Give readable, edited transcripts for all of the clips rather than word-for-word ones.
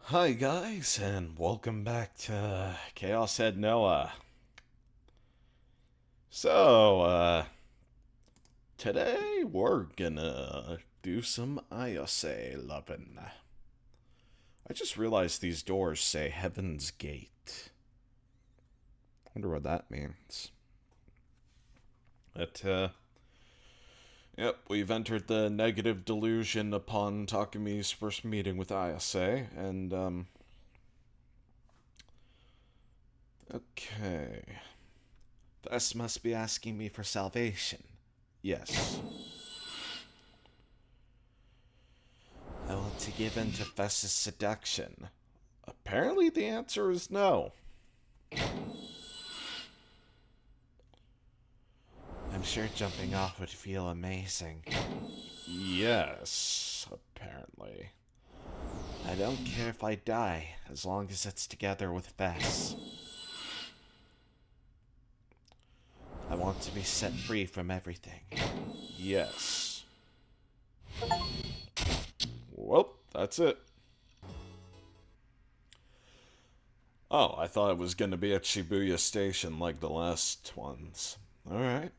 Hi guys, and welcome back to Chaos Head NoAH. Today we're gonna do some ISA lovin'. I just realized these doors say Heaven's Gate. Wonder what that means. Yep, we've entered the negative delusion upon Takami's first meeting with ISA, and, okay. Thus must be asking me for salvation. Yes. I want to give in to Fess's seduction. Apparently the answer is no. I'm sure jumping off would feel amazing. Yes, apparently. I don't care if I die, as long as it's together with Fess. I want to be set free from everything. Yes. Well, that's it. Oh, I thought it was going to be at Shibuya Station like the last ones. Alright.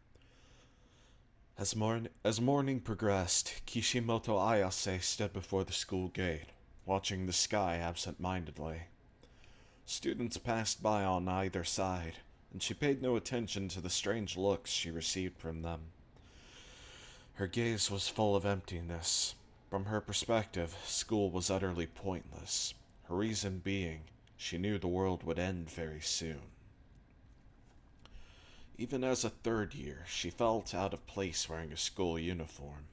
As morning progressed, Kishimoto Ayase stood before the school gate, watching the sky absent-mindedly. Students passed by on either side, and she paid no attention to the strange looks she received from them. Her gaze was full of emptiness. From her perspective, school was utterly pointless. Her reason being, she knew the world would end very soon. Even as a third year, she felt out of place wearing a school uniform.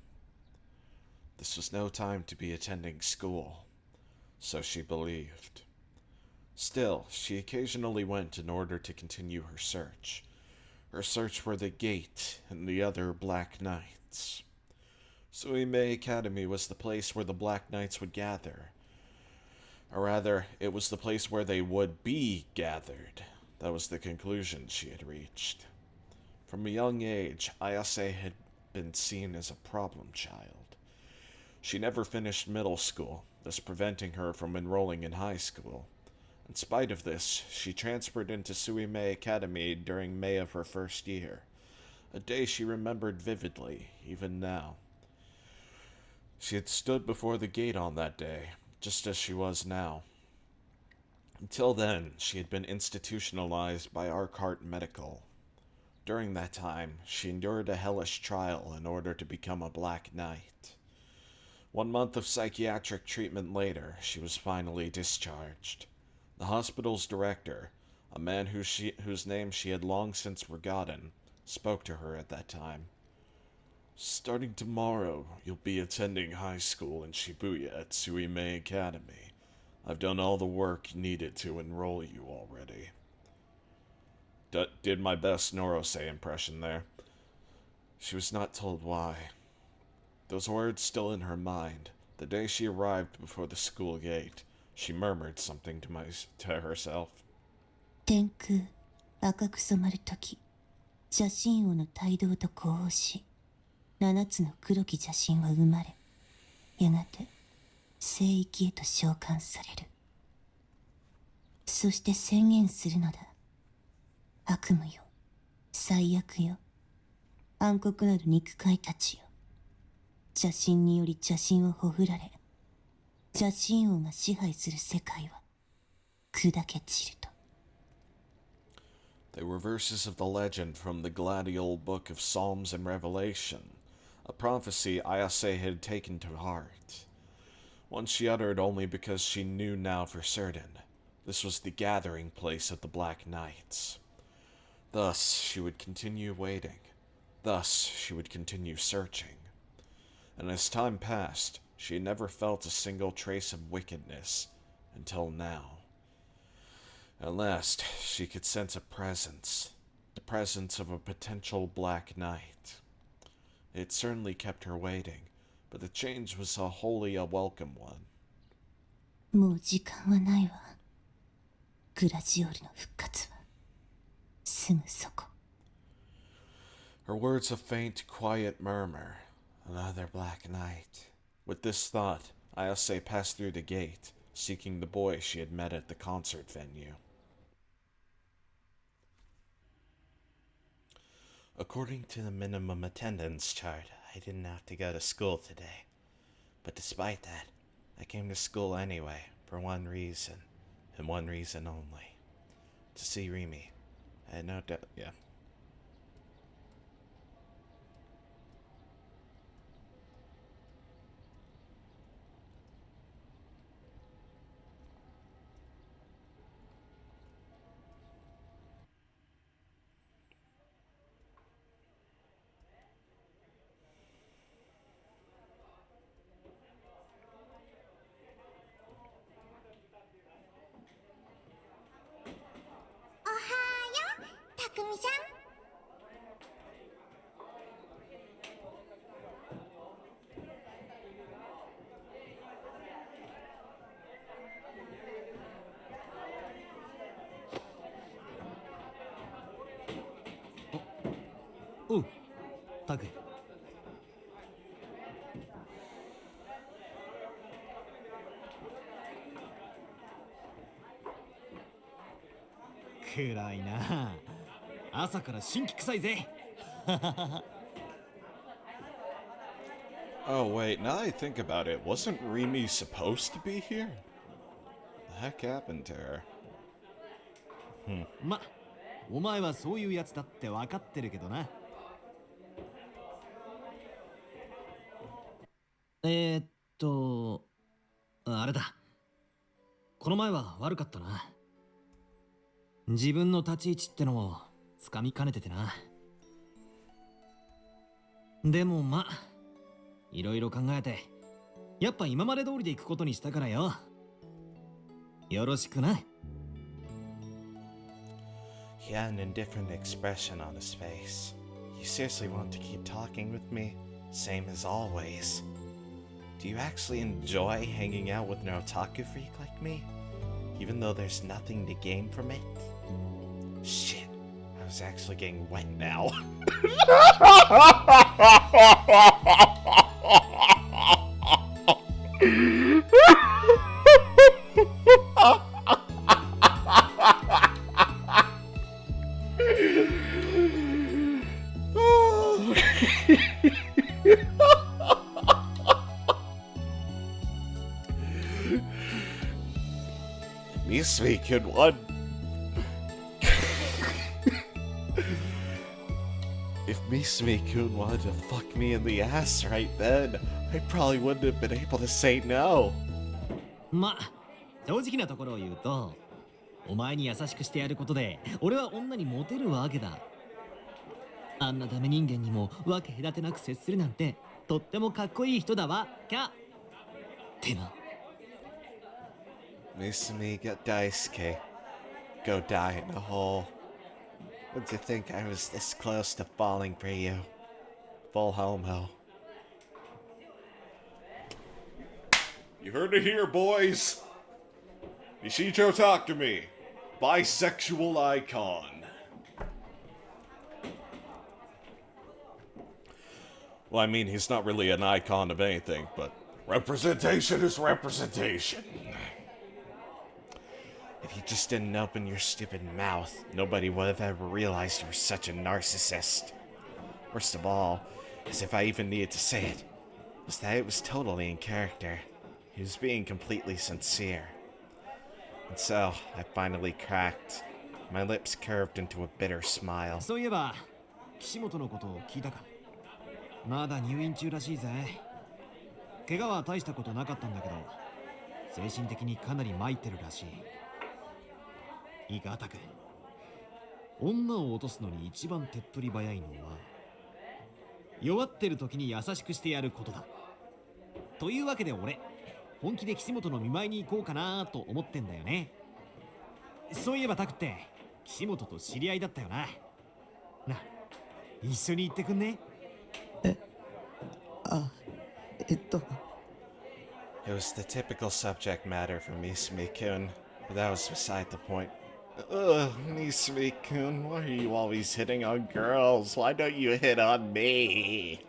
This was no time to be attending school, so she believed. Still, she occasionally went in order to continue her search. Her search for the gate and the other Black Knights. Suime Academy was the place where the Black Knights would gather. Or rather, it was the place where they would be gathered. That was the conclusion she had reached. From a young age, Ayase had been seen as a problem child. She never finished middle school, thus preventing her from enrolling in high school. In spite of this, she transferred into Suime Academy during May of her first year, a day she remembered vividly, even now. She had stood before the gate on that day, just as she was now. Until then, she had been institutionalized by Arcart Medical. During that time, she endured a hellish trial in order to become a Black Knight. 1 month of psychiatric treatment later, she was finally discharged. The hospital's director, a man whose name she had long since forgotten, spoke to her at that time. Starting tomorrow, you'll be attending high school in Shibuya at Suime Academy. I've done all the work needed to enroll you already. Did my best Norosei impression there. She was not told why. Those words still in her mind, the day she arrived before the school gate, she murmured something to herself. 天空赤く染まるとき、写真王の帯同と呼応し、7つの黒き邪神は生まれ、やがて聖域へと召喚される。そして宣言するのだ。悪夢よ、最悪よ、暗黒なる肉塊たちよ。邪神により邪神をほふられ、邪神王が支配する世界は砕け散ると。They were verses of the legend from the gladial book of Psalms and Revelation, a prophecy Ayase had taken to heart. One she uttered only because she knew now for certain. This was the gathering place of the Black Knights. Thus she would continue waiting. Thus she would continue searching. And as time passed, she had never felt a single trace of wickedness until now. At last, she could sense a presence. The presence of a potential Black Knight. It certainly kept her waiting, but the change was wholly a welcome one. もう時間はないわ。グラジオールの復活はすぐそこ。Her words a faint, quiet murmur. Another Black Knight. With this thought, Ayase passed through the gate, seeking the boy she had met at the concert venue. According to the minimum attendance chart, I didn't have to go to school today. But despite that, I came to school anyway, for one reason, and one reason only. To see Rimi. I had no doubt, yeah. Oh, タク。暗いな。朝から新規臭いぜ。Oh wait, now I think about it, wasn't Rimi supposed to be here? The heck happened to her? ま、お前はそういうやつだって分かってるけどな。あれだ。この前は悪かったな。自分の立ち位置ってのもつかみかねててな。でもま、いろいろ考えて、やっぱ今まで通りで行くことにしたからよ。よろしくな。He had an indifferent expression on his face. You seriously want to keep talking with me? Same as always. Do you actually enjoy hanging out with an otaku freak like me? Even though there's nothing to gain from it? Shit, I was actually getting wet now. Misumi could one. If Misumi-kun wanted to fuck me in the ass right then, I probably wouldn't have been able to say no. ま、正直なところを言うと、お前に優しくしてやることで、俺は女にモテるわけだ。あんなダメ人間にも分け隔てなく接するなんて、とってもかっこいい人だわ、キャ。ってな。Misumi got daisuke. Go die in a hole. Would you think I was this close to falling for you? Full homo. You heard it here, boys. Nishicho Takumi, bisexual icon. Well, I mean, he's not really an icon of anything, but representation is representation. If you just didn't open your stupid mouth, nobody would have ever realized you were such a narcissist. Worst of all, as if I even needed to say it, was that it was totally in character. He was being completely sincere. And so, I finally cracked. My lips curved into a bitter smile. そういえば、岸本のことを聞いたか。まだ入院中らしいぜ。怪我は大したことなかったんだけど、精神的にかなり参ってるらしい。いいか、タク。女を落とすのに一番手っ取り早いのは、弱ってる時に優しくしてやることだ。というわけで俺、本気で岸本の見舞いに行こうかなと思ってんだよね。そういえばタクって、岸本と知り合いだったよな。な、一緒に行ってくんね。It was the typical subject matter for Misumi-kun, but that was beside the point. Ugh, Misumi-kun, why are you always hitting on girls? Why don't you hit on me?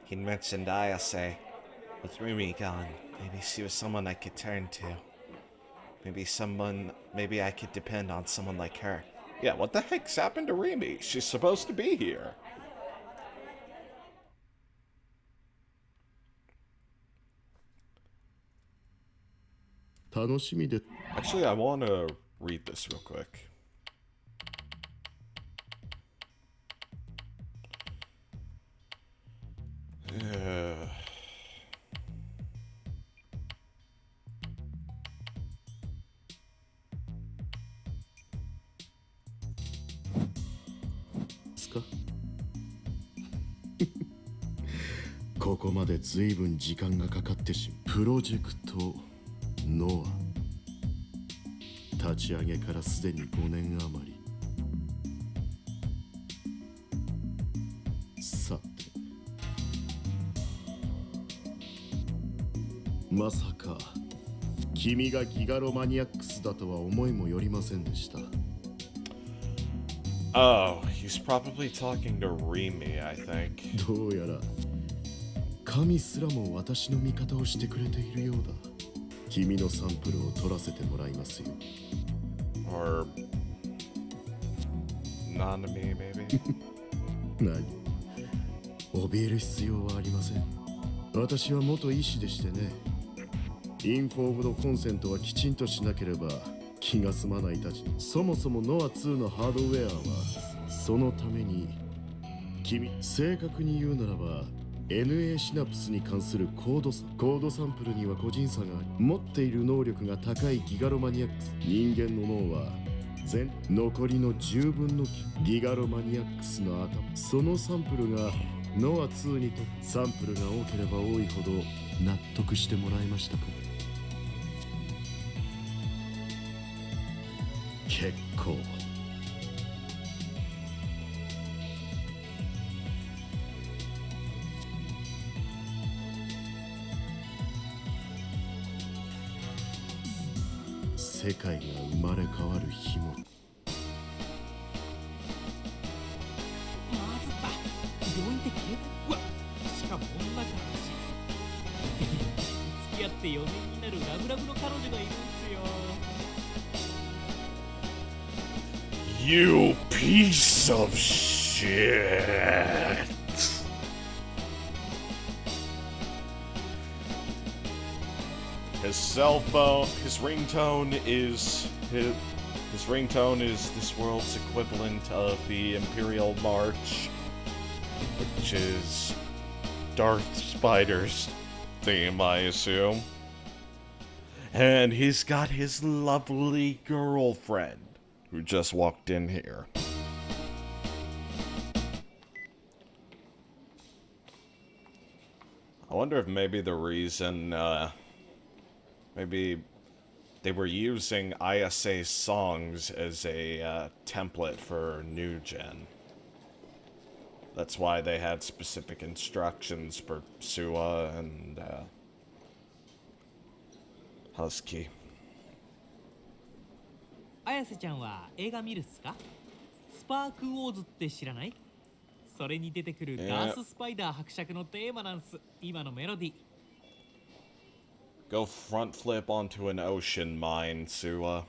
He mentioned Ayase. With Rumi gone, Maybe she was someone I could turn to. Maybe I could depend on someone like her. Yeah, what the heck's happened to Remy? She's supposed to be here. Actually, I want to read this real quick. Ska? ここまで随分時間がかかってしまう。プロジェクトノア立ち上げからすでに5年余り。さて、まさか君がギガロマニアックスだとは思いもよりませんでした。Oh, he's probably talking to Remy, I think. どうやら神すらも私の味方をしてくれているようだ。君のサンプルを取らせてもらいますよ。Or Nanami, maybe? 何？怯える必要はありません。私は元医師でしてね。インフォームドコンセントはきちんとしなければ気が済まないたち。そもそもノア2のハードウェアはそのために正確に言うならばNA シナプスに関するコードサンプルには個人差があり、持っている能力が高いギガロマニアックス、人間の脳は残りの10分のギガロマニアックスの頭、そのサンプルがノア2にとサンプルが多ければ多いほど納得してもらえましたか？結構。世界が生まれ変わる日も。まずった病院ってうわしかも女からだし付き合って4年になるラブラブの彼女がいるんすよ。 You piece of shit! His cell phone, his ringtone is this world's equivalent of the Imperial March, which is Darth Spider's theme, I assume. And he's got his lovely girlfriend, who just walked in here. I wonder if maybe the reason, maybe they were using ISA songs as a template for New Gen. That's why they had specific instructions for Sua and Husky. 綾瀬ちゃんは映画見るっすか？スパークウォーズって知らない？それに出てくるダーススパイダー伯爵のテーマなんす。今のメロディー。Go front flip onto an ocean mine, Sua.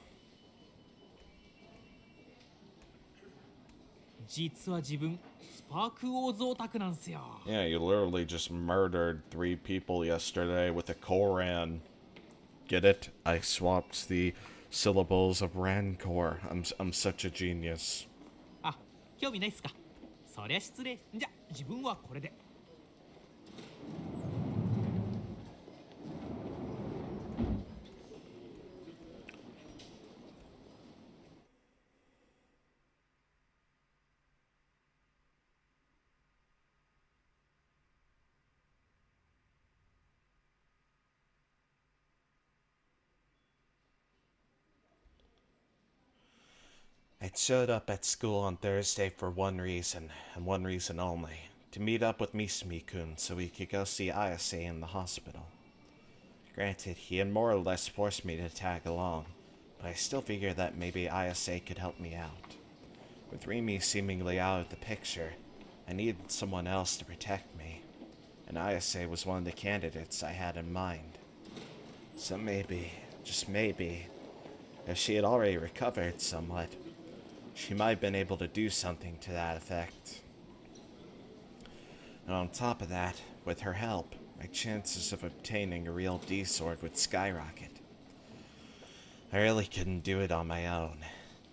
実は自分スパークウォーズオタクなんすよ。 Yeah, you literally just murdered 3 people yesterday with a Koran. Get it? I swapped the syllables of Rancor. I'm such a genius. あ、興味ないっすか？そりゃ失礼。じゃ、自分はこれで。I showed up at school on Thursday for one reason, and one reason only. To meet up with Misumi-kun so we could go see Ayase in the hospital. Granted, he had more or less forced me to tag along, but I still figured that maybe Ayase could help me out. With Remy seemingly out of the picture, I needed someone else to protect me, and Ayase was one of the candidates I had in mind. So maybe, just maybe, if she had already recovered somewhat, she might have been able to do something to that effect. And on top of that, with her help, my chances of obtaining a real D-sword would skyrocket. I really couldn't do it on my own.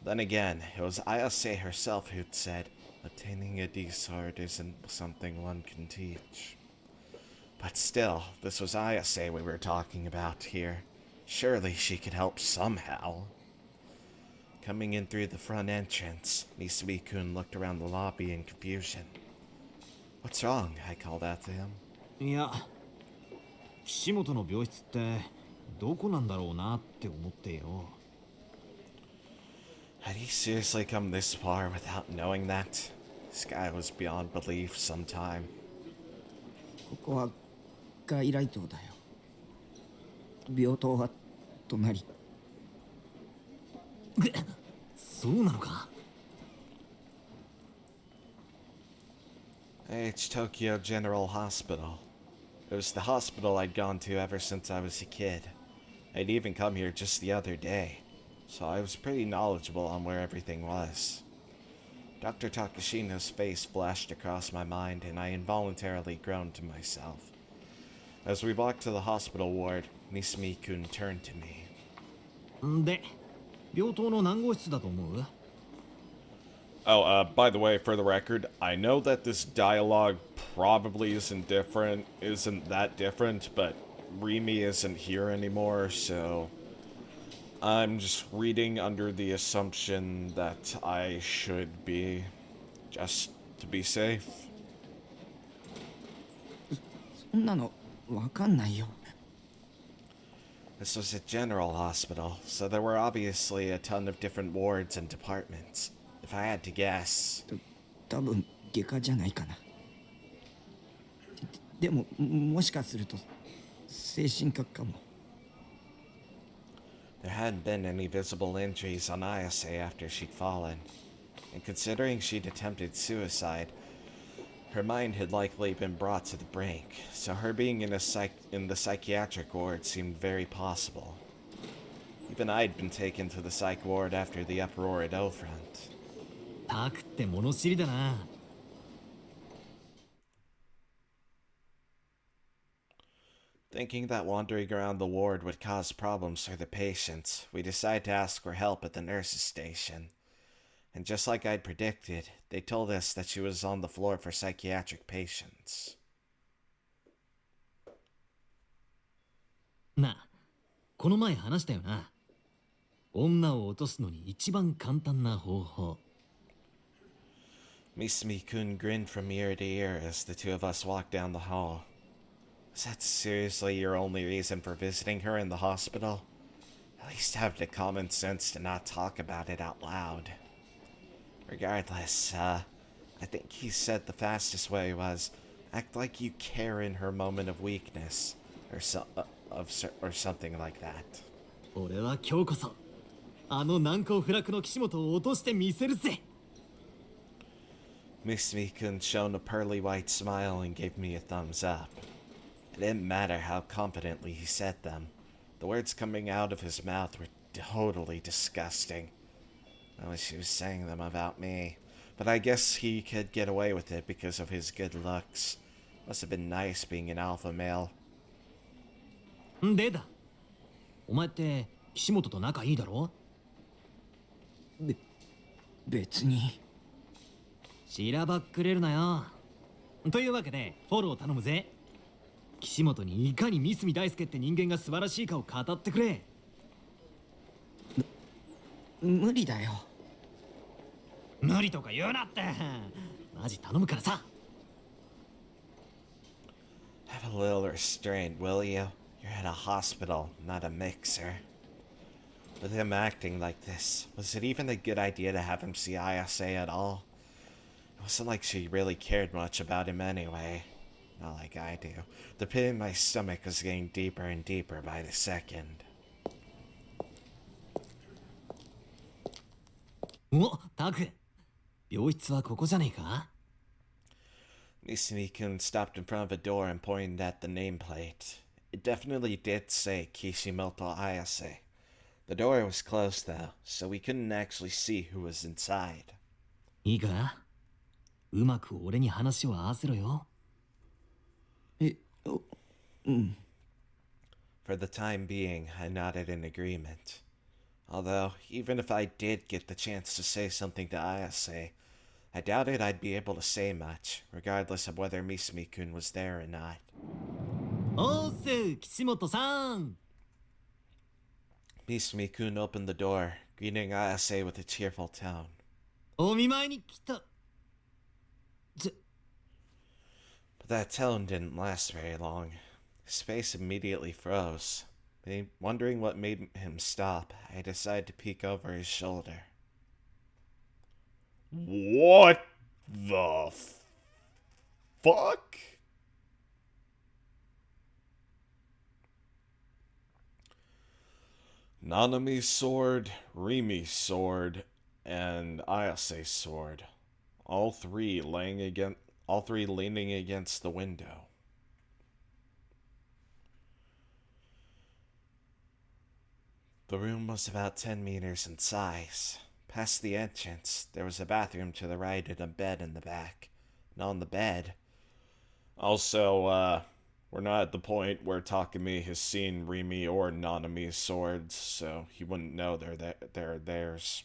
Then again, it was Ayase herself who'd said, obtaining a D-sword isn't something one can teach. But still, this was Ayase we were talking about here. Surely she could help somehow. Coming in through the front entrance, Misumi-kun looked around the lobby in confusion. What's wrong? I called out to him. いや、岸本の病室ってどこなんだろうなって思ってよ。Had he seriously come this far without knowing that? This guy was beyond belief sometime. ここは外来棟だよ。病棟は隣。そうなのか。It's Tokyo General Hospital. It was the hospital I'd gone to ever since I was a kid. I'd even come here just the other day, so I was pretty knowledgeable on where everything was. Dr. Takashino's face flashed across my mind, and I involuntarily groaned to myself. As we walked to the hospital ward, Misumi-kun turned to me. で、病棟の何号室だと思う？ Oh, by the way, for the record, I know that this dialogue probably isn't that different, but Rimi isn't here anymore, so I'm just reading under the assumption that I should be, just to be safe. そんなのわかんないよ。This was a general hospital, so there were obviously a ton of different wards and departments. If I had to guess, 多分外科じゃないかな。でももしかすると精神科かも。there hadn't been any visible injuries on Ayase after she'd fallen, and considering she'd attempted suicide, her mind had likely been brought to the brink, so her being in the psychiatric ward seemed very possible. Even I'd been taken to the psych ward after the uproar at O-Front. タクって物知りだな。Thinking that wandering around the ward would cause problems for the patients, we decided to ask for help at the nurse's station. And just like I'd predicted, they told us that she was on the floor for psychiatric patients. なあ、この前話したよな。女を落とすのに一番簡単な方法。Misumi-kun grinned from ear to ear as the two of us walked down the hall. Was that seriously your only reason for visiting her in the hospital? At least have the common sense to not talk about it out loud. Regardless, I think he said the fastest way was, act like you care in her moment of weakness, or something like that. 俺は今日こそあの難攻不落の岸本を落としてみせるぜ。Misumi-kun shone a pearly white smile and gave me a thumbs up. It didn't matter how confidently he said them. The words coming out of his mouth were totally disgusting. I wish he was saying them about me. But I guess he could get away with it because of his good looks. Must have been nice being an alpha male. んでだ。お前って岸本と仲いいだろ？別に。しらばっくれるなよ。というわけでフォロー頼むぜ。岸本にいかに三角大輔って人間が素晴らしいかを語ってくれ。無理だよ。無理とか言うなって。マジ頼むからさ。Have a little restraint, will you? You're at a hospital, not a mixer. With him acting like this, was it even a good idea to have him see Ayase at all? It wasn't like she really cared much about him anyway. Not like I do. The pit in my stomach was getting deeper and deeper by the second. お、タク。病室はここじゃねえか？ Misumi-kun stopped in front of a door and pointed at the nameplate. It definitely did say Kishimoto Ayase. The door was closed though, so we couldn't actually see who was inside. いいか、うまく俺に話を合わせろよ。For the time being, I nodded in agreement. Although, even if I did get the chance to say something to Ayase, I doubted I'd be able to say much, regardless of whether Misumi-kun was there or not. おーせ、岸本さん。Misumi-kun opened the door, greeting Ayase with a cheerful tone. お見舞いに来た。But that tone didn't last very long. His face immediately froze. Wondering what made him stop, I decided to peek over his shoulder. What the fuck? Nanami's sword, Rimi's sword, and Ayase's sword. All three leaning against the window. The room was about 10 meters in size. Past the entrance, there was a bathroom to the right and a bed in the back. And on the bed... Also, we're not at the point where Takumi has seen Rimi or Nanami's swords, so he wouldn't know they're theirs.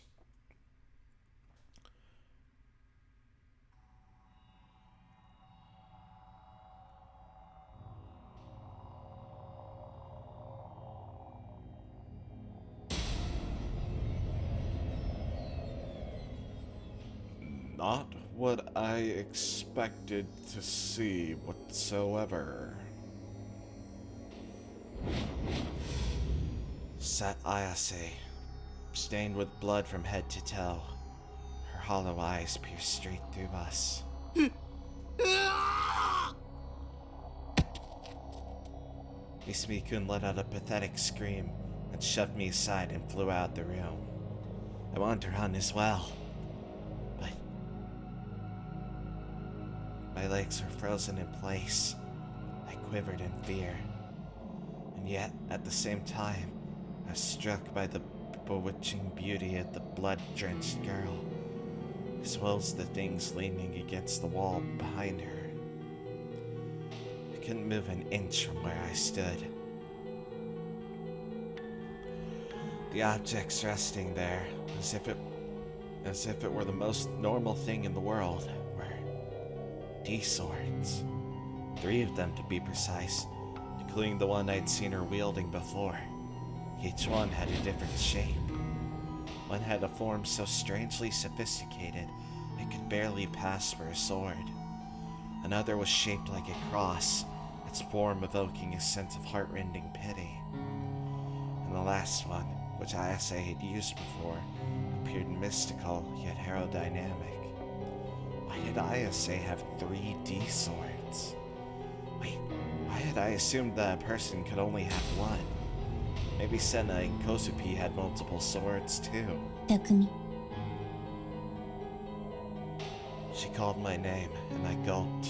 Not what I expected to see whatsoever. Sat Ayase, stained with blood from head to toe. Her hollow eyes pierced straight through us. Misumi-kun let out a pathetic scream and shoved me aside and flew out the room. I wanted to run as well, but my legs were frozen in place. I quivered in fear. And yet, at the same time, I was struck by the bewitching beauty of the blood-drenched girl, as well as the things leaning against the wall behind her. I couldn't move an inch from where I stood. The objects resting there, as if it were the most normal thing in the world, were D-swords. 3 of them to be precise, including the one I'd seen her wielding before. Each one had a different shape. One had a form so strangely sophisticated it could barely pass for a sword. Another was shaped like a cross, its form evoking a sense of heartrending pity. And the last one, which Ayase had used before, appeared mystical yet aerodynamic. Why did Ayase have 3 D-swords? Wait, why had I assumed that a person could only have one? Maybe Senna and Kozupi had multiple swords too. Takumi. She called my name, and I gulped.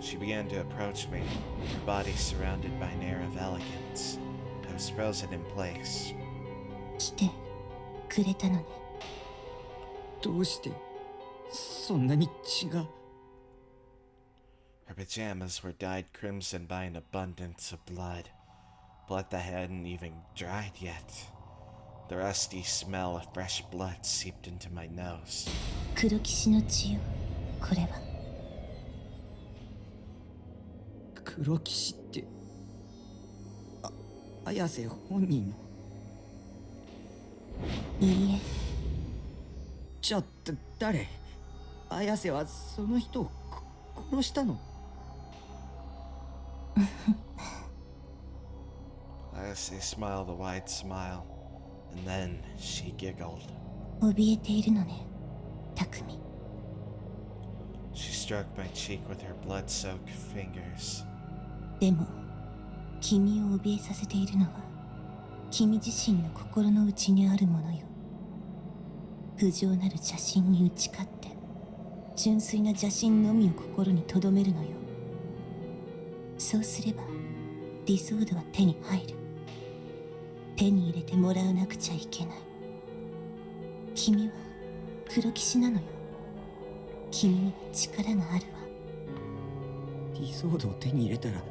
She began to approach me, her body surrounded by an air of elegance. I was frozen in place. 来てくれたのね。どうしてそんなに血が。 Her pajamas were dyed crimson by an abundance of blood. Blood that hadn't even dried yet. The rusty smell of fresh blood seeped into my nose. 黒騎士の血よ、これは。黒騎士って。綾瀬本人の。いいえ。じゃあ誰？綾瀬はその人を殺したの？Ayase smiled a wide smile, and then she giggled. 怯えているのね、匠。She struck my cheek with her blood-soaked fingers. でも、君を怯えさせているのは、君自身の心の内にあるものよ。不浄なる邪心に打ち勝って、純粋な邪心のみを心に留めるのよ。そうすれば、ディソードは手に入る。手に入れてもらわなくちゃいけない。君は黒騎士なのよ。君には力があるわ。ディソードを手に入れたら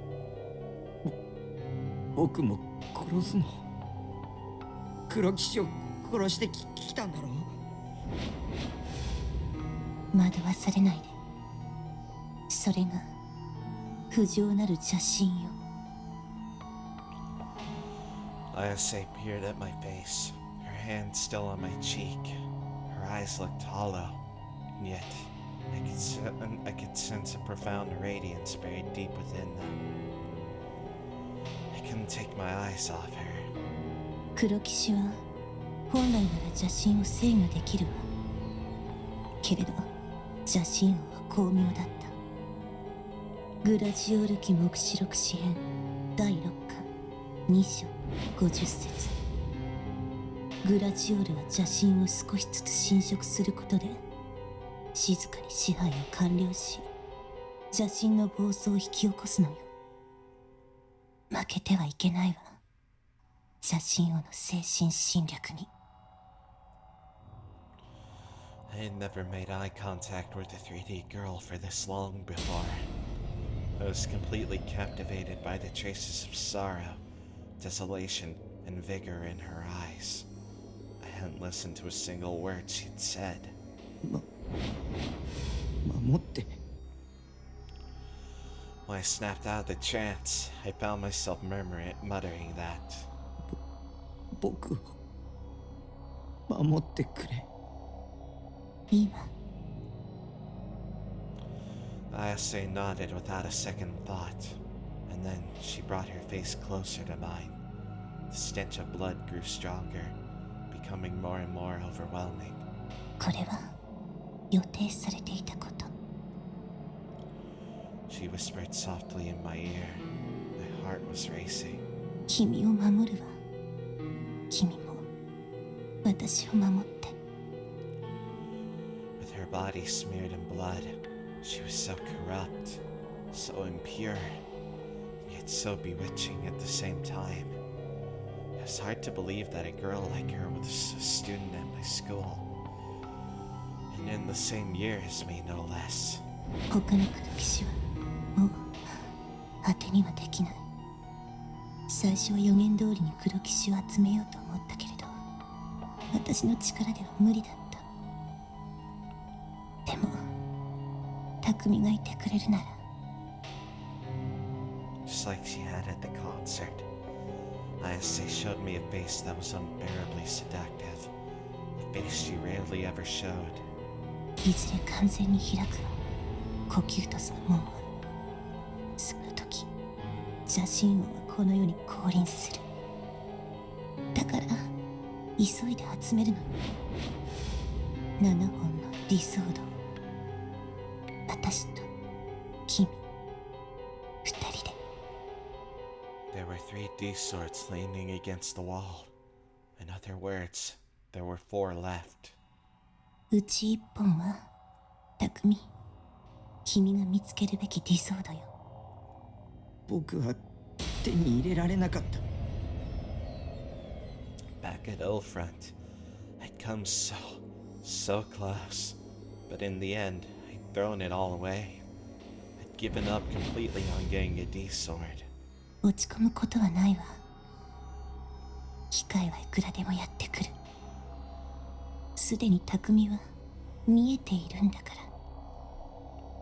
僕も殺すの？黒騎士を殺してきたんだろう？惑わされないで。それが不浄なる邪神よ。Ayase peered at my face, her hand still on my cheek. Her eyes looked hollow, and yet I could sense a profound radiance buried deep within them. I couldn't take my eyes off her. 黒騎士は本来なら邪神を制御できるわ。けれど邪神王は巧妙だった。グラジオール記黙示録詩編第6巻2章50節。グラジオールは邪神を少しずつ侵食することで静かに支配を完了し、邪神の暴走を引き起こすのよ。負けてはいけないわ、邪神王の精神侵略に。I had never made eye contact with a 3D girl for this long before. I was completely captivated by the traces of sorrow, desolation, and vigor in her eyes. I hadn't listened to a single word she'd said. 守って。 When I snapped out of the trance, I found myself muttering that. 僕を守ってくれ。いいわ。Ayase nodded without a second thought, and then she brought her face closer to mine. The stench of blood grew stronger, becoming more and more overwhelming. これは予定されていたこと。She whispered softly in my ear. My heart was racing. 君を守るわ。君も私を守って。With her body smeared in blood, she was so corrupt, so impure, yet so bewitching at the same time. It was hard to believe that a girl like her was a student at my school, and in the same year as me, no less. 他の黒騎士はもう当てにはできない。最初は予言通りに黒騎士を集めようと思ったけれど、私の力では無理だった。でも匠がいてくれるなら。 Just like she had at the concert, Ayase showed me a face that was unbearably seductive, a face she rarely ever showed. いずれ完全に開くわ、呼吸とその門は。その時邪神王はこの世に降臨する。だから急いで集めるのよ。7本のディソードを。私と君2人で。 There were 3D swords leaning against the wall. In other words, there were 4 left. うち1本は匠、君が見つけるべきディソードよ。僕は手に入れられなかった。 Back at Illfront, I'd come so close. But in the end, I'd thrown it all away. I'd given up completely on getting a D sword. 落ち込むことはないわ。機会はいくらでもやってくる。すでに匠は見えているんだから。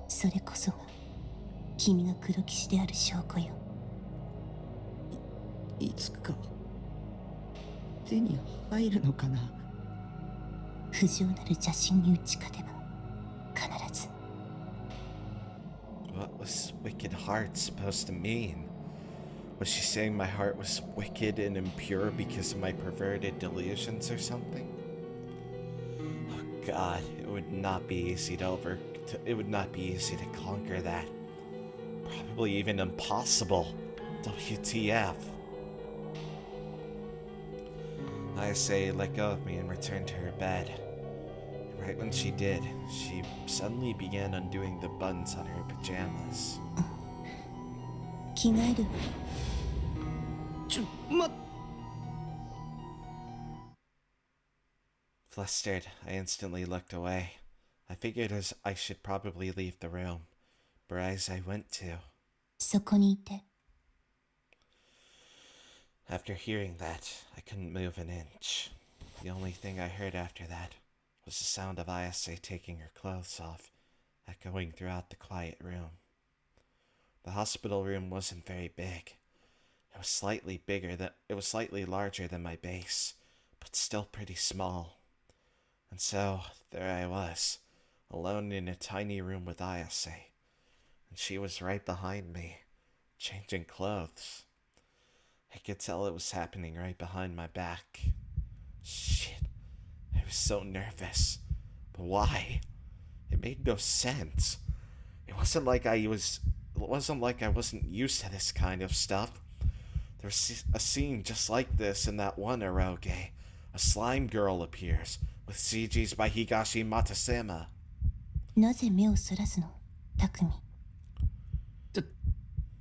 それこそが君が黒騎士である証拠よ。いつか手に入るのかな。不浄なる邪神に打ち勝てば必ず。 What was wicked heart supposed to mean? Was she saying my heart was wicked and impure because of my perverted delusions or something? Oh God, it would not be easy to conquer that. Probably even impossible. WTF. Ayase let go of me and returned to her bed. And right when she did, she suddenly began undoing the buttons on her pajamas. 着替えるわ。ま Flustered, I instantly looked away. I figured as I should probably leave the room, but as I went to, そこにいて。 after hearing that, I couldn't move an inch. The only thing I heard after that was the sound of Ayase taking her clothes off, echoing throughout the quiet room. The hospital room wasn't very big. It was slightly larger than my base, but still pretty small. And so, there I was, alone in a tiny room with Ayase, and she was right behind me, changing clothes. I could tell it was happening right behind my back. Shit, I was so nervous. But why? It made no sense. It wasn't like I wasn't used to this kind of stuff. There was a scene just like this in that one eroge. A slime girl appears, with CGs by Higashi Matasema. なぜ目をそらすの、匠。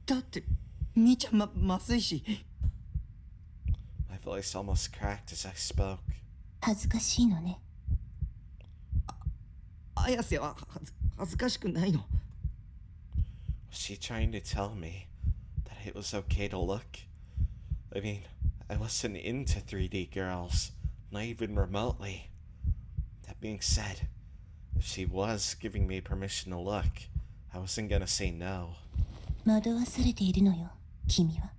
だって兄ちゃんまずいし。 My voice almost cracked as I spoke. 恥ずかしいのね。綾瀬は恥ずかしくないの。 Was she trying to tell me that it was okay to look? I mean, I wasn't into 3D girls, not even remotely. That being said, if she was giving me permission to look, I wasn't gonna say no. 惑わされているのよ、君は。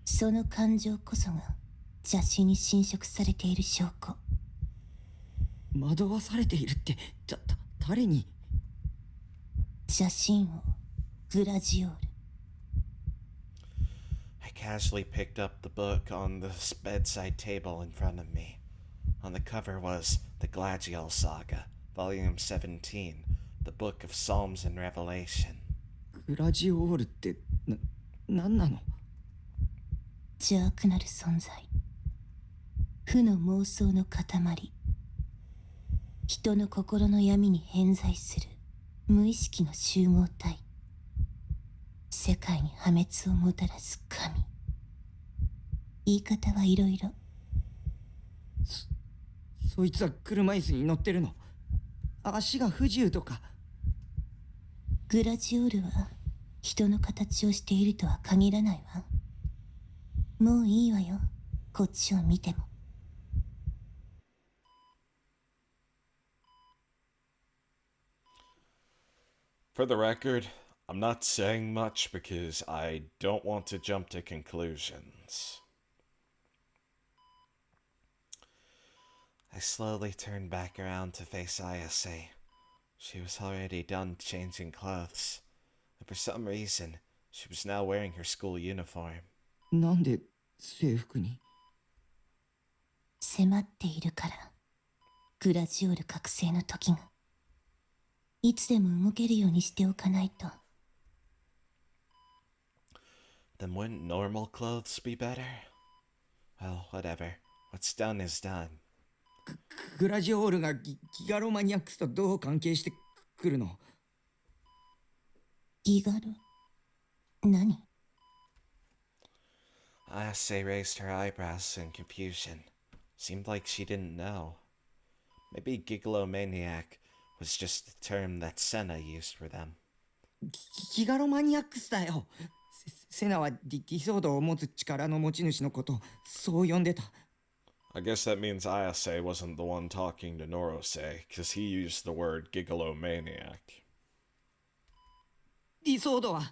その感情こそが邪神に侵食されている証拠。惑わされているって誰に？邪神王グラジオール。I casually picked up the book on the bedside table in front of me. On the cover was The Glagial Saga, Volume 17, the Book of Psalms and Revelation. グラジオールって何なの？邪悪なる存在。負の妄想の塊。人の心の闇に偏在する無意識の集合体。世界に破滅をもたらす神。言い方はいろいろ。そいつは車椅子に乗ってるの？足が不自由とか？グラジオールは人の形をしているとは限らないわ。もういいわよ、こっちを見ても。For the record, I'm not saying much because I don't want to jump to conclusions. I slowly turned back around to face Ayase. She was already done changing clothes, and for some reason, she was now wearing her school uniform. なんで制服に？迫っているから、グラジオール覚醒の時が。いつでも動けるようにしておかないと。Then wouldn't normal clothes be better? Well, whatever. What's done is done. グラジオールがギガロマニアックスとどう関係してくるの？ギガロ？何？ Ayase raised her eyebrows in confusion. Seemed like she didn't know. Maybe gigalomaniac was just the term that Senna used for them. ギガロマニアックスだよ。セナはディソードを持つ力の持ち主のことをそう呼んでた。I guess that means Ayase wasn't the one talking to Norose, because he used the word gigalomaniac. ディソードは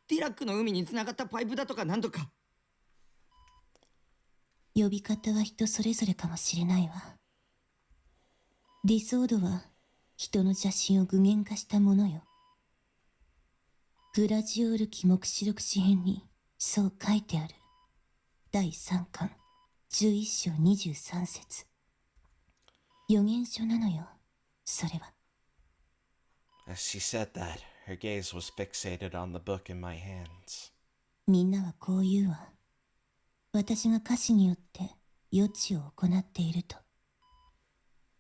ディラックの海に繋がったパイプだとかなんとか。呼び方は人それぞれかもしれないわ。ディソードは人の邪神を具現化したものよ。グラジオール記目視録詩編にそう書いてある。第3巻11章23節。予言書なのよ、それは。As she said that, her gaze was fixated on the book in my hands. みんなはこう言うわ。私が歌詞によって予知を行っていると。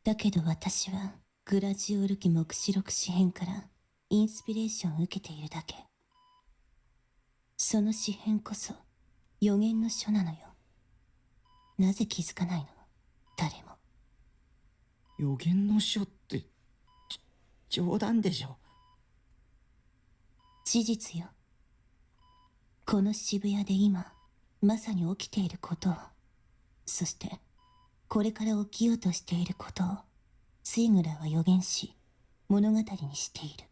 だけど私はグラジオール記目視録詩編からインスピレーションを受けているだけ。その詩編こそ予言の書なのよ。なぜ気づかないの？誰も。予言の書って冗談でしょ。事実よ。この渋谷で今まさに起きていることを、そしてこれから起きようとしていることをスイグラーは予言し物語にしている。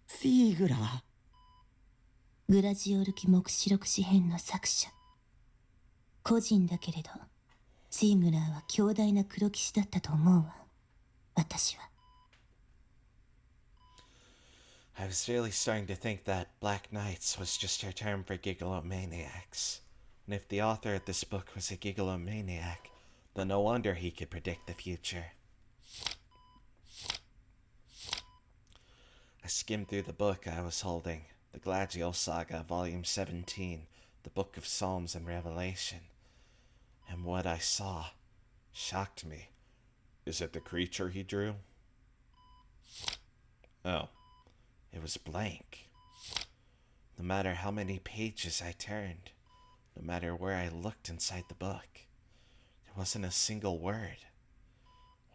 スイグラー。グラジオル記目視録詩編の作者。個人だけれどスイグラーは強大な黒騎士だったと思うわ。私は。I was really starting to think that Black Knights was just her term for gigolomaniacs. And if the author of this book was a gigolomaniac, then no wonder he could predict the future. I skimmed through the book I was holding, the Gladio Saga, Volume 17, the Book of Psalms and Revelation. And what I saw shocked me. Is it the creature he drew? Oh. It was blank. No matter how many pages I turned, no matter where I looked inside the book, there wasn't a single word.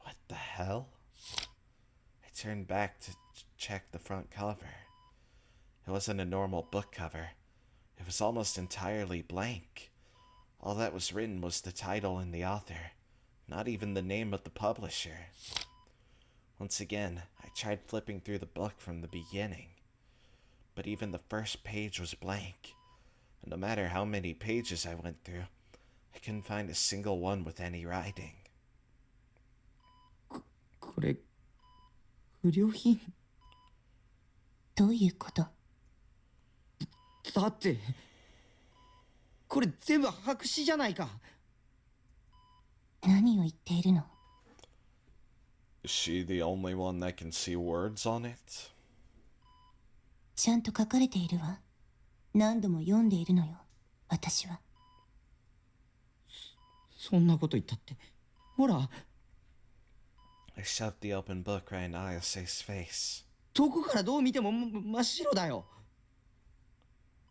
What the hell? I turned back to check the front cover. It wasn't a normal book cover. It was almost entirely blank. All that was written was the title and the author, not even the name of the publisher. Once again, I tried flipping through the book from the beginning, but even the first page was blank, and no matter how many pages I went through, I couldn't find a single one with any writing. これ不良品。どういうこと？だってこれ全部白紙じゃないか。何を言っているの？ Is she the only one that can see words on it? ちゃんと書かれているわ。何度も読んでいるのよ、私は。そんなこと言ったって。ほら。I shoved the open book right in Ayase's face. どこからどう見ても真っ白だよ。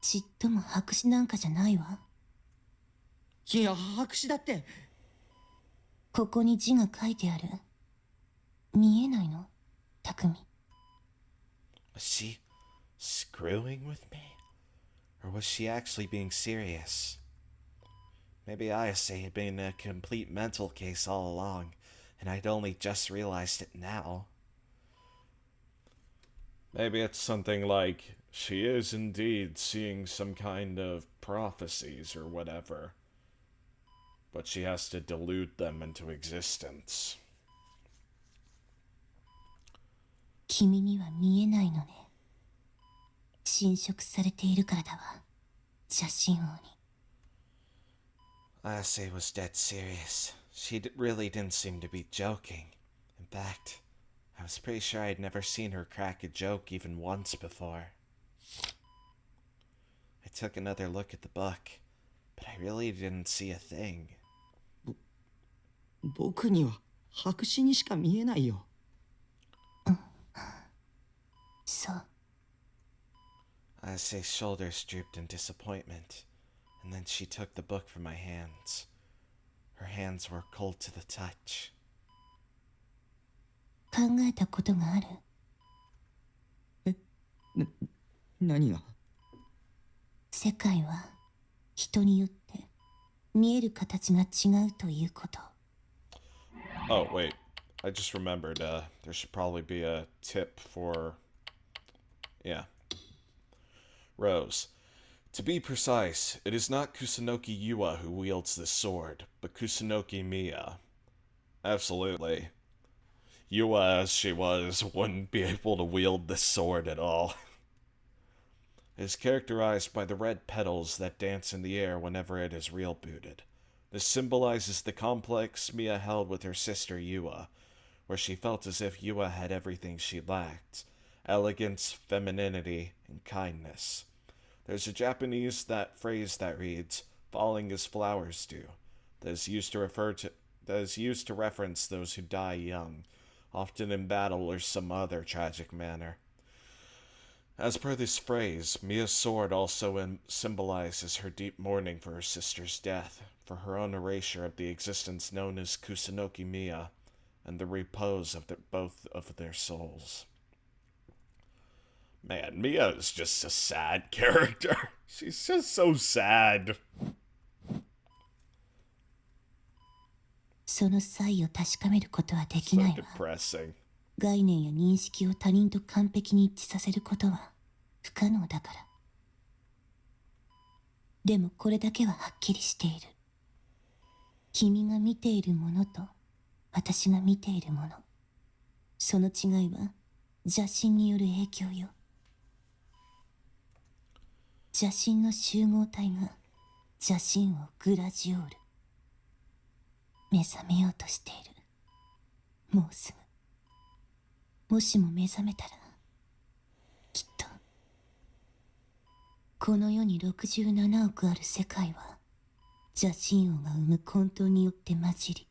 ちっとも白紙なんかじゃないわ。いや、白紙だって。ここに字が書いてある。見えないの？匠。Was she screwing with me? Or was she actually being serious? Maybe Ayase had been a complete mental case all along, and I'd only just realized it now. Maybe it's something like she is indeed seeing some kind of prophecies or whatever, but she has to delude them into existence. 君には見えないのね。侵食されているからだわ。写真王に。Ayase was dead serious. She really didn't seem to be joking. In fact, I was pretty sure I'd never seen her crack a joke even once before. I took another look at the book, but I really didn't see a thing. 僕には白紙にしか見えないよ。そう。Ayase's shoulders drooped in disappointment, and then she took the book from my hands. Her hands were cold to the touch. 考えたことがある？何が？世界は人によって見える形が違うということ。Oh, wait. I just remembered, there should probably be a tip for... Yeah. Rose. To be precise, it is not Kusunoki Yua who wields this sword, but Kusunoki Miya. Absolutely. Yua, as she was, wouldn't be able to wield this sword at all. It is characterized by the red petals that dance in the air whenever it is rebooted. This symbolizes the complex Miya held with her sister Yua, where she felt as if Yua had everything she lacked: elegance, femininity, and kindness. There's a Japanese phrase that reads, "falling as flowers do," that is used to reference those who die young, often in battle or some other tragic manner. As per this phrase, Mia's sword also symbolizes her deep mourning for her sister's death, for her own erasure of the existence known as Kusunoki Mia, and the repose of both of their souls. Man, Mia is just a sad character. She's just so sad. その際を確かめることはでき So ないわ。 depressing. 概念や認識を他人と完璧に一致させることは不可能だから。でもこれだけははっきりしている。君が見ているものと私が見ているもの、その違いは邪神による影響よ。邪神の集合体が邪神をグラジオール。目覚めようとしている。もうすぐ。もしも目覚めたら、きっと。この世に67億ある世界は、邪神王が生む混沌によって混じり、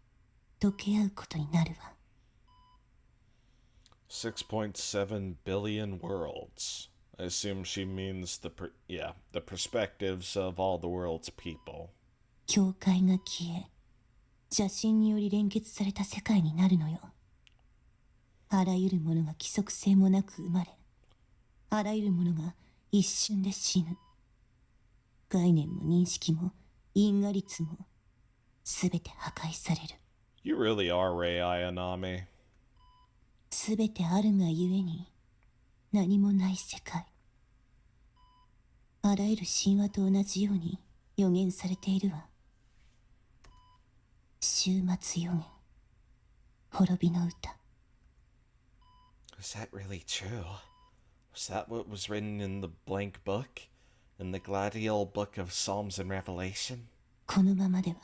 溶け合うことになるわ。6.7 billion worlds. I assume she means the perspectives of all the world's people. 境界が消え、邪神により連結された世界になるのよ。あらゆるものが規則性もなく生まれ、あらゆるものが一瞬で死ぬ。概念も認識も因果律もすべて破壊される。You really are Rei Ayanami. すべてあるがゆえに何もない世界。あらゆる神話と同じように予言されているわ。終末予言、滅びの歌。Is that really true? Was that what was written in the blank book? In the gladial book of Psalms and Revelation? このままでは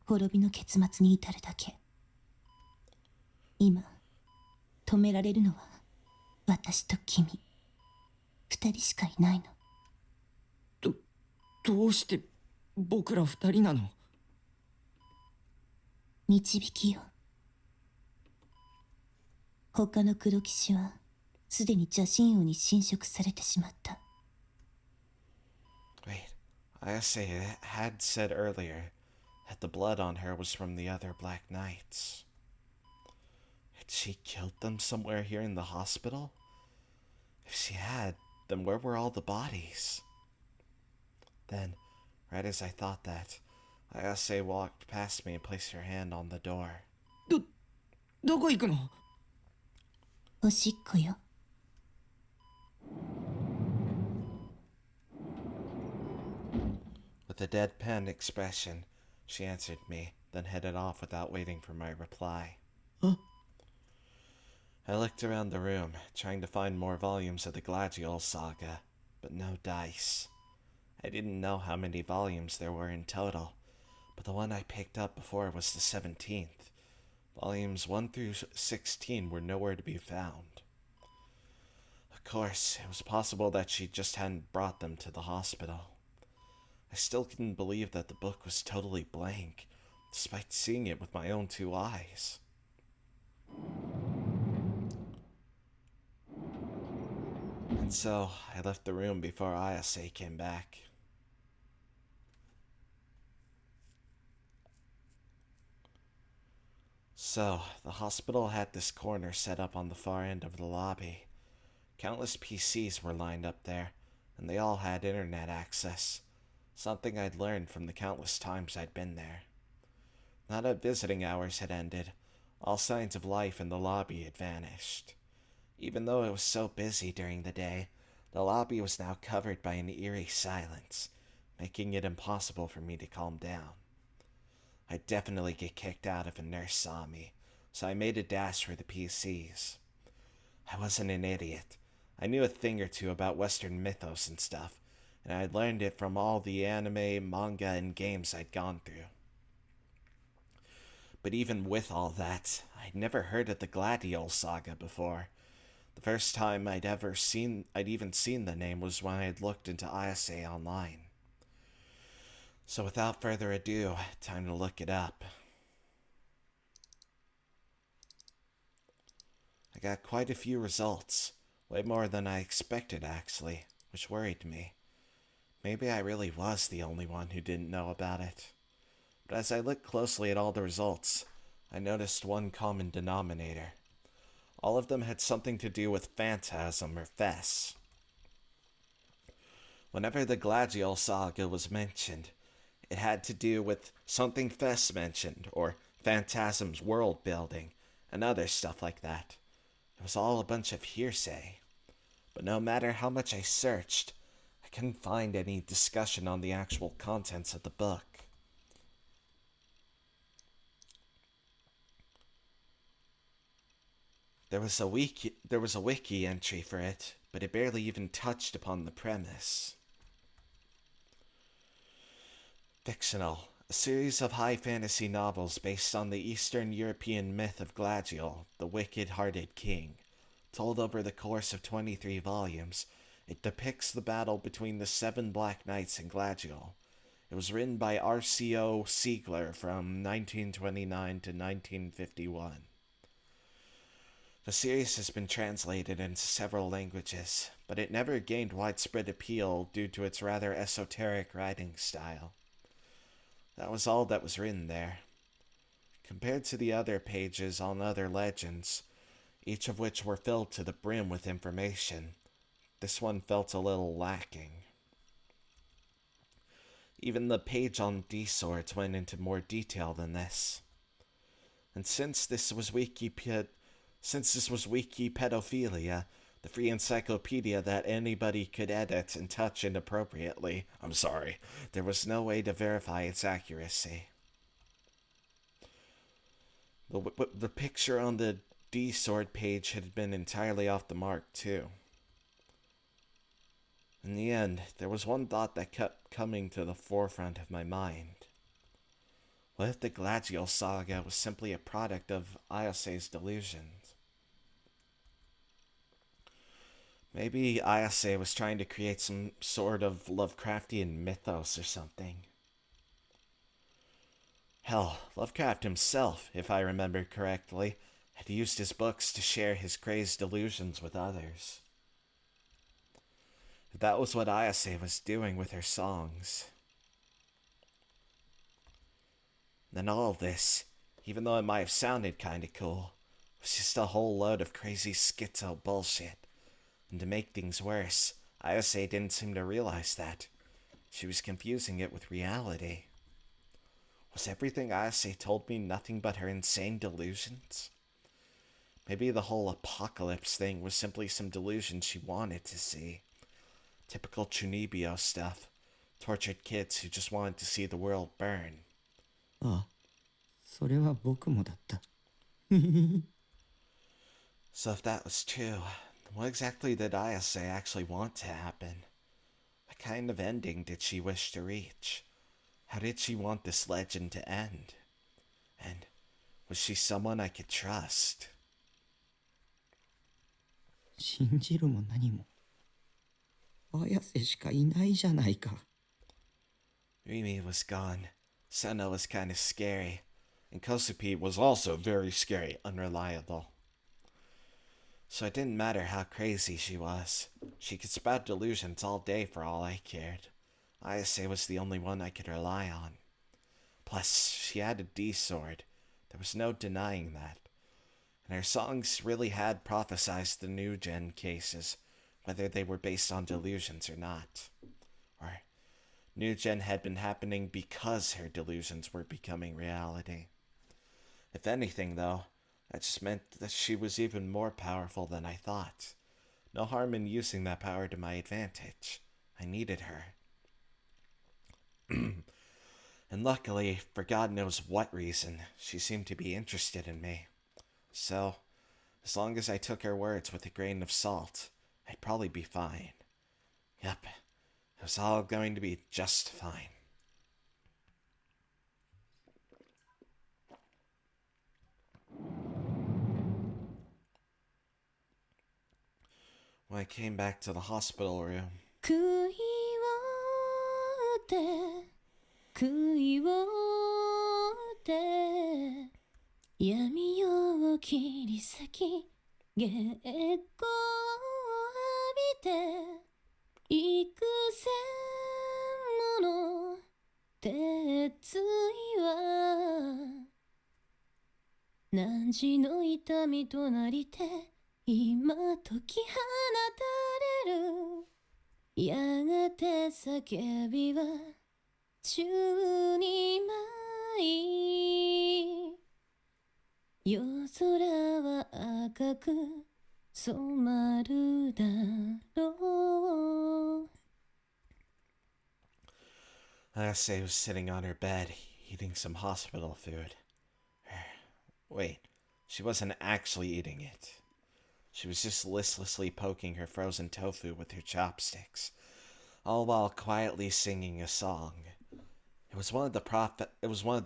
滅びの結末に至るだけ。今止められるのは私と君二人しかいないの。どうして僕ら二人なの？導きよ。他の黒騎士はすでに邪神王に侵食されてしまった。Wait, Ayase had said earlier that the blood on her was from the other Black Knights. Had she killed them somewhere here in the hospital? If she had, then where were all the bodies? Then, right as I thought that, Ayase walked past me and placed her hand on the door. どこ行くの？おしっこよ。With a deadpan expression, she answered me, then headed off without waiting for my reply. Huh? I looked around the room, trying to find more volumes of the Gladiol saga, but no dice. I didn't know how many volumes there were in total, but the one I picked up before was the 17th. Volumes 1 through 16 were nowhere to be found. Of course, it was possible that she just hadn't brought them to the hospital. I still couldn't believe that the book was totally blank, despite seeing it with my own two eyes. And so, I left the room before Ayase came back. So, the hospital had this corner set up on the far end of the lobby. Countless PCs were lined up there, and they all had internet access, something I'd learned from the countless times I'd been there. Now that visiting hours had ended, all signs of life in the lobby had vanished. Even though it was so busy during the day, the lobby was now covered by an eerie silence, making it impossible for me to calm down. I'd definitely get kicked out if a nurse saw me, so I made a dash for the PCs. I wasn't an idiot. I knew a thing or two about Western mythos and stuff, and I'd learned it from all the anime, manga, and games I'd gone through. But even with all that, I'd never heard of the Gladiol saga before. The first time I'd even seen the name was when I had looked into Ayase online. So without further ado, time to look it up. I got quite a few results. Way more than I expected, actually, which worried me. Maybe I really was the only one who didn't know about it. But as I looked closely at all the results, I noticed one common denominator. All of them had something to do with Phantasm or Fess. Whenever the Gladiol saga was mentioned, it had to do with something Fess mentioned, or Phantasm's world building, and other stuff like that. It was all a bunch of hearsay. But no matter how much I searched, I couldn't find any discussion on the actual contents of the book. There was a wiki entry for it, but it barely even touched upon the premise. Fictional, a series of high fantasy novels based on the Eastern European myth of Gladiol, the wicked-hearted king. Told over the course of 23 volumes, it depicts the battle between the 7 Black Knights and Gladiol. It was written by R.C.O. Siegler from 1929 to 1951. The series has been translated into several languages, but it never gained widespread appeal due to its rather esoteric writing style. That was all that was written there. Compared to the other pages on other legends, each of which were filled to the brim with information, this one felt a little lacking. Even the page on D-Swords went into more detail than this. And since this was Wikipedophilia, the free encyclopedia that anybody could edit and touch inappropriately, there was no way to verify its accuracy. The picture on the D-Sword page had been entirely off the mark, too. In the end, there was one thought that kept coming to the forefront of my mind. What if the Gladiol saga was simply a product of Ayase's delusions? Maybe Ayase was trying to create some sort of Lovecraftian mythos or something. Hell, Lovecraft himself, if I remember correctly, had used his books to share his crazed delusions with others. If that was what Ayase was doing with her songs, then all of this, even though it might have sounded kinda cool, was just a whole load of crazy schizo bullshit. And to make things worse, Ayase didn't seem to realize that. She was confusing it with reality. Was everything Ayase told me nothing but her insane delusions? Maybe the whole apocalypse thing was simply some delusion she wanted to see. Typical Chunibyo stuff. Tortured kids who just wanted to see the world burn. ああ、それは僕もだった。So if that was true, then what exactly did Ayase actually want to happen? What kind of ending did she wish to reach? How did she want this legend to end? And was she someone I could trust? 信じるも何も。綾瀬しかいないじゃないか。Rimi was gone. Senna was kind of scary. And Kosupi was also very scary, unreliable. So it didn't matter how crazy she was. She could spout delusions all day for all I cared. Ayase was the only one I could rely on. Plus, she had a D-sword. There was no denying that. And her songs really had prophesized the new gen cases, whether they were based on delusions or not. Or new gen had been happening because her delusions were becoming reality. If anything, though, that just meant that she was even more powerful than I thought. No harm in using that power to my advantage. I needed her. And luckily, for God knows what reason, she seemed to be interested in me. So, as long as I took her words with a grain of salt, I'd probably be fine. Yep, it was all going to be just fine. When I came back to the hospital room, 悔いをって悔いをって闇夜を切り裂き月光何時の痛みとなりて今解き放たれる。やがて叫びは宙に舞い、夜空は赤く染まるだろう。 Ayase was sitting on her bed, eating some hospital food. Wait, she wasn't actually eating it. She was just listlessly poking her frozen tofu with her chopsticks, all while quietly singing a song. It was one of the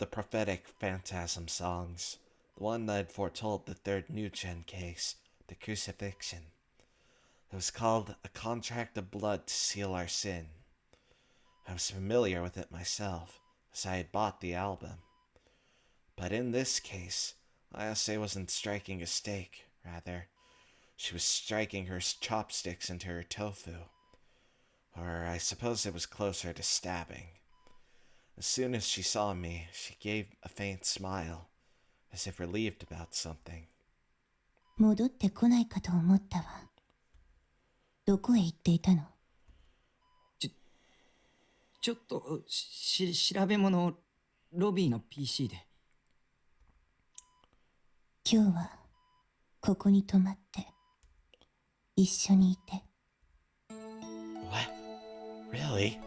prophetic phantasm songs, the one that had foretold the third new-gen case, the crucifixion. It was called A Contract of Blood to Seal Our Sin. I was familiar with it myself, as I had bought the album. But in this case, Ayase wasn't striking a stake, rather, she was striking her chopsticks into her tofu. Or I suppose it was closer to stabbing. As soon as she saw me, she gave a faint smile, as if relieved about something. 戻ってこないかと思ったわ。どこへ行っていたの？ちょっと調べ物をロビーの PC で。今日はここに泊まって一緒にいて。 What? Really?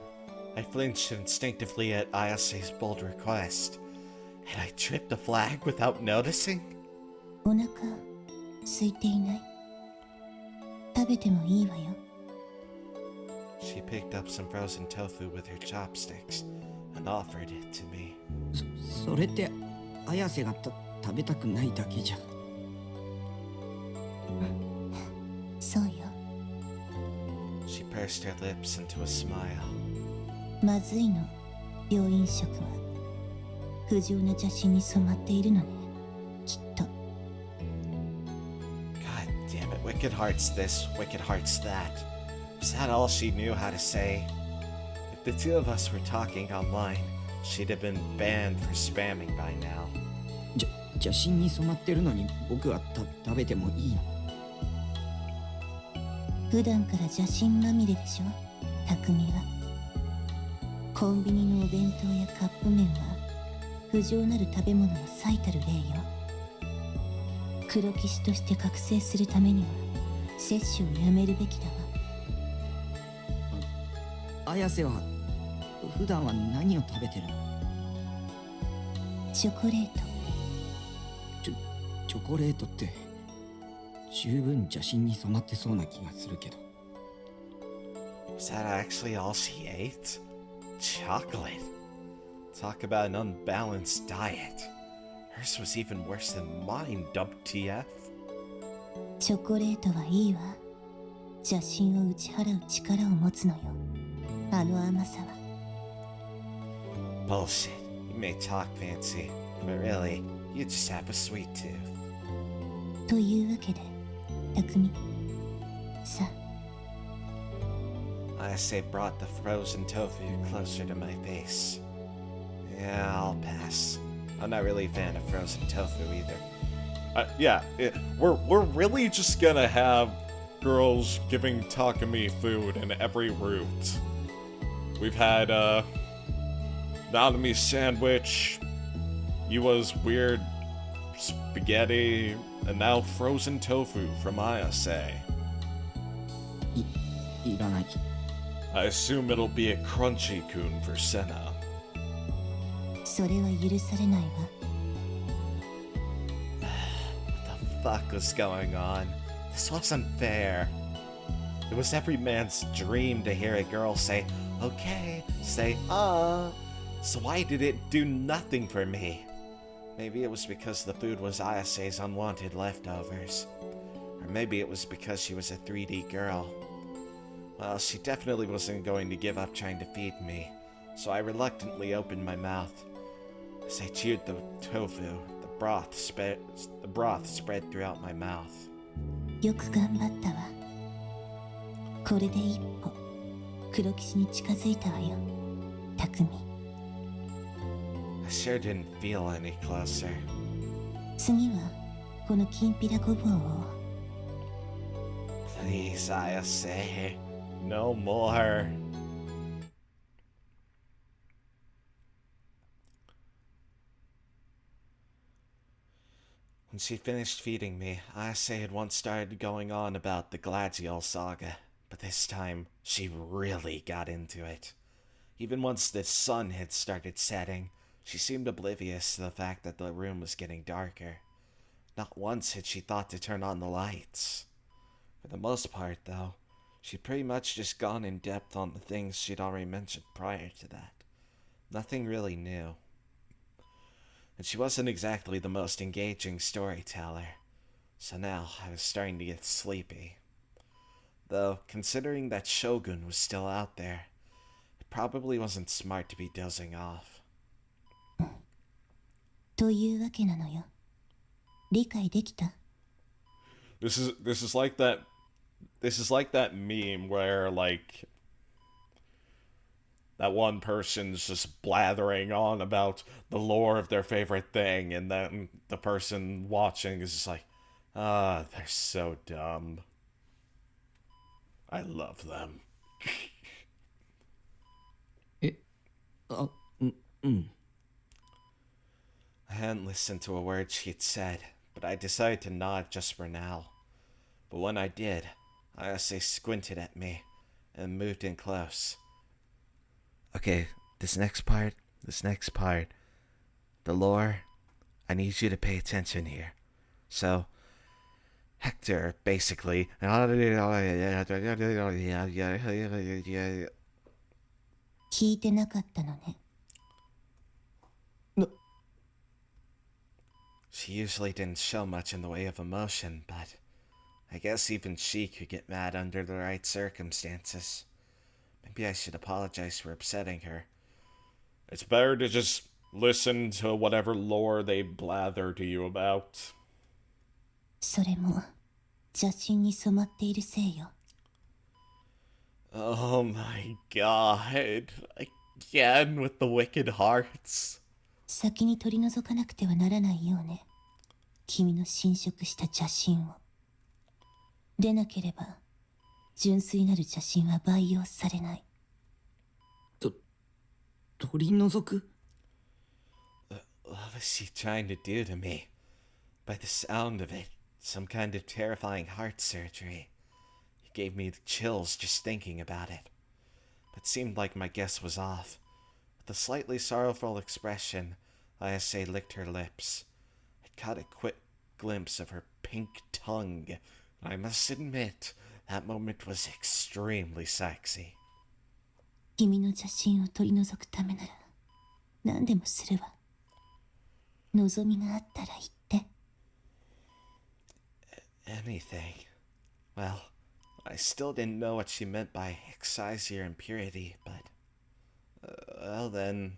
I flinched instinctively at Ayase's bold request. Had I tripped a flag without noticing? お腹空いていない？食べてもいいわよ。She picked up some frozen tofu with her chopsticks and offered it to me. それって綾瀬が食べたくないだけじゃ。そうよ。She pursed her lips into a smile. まずいの、病院食は。不浄な邪心に染まっているのね、きっと。God damn it, wicked hearts this, wicked hearts that. Was that all she knew how to say? If the two of us were talking online, she'd have been banned for spamming by now. 邪心に染まってるのに僕は食べてもいいの？普段から邪心まみれでしょ、匠は。コンビニのお弁当やカップ麺は不浄なる食べ物の最たる例よ。黒騎士として覚醒するためには摂取をやめるべきだわ。綾瀬は普段は何を食べてるの？チョコレート。チョコレートって十分邪心に染まってそうな気がするけど。 Was that actually all she ate? Chocolate. Talk about an unbalanced diet. Hers was even worse than mine, WTF. チョコレートはいいわ。邪心を打ち払う力を持つのよ、あの甘さは。 Bullshit. You may talk fancy, but really, you just have a sweet tooth. というわけで、匠、さあ。Ayase brought the frozen tofu closer to my face. Yeah, I'll pass. I'm not really a fan of frozen tofu either. We're really just gonna have girls giving Takumi food in every route. We've had Nanami's sandwich, Yua's weird spaghetti, and now frozen tofu from Ayase. いらない。I assume it'll be a crunchy-kun for Senna. それは許されないわ。 What the fuck was going on? This wasn't fair. It was every man's dream to hear a girl say, okay, say, So why did it do nothing for me? Maybe it was because the food was Ayase's unwanted leftovers. Or maybe it was because she was a 3D girl. Well, she definitely wasn't going to give up trying to feed me, so I reluctantly opened my mouth. As I chewed the tofu, the broth spread throughout my mouth. よく頑張ったわ。これで一歩、黒騎士に近づいたわよ、匠。I sure didn't feel any closer. 次はこのきんぴらごぼうを。 Please, Ayase, no more. When she finished feeding me, Ayase had once started going on about the Gladiol saga, but this time she really got into it. Even once the sun had started setting, she seemed oblivious to the fact that the room was getting darker. Not once had she thought to turn on the lights. For the most part, though, she'd pretty much just gone in depth on the things she'd already mentioned prior to that. Nothing really new. And she wasn't exactly the most engaging storyteller, so now I was starting to get sleepy. Though, considering that Shogun was still out there, it probably wasn't smart to be dozing off. というわけなのよ。理解できた？ This is like that meme where like that one person's just blathering on about the lore of their favorite thing, and then the person watching is just like, ah, they're so dumb. I love them. あ、うん。 I hadn't listened to a word she had said, but I decided to nod just for now. But when I did, Ayase squinted at me and moved in close. Okay, this next part, the lore, I need you to pay attention here. So, Hector, basically... 聞いてなかったのね。 She usually didn't show much in the way of emotion, but I guess even she could get mad under the right circumstances. Maybe I should apologize for upsetting her. It's better to just listen to whatever lore they blather to you about. それも邪神に染まっているせいよ。 Oh my god. Again with the wicked hearts. 先に取り除かなくてはならないようね。君の侵食した邪神を。でなければ純粋なる邪神は培養されない。取り除く？ What was she trying to do to me? By the sound of it, some kind of terrifying heart surgery. It gave me the chills just thinking about it. But seemed like my guess was off. With a slightly sorrowful expression, Ayase licked her lips. I caught a quick glimpse of her pink tongue, and I must admit, that moment was extremely sexy. 君の邪神を取り除くためなら何でもするわ。望みがあったら言って。 Anything. Well, I still didn't know what she meant by excisor impurity, but... well then,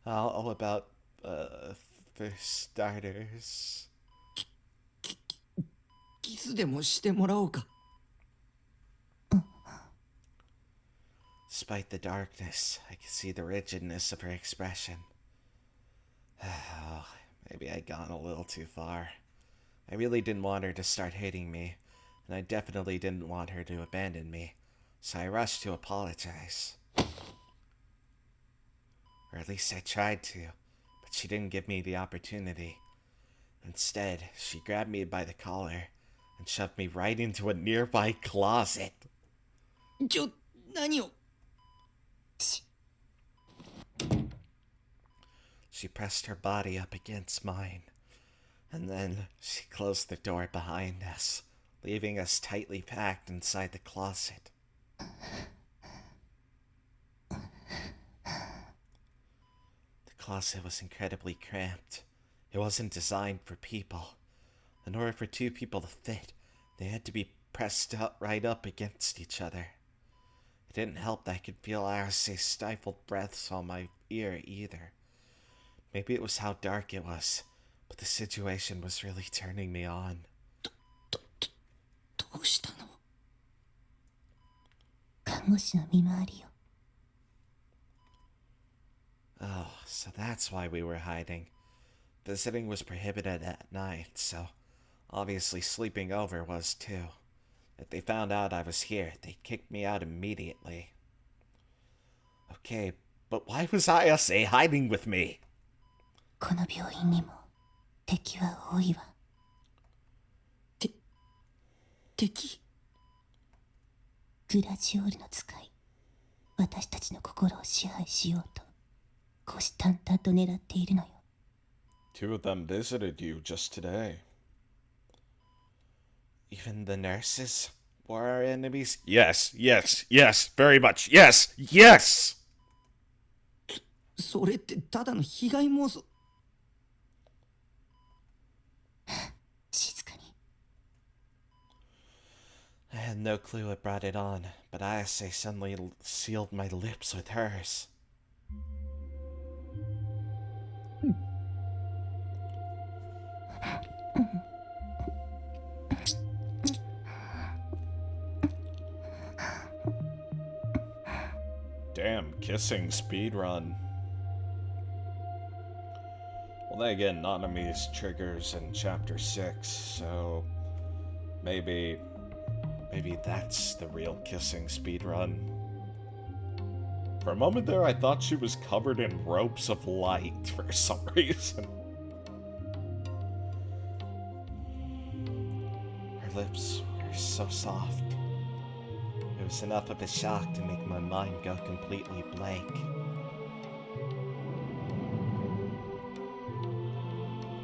how about, for starters... キスでもしてもらおうか。 Despite the darkness, I could see the rigidness of her expression. Oh, maybe I'd gone a little too far. I really didn't want her to start hating me, and I definitely didn't want her to abandon me, so I rushed to apologize. Or at least I tried to, but she didn't give me the opportunity. Instead, she grabbed me by the collar and shoved me right into a nearby closet. 何を？ She pressed her body up against mine, and then she closed the door behind us, leaving us tightly packed inside the closet. The closet was incredibly cramped. It wasn't designed for people. In order for two people to fit, they had to be pressed up right up against each other. It didn't help that I could feel Arase's stifled breaths on my ear either. Maybe it was how dark it was, but the situation was really turning me on. どうしたの？看護師の見回りよ。 Oh, so that's why we were hiding. Visiting was prohibited at night, so obviously sleeping over was too. If they found out I was here, they'd kick me out immediately. Okay, but why was Ayase hiding with me? この病院にも敵は多いわ。敵？グラジオールの使い、私たちの心を支配しようと虎視眈々と狙っているのよ。 Two of them visited you just today. Even the nurses were our enemies? Yes, yes, yes, very much. Yes, yes! それってただの被害妄想。静かに。 I had no clue what brought it on, but Ayase suddenly sealed my lips with hers. Damn, kissing speedrun. Well, then again, Naname's triggers in chapter 6, so maybe that's the real kissing speedrun. For a moment there, I thought she was covered in ropes of light for some reason. Her lips were so soft. It was enough of a shock to make my mind go completely blank.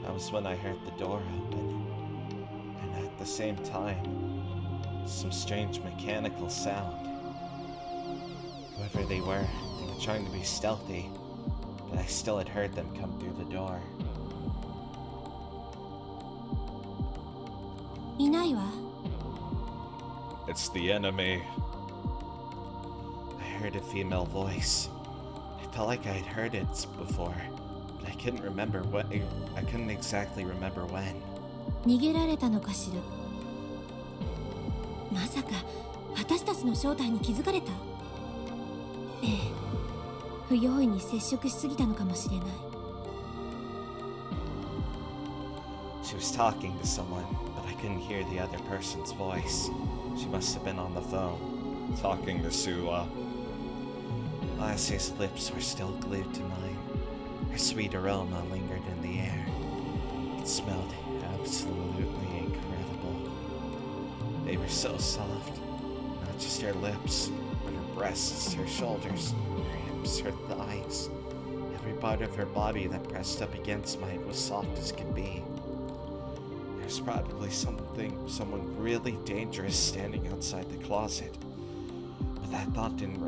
That was when I heard the door open, and at the same time, some strange mechanical sound. Whoever they were trying to be stealthy, but I still had heard them come through the door. いないわ。 It's the enemy. I heard a female voice. I felt like I had heard it before, but I couldn't remember what. I couldn't exactly remember when. 逃げられたのかしら。まさか私たちの正体に気づかれた？ええ、不用意に接触しすぎたのかもしれない。 She was talking to someone, but I couldn't hear the other person's voice. She must have been on the phone, talking to Suwa. Ayase's lips were still glued to mine. Her sweet aroma lingered in the air. It smelled absolutely incredible. They were so soft. Not just her lips, but her breasts, her shoulders, her hips, her thighs. Every part of her body that pressed up against mine was soft as could be. There's probably someone really dangerous standing outside the closet. But that thought didn't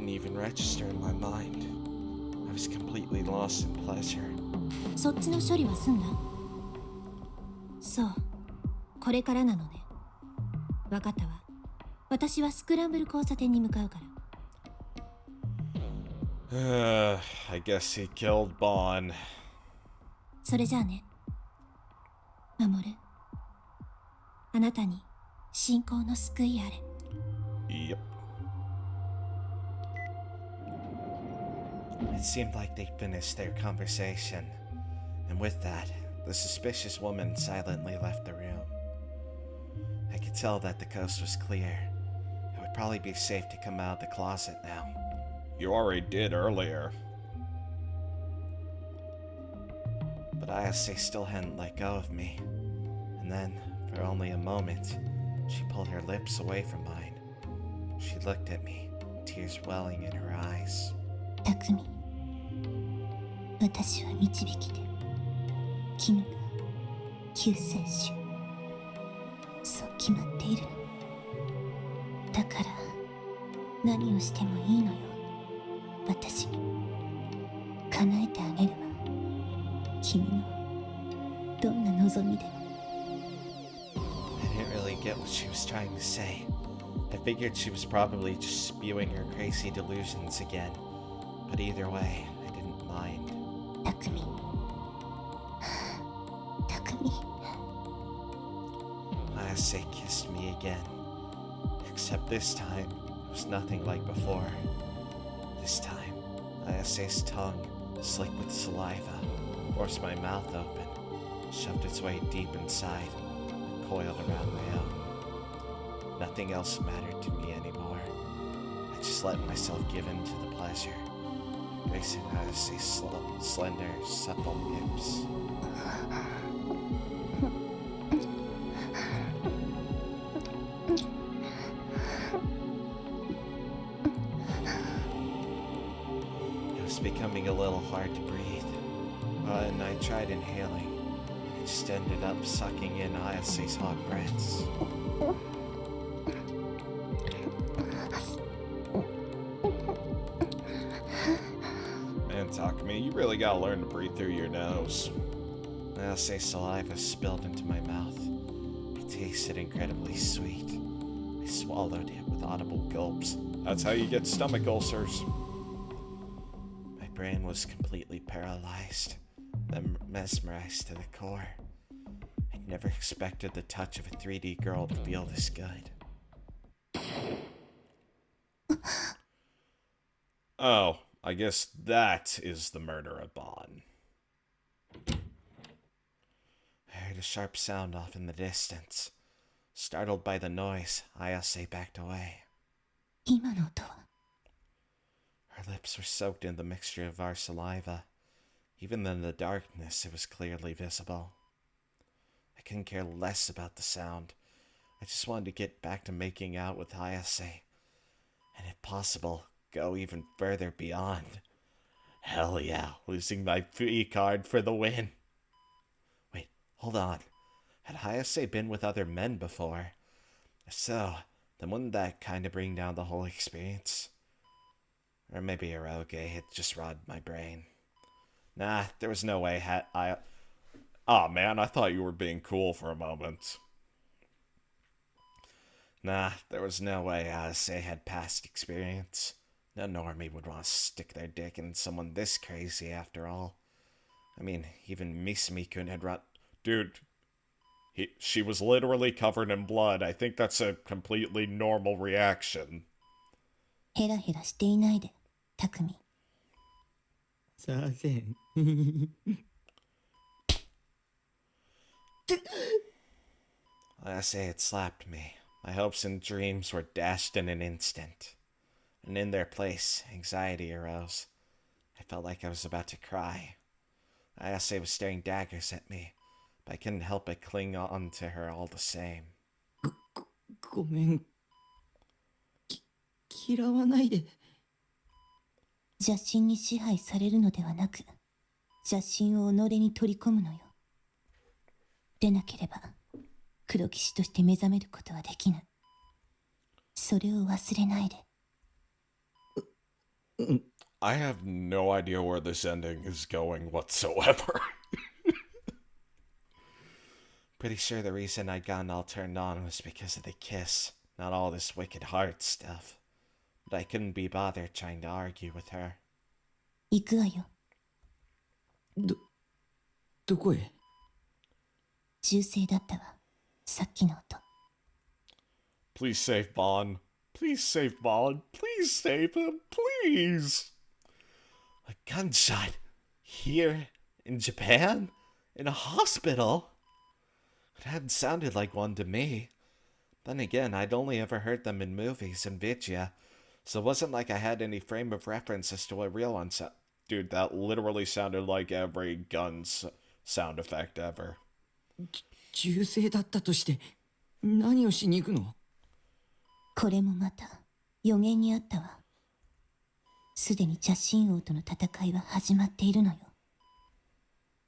even register in my mind. I was completely lost in pleasure. そっちの処理は済んだ？そう、これからなのね。わかったわ。私はスクランブル交差点に向かうから。I guess he killed Bon. それじゃあね。守る。あなたに信仰の救いあれ。Yep. It seemed like they'd finished their conversation, and with that, the suspicious woman silently left the room. I could tell that the coast was clear. It would probably be safe to come out of the closet now. You already did earlier. But Ayase still hadn't let go of me. And then, for only a moment, she pulled her lips away from mine. She looked at me, tears welling in her eyes. 匠、私は導きで、君が救世主。そう決まっているの。だから何をしてもいいのよ。私に叶えてあげるわ。君のどんな望みでも。I didn't really get what she was trying to say. I figured she was probably just spewing her crazy delusions again. But either way, I didn't mind. 匠、匠。Ayase kissed me again. Except this time, it was nothing like before. This time, Ayase's tongue, slick with saliva, forced my mouth open, shoved its way deep inside, and coiled around my own. Nothing else mattered to me anymore. I just let myself give in to the pleasure, embracing Ayuse's slender, supple hips. It was becoming a little hard to breathe, and I tried inhaling. I just ended up sucking in Ayuse's hot breaths. Man, Takumi, you really gotta learn to breathe through your nose. Ayuse's saliva spilled into my mouth. It tasted incredibly sweet. I swallowed it with audible gulps. That's how you get stomach ulcers. My brain was completely paralyzed, then mesmerized to the core. I never expected the touch of a 3D girl to feel this good. Oh, I guess that is the murder of Bon. I heard a sharp sound off in the distance. Startled by the noise, Ayase backed away. 今の音は Her lips were soaked in the mixture of our saliva. Even in the darkness, it was clearly visible. I couldn't care less about the sound. I just wanted to get back to making out with Ayase. And if possible, go even further beyond. Hell yeah, losing my free card for the win. Wait, hold on. Had Ayase been with other men before? If so, then wouldn't that kind of bring down the whole experience? Or maybe Eroge had just robbed my brain. Nah, there was no way I... Aw, man, I thought you were being cool for a moment. Nah, there was no way Ayase had past experience. No normie would want to stick their dick in someone this crazy after all. I mean, even Misumi-kun had run... Dude, she was literally covered in blood. I think that's a completely normal reaction. ヘラヘラしていないで、タクミ。さあせん。 Ayase had slapped me. My hopes and dreams were dashed in an instant. And in their place, anxiety arose. I felt like I was about to cry. Ayase was staring daggers at me, but I couldn't help but cling on to her all the same. ごめん。嫌わないで。邪神に支配されるのではなく、邪神を己に取り込むのよ。でなければ、黒騎士として目覚めることはできない。それを忘れないで。I have no idea where this ending is going whatsoever. Pretty sure the reason I'd gotten all turned on was because of the kiss, not all this wicked heart stuff. But I couldn't be bothered trying to argue with her. 行くわよ。どこへ？銃声だったわ。さっきの音。Please save Bon. Please save Bon. Please save him. Please. A gunshot. Here? In Japan? In a hospital? It hadn't sounded like one to me. Then again, I'd only ever heard them in movies and Vidya, so it wasn't like I had any frame of reference as to what real one sounded. Dude, that literally sounded like every gun's sound effect ever. 銃声だったとして何をしに行くの？これもまた予言にあったわ。すでに邪神王との戦いは始まっているのよ。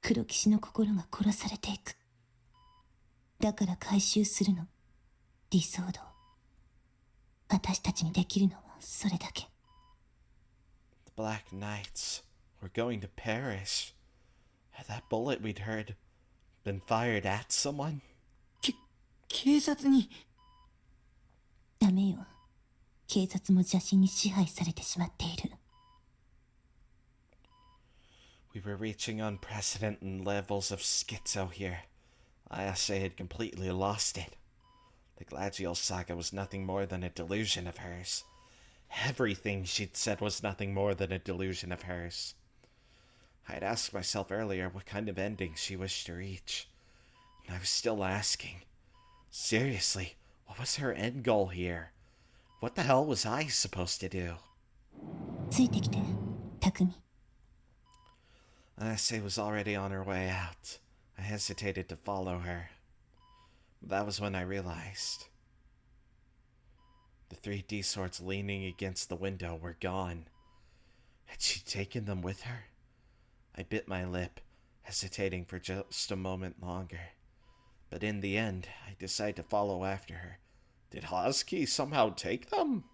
黒騎士の心が殺されていく。だから回収するの。理想道。私たちにできるのはそれだけ。The Black Knights were going to perish. Had that bullet we'd heard been fired at someone? 警察に。ダメよ。警察も邪神に支配されてしまっている。We were reaching unprecedented levels of schizo here. Ayase had completely lost it. The Glacial Saga was nothing more than a delusion of hers. Everything she'd said was nothing more than a delusion of hers. I'd asked myself earlier what kind of ending she wished to reach, and I was still asking. Seriously, what was her end goal here? What the hell was I supposed to do? ついてきて、匠。Ayase was already on her way out. I hesitated to follow her. But that was when I realized. The 3D swords leaning against the window were gone. Had she taken them with her? I bit my lip, hesitating for just a moment longer. But in the end, I decided to follow after her. Did Hosky somehow take them?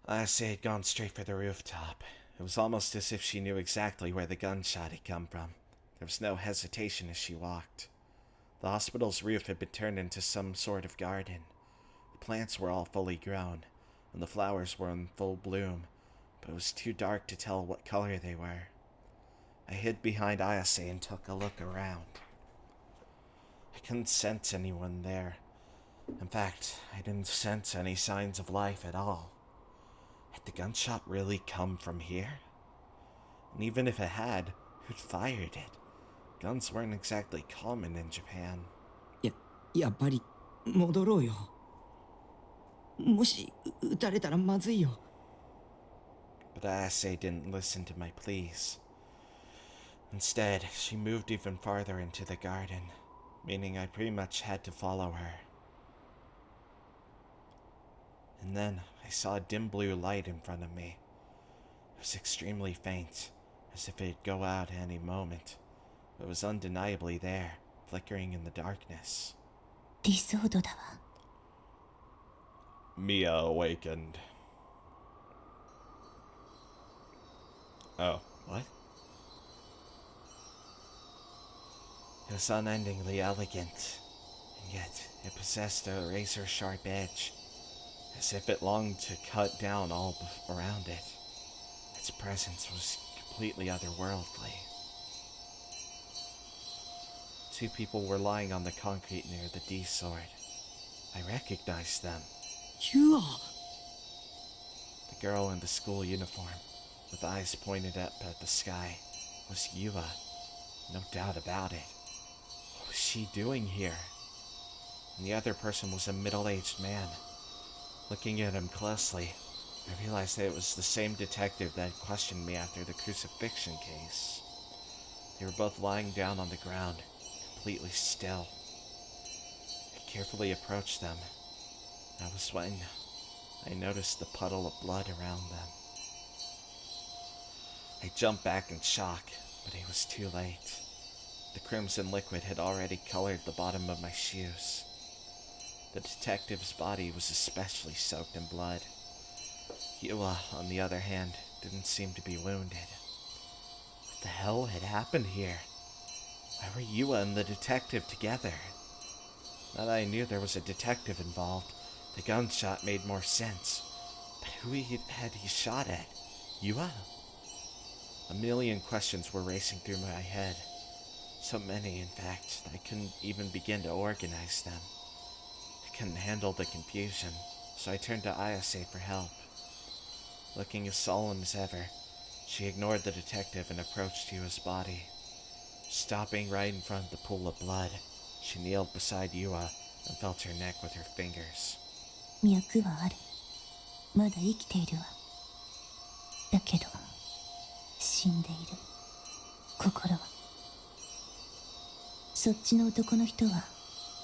Ayase had gone straight for the rooftop. It was almost as if she knew exactly where the gunshot had come from. There was no hesitation as she walked. The hospital's roof had been turned into some sort of garden. The plants were all fully grown, and the flowers were in full bloom, but it was too dark to tell what color they were. I hid behind Ayase and took a look around. I couldn't sense anyone there. In fact, I didn't sense any signs of life at all. Had the gunshot really come from here? And even if it had, who'd fired it? Guns weren't exactly common in Japan. やっぱり戻ろうよ。もし撃たれたらまずいよ。But Ayase didn't listen to my pleas. Instead, she moved even farther into the garden, meaning I pretty much had to follow her. And then I saw a dim blue light in front of me. It was extremely faint, as if it'd go out at any moment, but it was undeniably there, flickering in the darkness. ディソードだわ。Mia awakened. Oh, what? It was unendingly elegant, and yet it possessed a razor-sharp edge, as if it longed to cut down all around it. Its presence was completely otherworldly. Two people were lying on the concrete near the D-sword. I recognized them. ユア。The girl in the school uniform, with eyes pointed up at the sky, was Yua. No doubt about it. What was she doing here? And the other person was a middle-aged man. Looking at him closely, I realized that it was the same detective that had questioned me after the crucifixion case. They were both lying down on the ground, completely still. I carefully approached them. That was when I noticed the puddle of blood around them. I jumped back in shock, but it was too late. The crimson liquid had already colored the bottom of my shoes. The detective's body was especially soaked in blood. Yua, on the other hand, didn't seem to be wounded. What the hell had happened here? Why were Yua and the detective together? Now that I knew there was a detective involved, the gunshot made more sense. But who had he shot at? Yua? A million questions were racing through my head. So many, in fact, that I couldn't even begin to organize them. I couldn't handle the confusion, so I turned to Ayase for help. Looking as solemn as ever, she ignored the detective and approached Yua's body. Stopping right in front of the pool of blood, she kneeled beside Yua and felt her neck with her fingers. 脈はある。まだ生きているわ。だけど、死んでいる。心は。そっちの男の人は、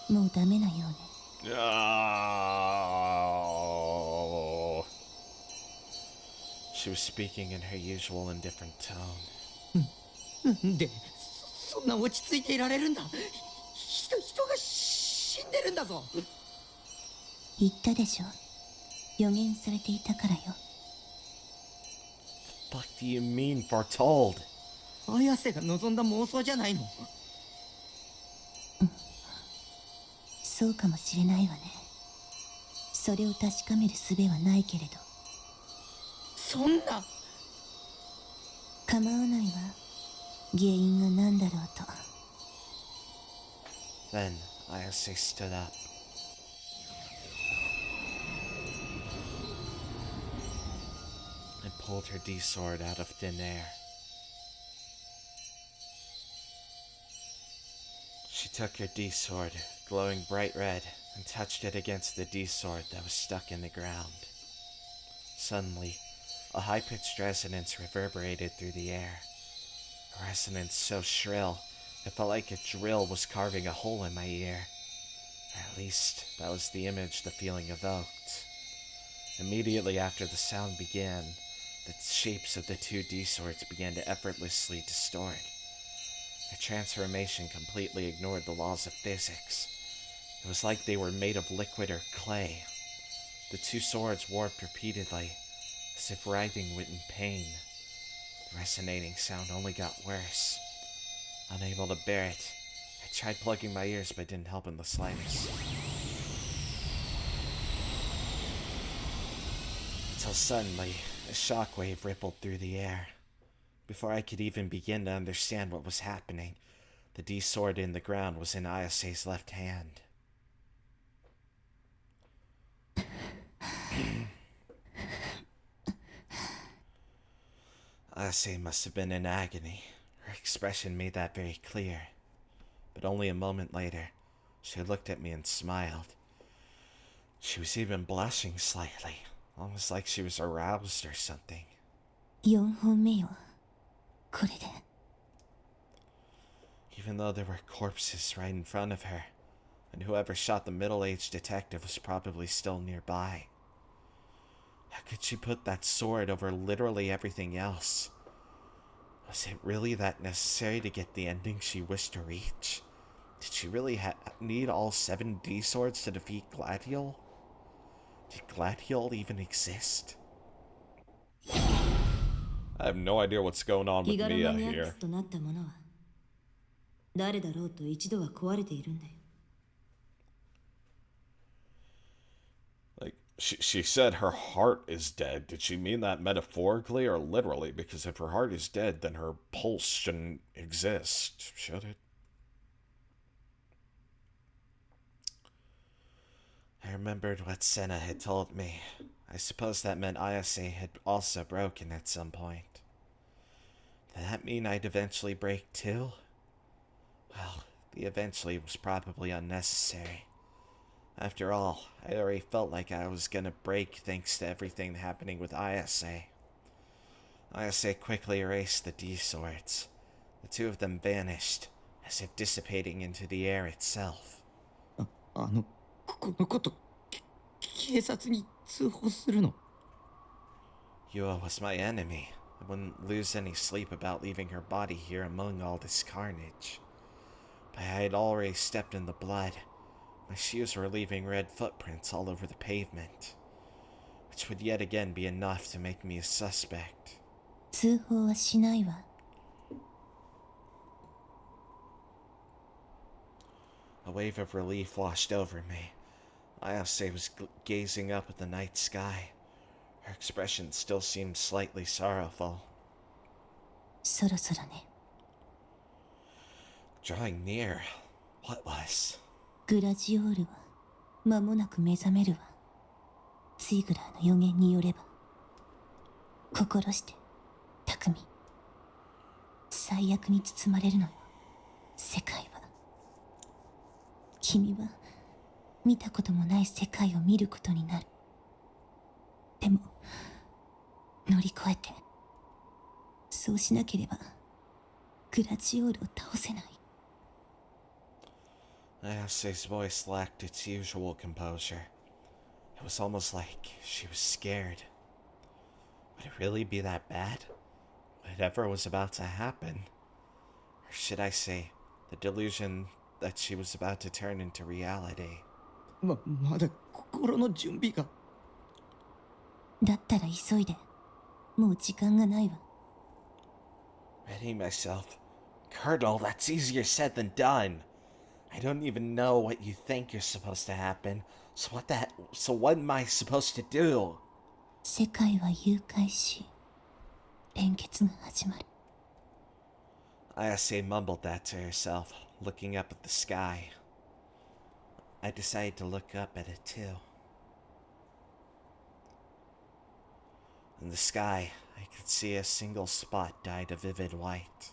もうダメなようね。Oh. She was speaking in her usual indifferent tone. なんでそんな落ち着いていられるんだ。人が死んでるんだぞ。言ったでしょ。予言されていたからよ。What the fuck do you mean, foretold? 綾瀬が望んだ妄想じゃないの。そうかもしれないわね。それを確かめる術はないけれど。そんな。構わないわ。原因が何だろうと。Then Ayase stood up. pulled her D-sword out of thin air. She took her D-sword, glowing bright red, and touched it against the D-sword that was stuck in the ground. Suddenly, a high-pitched resonance reverberated through the air. A resonance so shrill, it felt like a drill was carving a hole in my ear. Or at least, that was the image the feeling evoked. Immediately after the sound began, the shapes of the two D-swords began to effortlessly distort. Their transformation completely ignored the laws of physics. It was like they were made of liquid or clay. The two swords warped repeatedly, as if writhing in pain. The resonating sound only got worse. Unable to bear it, I tried plugging my ears but it didn't help in the slightest. Until suddenly, a shockwave rippled through the air. Before I could even begin to understand what was happening, the D-sword in the ground was in Ayase's left hand. Ayase must have been in agony. Her expression made that very clear. But only a moment later, she looked at me and smiled. She was even blushing slightly, almost like she was aroused or something. 4本目よ。これで。Even though there were corpses right in front of her, and whoever shot the middle-aged detective was probably still nearby. How could she put that sword over literally everything else? Was it really that necessary to get the ending she wished to reach? Did she really need all 7 D-swords to defeat Gladiol? Did Gladiol even exist? I have no idea what's going on with Mia here. となったものは誰だろうと一度は壊れているんだよ。Like, she said her heart is dead. Did she mean that metaphorically or literally? Because if her heart is dead, then her pulse shouldn't exist, should it? I remembered what Senna had told me. I suppose that meant Ayase had also broken at some point. Did that mean I'd eventually break too? Well, the eventually was probably unnecessary. After all, I already felt like I was gonna break thanks to everything happening with Ayase. Ayase quickly erased the D-swords. The two of them vanished, as if dissipating into the air itself. このこと警察に通報するの Yua was my enemy. I wouldn't lose any sleep about leaving her body here among all this carnage. But I had already stepped in the blood. My shoes were leaving red footprints all over the pavement, which would yet again be enough to make me a suspect. 通報はしないわ。A wave of relief washed over me. Ayase was gazing up at the night sky. Her expression still seemed slightly sorrowful. そろそろね。Drawing near. What was? グラジオールは間もなく目覚めるわ。ツイグラーの予言によれば。心して、巧み。最悪に包まれるのよ。世界は。君は見たこともない世界を見ることになる。でも乗り越えてそうしなければグラジオールを倒せない。Ayase's voice lacked its usual composure. It was almost like she was scared. Would it really be that bad? Whatever was about to happen? Or should I say, the delusion that she was about to turn into reality? まだ心の準備がだったら急いで。もう時間がないわ。Readying myself. Colonel, that's easier said than done. I don't even know what you think you're supposed to happen. So what am I supposed to do? 世界は誘拐し、連結が始まる。Ayase mumbled that to herself, looking up at the sky. I decided to look up at it too. In the sky, I could see a single spot dyed a vivid white.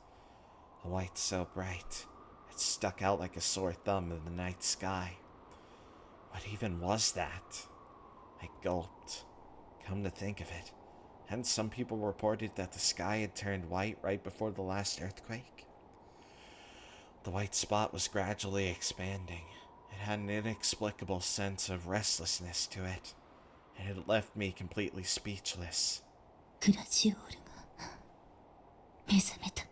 A white so bright, it stuck out like a sore thumb in the night sky. What even was that? I gulped. Come to think of it, hadn't some people reported that the sky had turned white right before the last earthquake? The white spot was gradually expanding. It had an inexplicable sense of restlessness to it, and it left me completely speechless. グラジオールが目覚めた。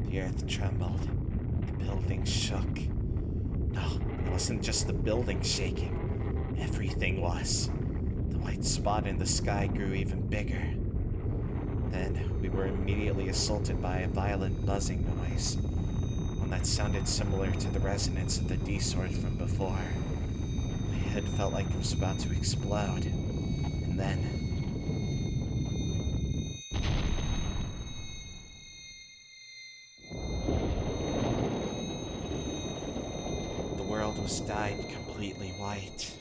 The earth trembled. The building shook. No, it wasn't just the building shaking. Everything was. The white spot in the sky grew even bigger. Then we were immediately assaulted by a violent buzzing noise, one that sounded similar to the resonance of the D-sword from before. My head felt like it was about to explode. And then the world was dyed completely white.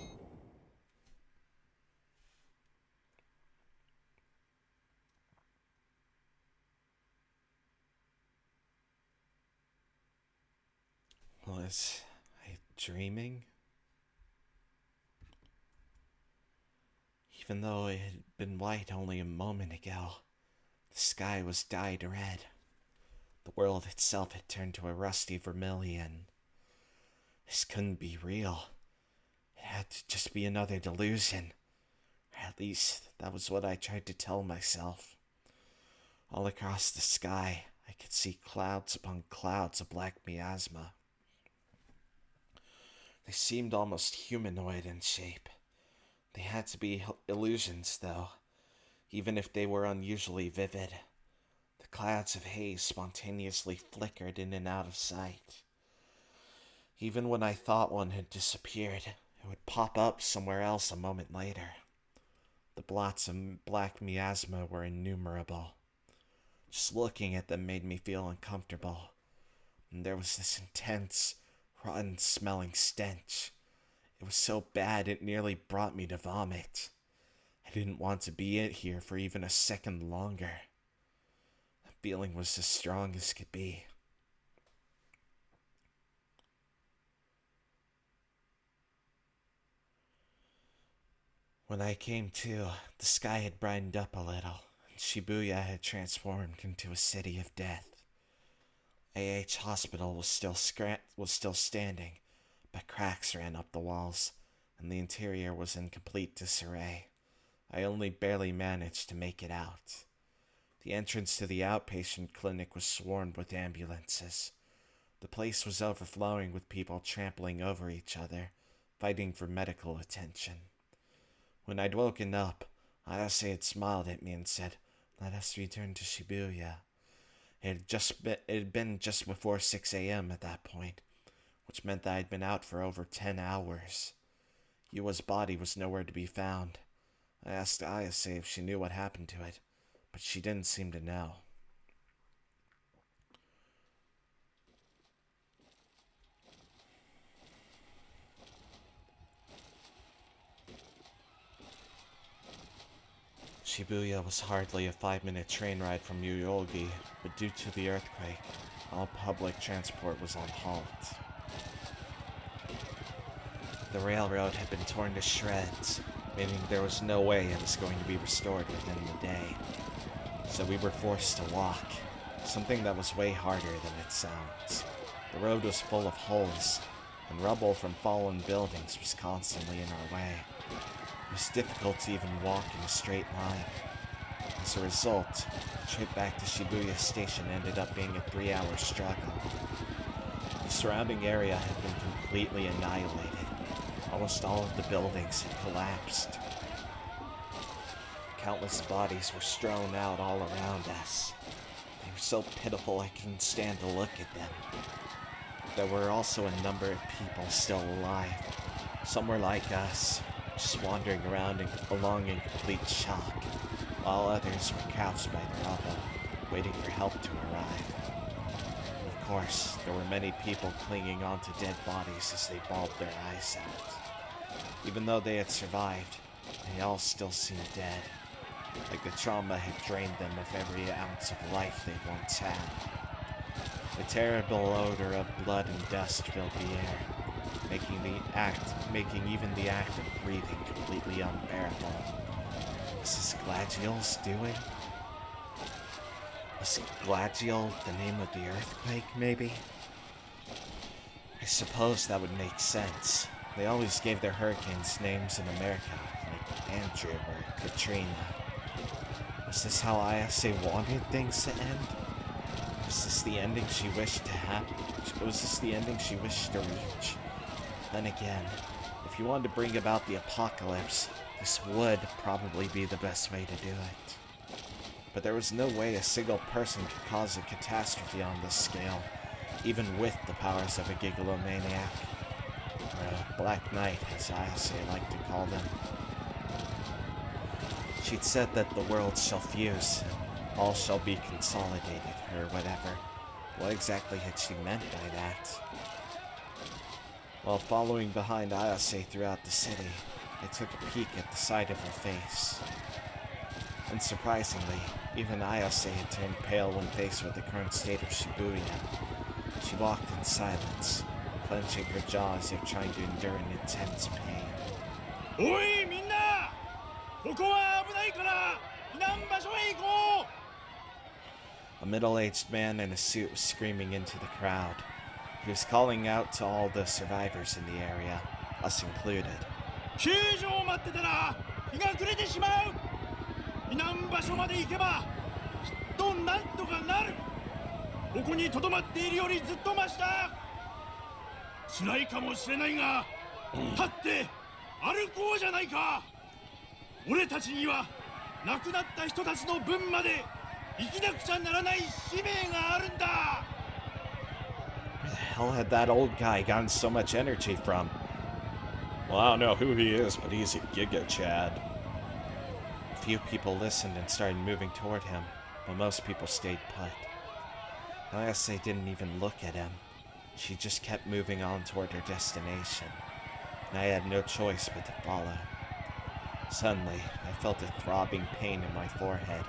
Was I dreaming? Even though it had been white only a moment ago, the sky was dyed red. The world itself had turned to a rusty vermilion. This couldn't be real. It had to just be another delusion. Or at least, that was what I tried to tell myself. All across the sky, I could see clouds upon clouds of black miasma. They seemed almost humanoid in shape. They had to be illusions, though, even if they were unusually vivid. The clouds of haze spontaneously flickered in and out of sight. Even when I thought one had disappeared, it would pop up somewhere else a moment later. The blots of black miasma were innumerable. Just looking at them made me feel uncomfortable. And there was this intense, rotten-smelling stench. It was so bad it nearly brought me to vomit. I didn't want to be in here for even a second longer. The feeling was as strong as could be. When I came to, the sky had brightened up a little, and Shibuya had transformed into a city of death. AH Hospital was still standing, but cracks ran up the walls, and the interior was in complete disarray. I only barely managed to make it out. The entrance to the outpatient clinic was swarmed with ambulances. The place was overflowing with people trampling over each other, fighting for medical attention. When I'd woken up, Ayase had smiled at me and said, "Let us return to Shibuya." It had been just before 6 a.m. at that point, which meant that I'd been out for over 10 hours. Yua's body was nowhere to be found. I asked Ayase if she knew what happened to it, but she didn't seem to know. Shibuya was hardly a 5-minute train ride from Yoyogi, but due to the earthquake, all public transport was on halt. The railroad had been torn to shreds, meaning there was no way it was going to be restored within the day. So we were forced to walk, something that was way harder than it sounds. The road was full of holes, and rubble from fallen buildings was constantly in our way. It was difficult to even walk in a straight line. As a result, the trip back to Shibuya Station ended up being a 3-hour struggle. The surrounding area had been completely annihilated. Almost all of the buildings had collapsed. Countless bodies were strewn out all around us. They were so pitiful I couldn't stand to look at them. There were also a number of people still alive. Some were like us, just wandering around along in complete shock, while others were couched by the rubble, waiting for help to arrive. Of course, there were many people clinging onto dead bodies as they bawled their eyes out. Even though they had survived, they all still seemed dead, like the trauma had drained them of every ounce of life they once had. A terrible odor of blood and dust filled the air, making even the act of breathing completely unbearable. Was this Gladiol's doing? Was Gladiol the name of the earthquake, maybe? I suppose that would make sense. They always gave their hurricanes names in America, like Andrew or Katrina. Was this how Ayase wanted things to end? Was this the ending she wished to happen? Was this the ending she wished to reach? Then again, if you wanted to bring about the apocalypse, this would probably be the best way to do it. But there was no way a single person could cause a catastrophe on this scale, even with the powers of a gigalomaniac. Or a Black Knight, as Ayase liked to call them. She'd said that the worlds shall fuse, and all shall be consolidated, or whatever. What exactly had she meant by that? While following behind Ayase throughout the city, I took a peek at the side of her face. Unsurprisingly, even Ayase had turned pale when faced with the current state of Shibuya. She walked in silence, clenching her jaw as if trying to endure an intense pain. Oi, minna! Koko wa abunai kara inan basho e ikou! A middle-aged man in a suit was screaming into the crowd. He was calling out to all the survivors in the area, us included. 救助を待ってたら日が暮れてしまう。避難場所まで行けばきっとなんとかなる。ここに留まっているよりずっとマシだ。辛いかもしれないが、立って歩こうじゃないか。俺たちには亡くなった人たちの分まで生きなくちゃならない使命があるんだ。Where the hell had that old guy gotten so much energy from? Well, I don't know who he is, but he's a Giga Chad. A few people listened and started moving toward him, but most people stayed put. Ayase didn't even look at him. She just kept moving on toward her destination, and I had no choice but to follow. Suddenly, I felt a throbbing pain in my forehead.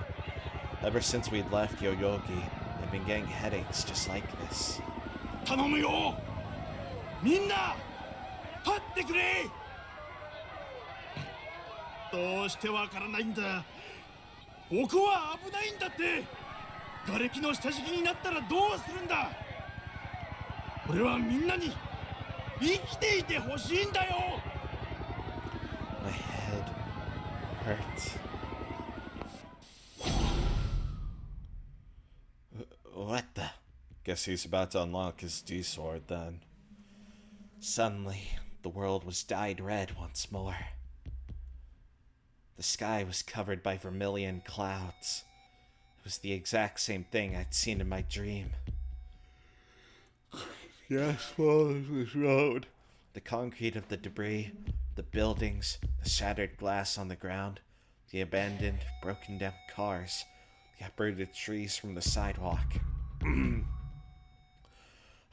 Ever since we'd left Yoyogi, I've been getting headaches just like this. 頼むよ。みんな立ってくれ。どうしてわからないんだ。ここは危ないんだって。瓦礫の下敷きになったらどうするんだ。俺はみんなに生きていてほしいんだよ。My head hurts. What the? Guess he's about to unlock his D-sword then. Suddenly, the world was dyed red once more. The sky was covered by vermilion clouds. It was the exact same thing I'd seen in my dream. Yes, follows this road. The concrete of the debris, the buildings, the shattered glass on the ground, the abandoned, broken down cars, the uprooted trees from the sidewalk.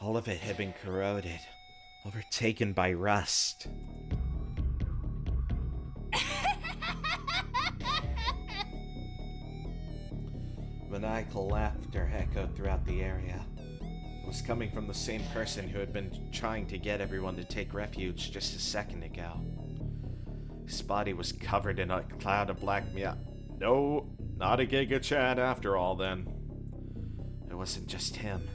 All of it had been corroded, overtaken by rust. Maniacal laughter echoed throughout the area. It was coming from the same person who had been trying to get everyone to take refuge just a second ago. His body was covered in a cloud of black No, not a Giga Chad after all then. It wasn't just him.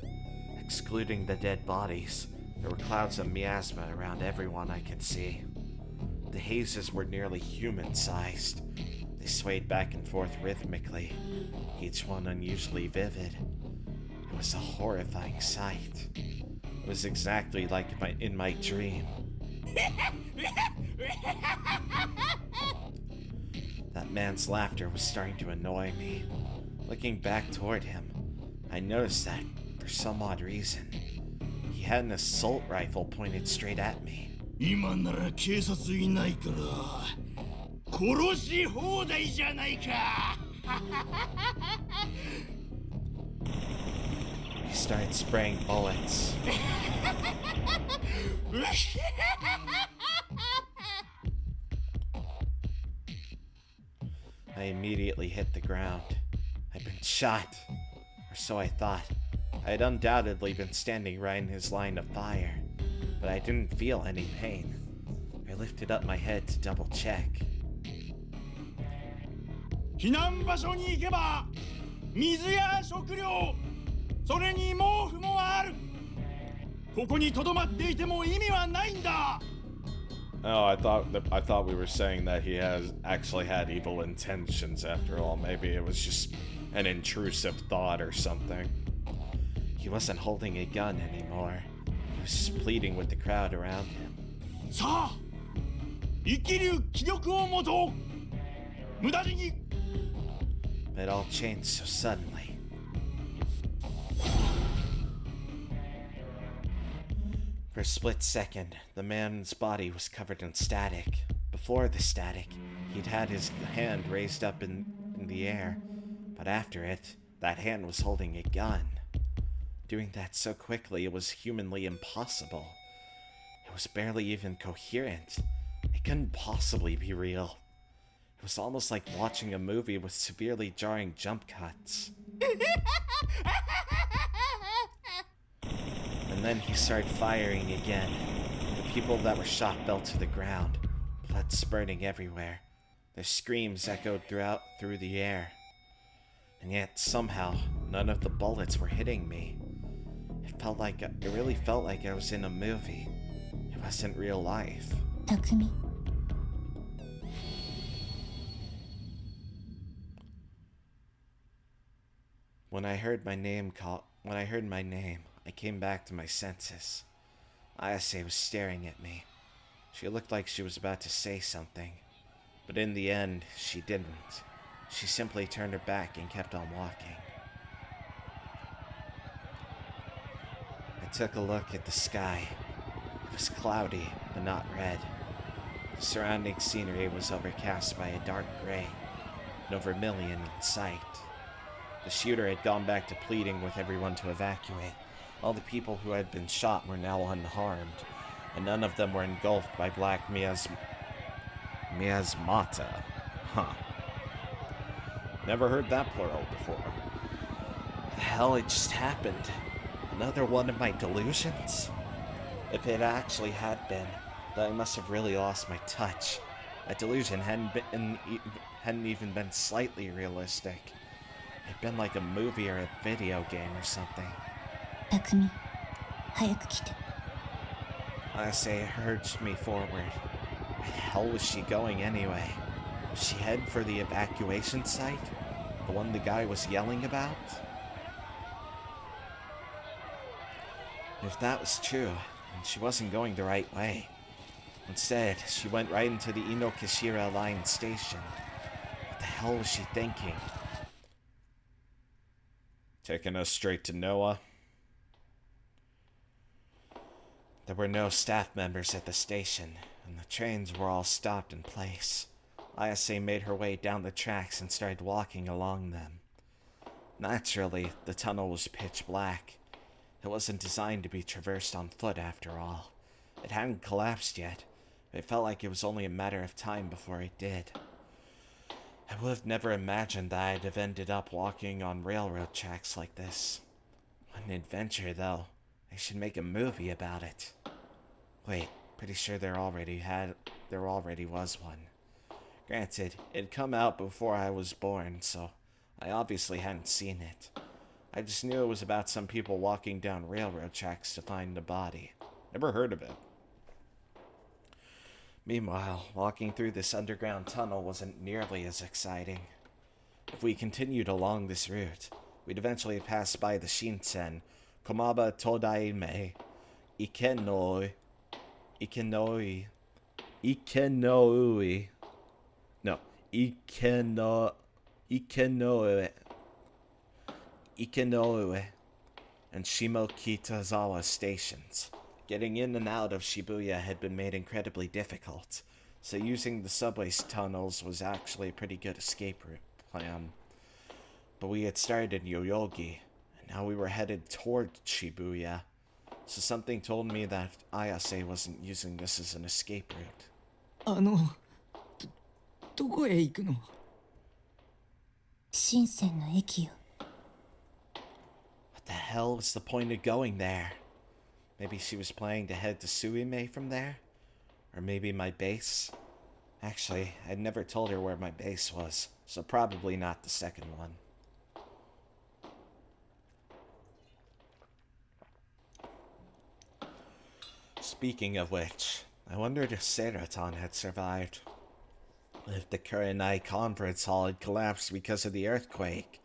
Excluding the dead bodies, there were clouds of miasma around everyone I could see. The hazes were nearly human-sized. They swayed back and forth rhythmically, each one unusually vivid. It was a horrifying sight. It was exactly like in my dream. That man's laughter was starting to annoy me. Looking back toward him, I noticed that, for some odd reason, he had an assault rifle pointed straight at me. 今なら警察いないから殺し放題じゃないか。He started spraying bullets. I immediately hit the ground. I'd been shot, or so I thought. I had undoubtedly been standing right in his line of fire, but I didn't feel any pain. I lifted up my head to double check. 避難場所に行けば水や食料それに毛布もあるここに留まっていても意味はないんだ Oh, I thought we were saying that he actually had evil intentions after all. Maybe it was just an intrusive thought or something. He wasn't holding a gun anymore. He was just pleading with the crowd around him. さあ生きる気力を持とう無駄死に But it all changed so suddenly. For a split second, the man's body was covered in static. Before the static, he'd had his hand raised up in the air, but after it, that hand was holding a gun. Doing that so quickly, it was humanly impossible. It was barely even coherent. It couldn't possibly be real. It was almost like watching a movie with severely jarring jump cuts. And then he started firing again. The people that were shot fell to the ground, blood spurting everywhere. Their screams echoed through the air. And yet, somehow, none of the bullets were hitting me. It really felt like I was in a movie. It wasn't real life. 匠 When I heard my name, I came back to my senses. Ayase was staring at me. She looked like she was about to say something, but in the end, she didn't. She simply turned her back and kept on walking. I took a look at the sky. It was cloudy, but not red. The surrounding scenery was overcast by a dark gray, no vermilion in sight. The shooter had gone back to pleading with everyone to evacuate. All the people who had been shot were now unharmed, and none of them were engulfed by black miasmata. Huh. Never heard that plural before. What the hell, it just happened. Another one of my delusions? If it actually had been, then I must have really lost my touch. That delusion hadn't even been slightly realistic. It'd been like a movie or a video game or something. 匠早く来て Ayase urged me forward. Where the hell was she going anyway? Was she headed for the evacuation site? The one the guy was yelling about? If that was true, then she wasn't going the right way. Instead, she went right into the Inokashira Line station. What the hell was she thinking? Taking us straight to NoAH? There were no staff members at the station, and the trains were all stopped in place. Ayase made her way down the tracks and started walking along them. Naturally, the tunnel was pitch black. It wasn't designed to be traversed on foot after all. It hadn't collapsed yet, but it felt like it was only a matter of time before it did. I would have never imagined that I'd have ended up walking on railroad tracks like this. What an adventure, though. I should make a movie about it. Wait, pretty sure there already was one. Granted, it had come out before I was born, so I obviously hadn't seen it. I just knew it was about some people walking down railroad tracks to find a body. Never heard of it. Meanwhile, walking through this underground tunnel wasn't nearly as exciting. If we continued along this route, we'd eventually pass by the Shinsen, Komaba Todaime, Ikenoue, and Shimokitazawa stations. Getting in and out of Shibuya had been made incredibly difficult, so using the subway tunnels was actually a pretty good escape route plan. But we had started in Yoyogi, and Now we were headed toward Shibuya, so something told me that Ayase wasn't using this as an escape route. どこへ行くの？深センの駅よ。What the hell was the point of going there? Maybe she was planning to head to Suime from there? Or maybe my base? Actually, I'd never told her where my base was, so probably not the second one. Speaking of which, I wondered if Seraton had survived. If the Kurenai conference hall had collapsed because of the earthquake.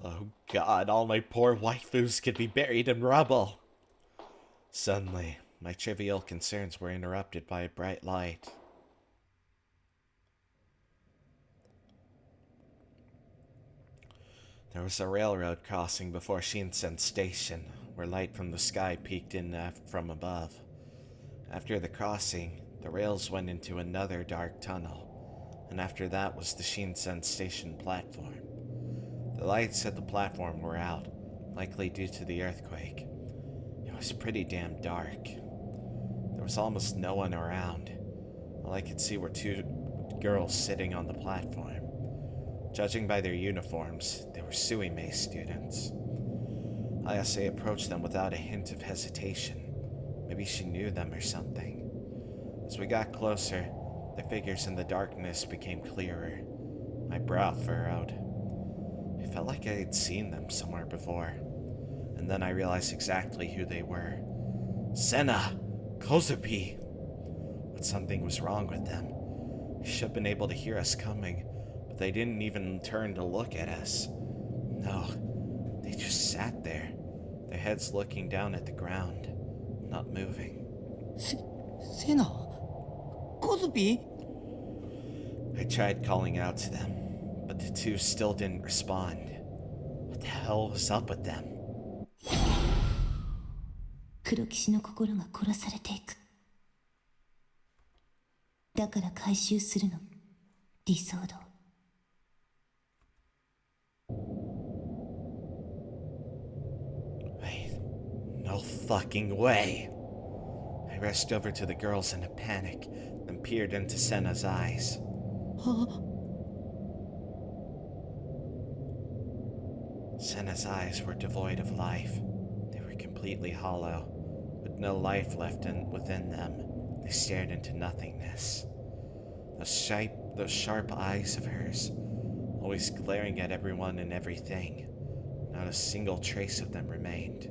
Oh god, all my poor waifus could be buried in rubble. Suddenly, my trivial concerns were interrupted by a bright light. There was a railroad crossing before Shinsen Station, where light from the sky peeked in from above. After the crossing, the rails went into another dark tunnel, and after that was the Shinsen Station platform. The lights at the platform were out, likely due to the earthquake. It was pretty damn dark. There was almost no one around. All I could see were two girls sitting on the platform. Judging by their uniforms, they were Suime students. Ayase approached them without a hint of hesitation. Maybe she knew them or something. As we got closer, their figures in the darkness became clearer. My brow furrowed. I felt like I had seen them somewhere before. And then I realized exactly who they were. Senna! Kozupi! But something was wrong with them. They should have been able to hear us coming, but they didn't even turn to look at us. No, they just sat there, their heads looking down at the ground, not moving. セナ？コズピ？ I tried calling out to them, but the two still didn't respond. What the hell was up with them? 黒騎士の心が殺されていく。だから回収するの。理想道。Wait, no fucking way. I rushed over to the girls in a panic and peered into Senna's eyes. Senna's eyes were devoid of life. They were completely hollow, with no life left within them. They stared into nothingness. Those sharp eyes of hers, always glaring at everyone and everything. Not a single trace of them remained.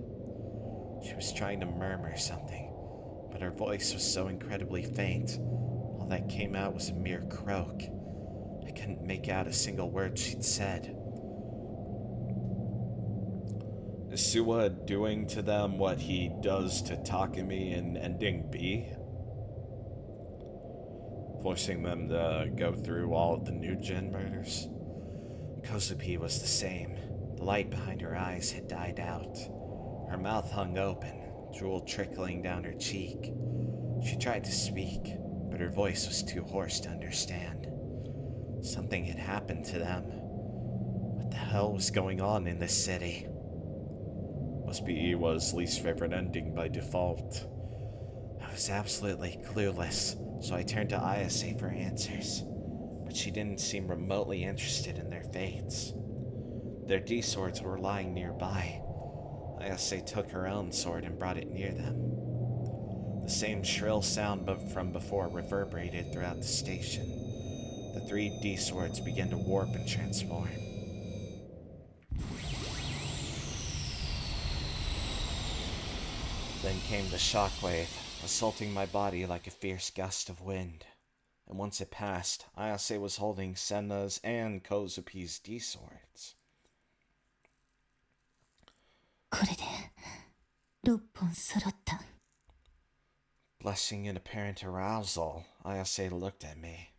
She was trying to murmur something, but her voice was so incredibly faint, all that came out was a mere croak. I couldn't make out a single word she'd said. Is Suwa doing to them what he does to Takumi in Ending B? Forcing them to go through all of the new gen murders? Kozupi was the same. The light behind her eyes had died out. Her mouth hung open, drool trickling down her cheek. She tried to speak, but her voice was too hoarse to understand. Something had happened to them. What the hell was going on in this city? Must be Iwa's least favorite ending by default. I was absolutely clueless, so I turned to Ayase for answers, but she didn't seem remotely interested in their fates. Their D-swords were lying nearby. Ayase took her own sword and brought it near them. The same shrill sound from before reverberated throughout the station. The three D-swords began to warp and transform. Then came the shockwave, assaulting my body like a fierce gust of wind. And once it passed, Ayase was holding Senna's and Kozupi's D-swords. これで6本揃った。 Blushing in apparent arousal, Ayase looked at me.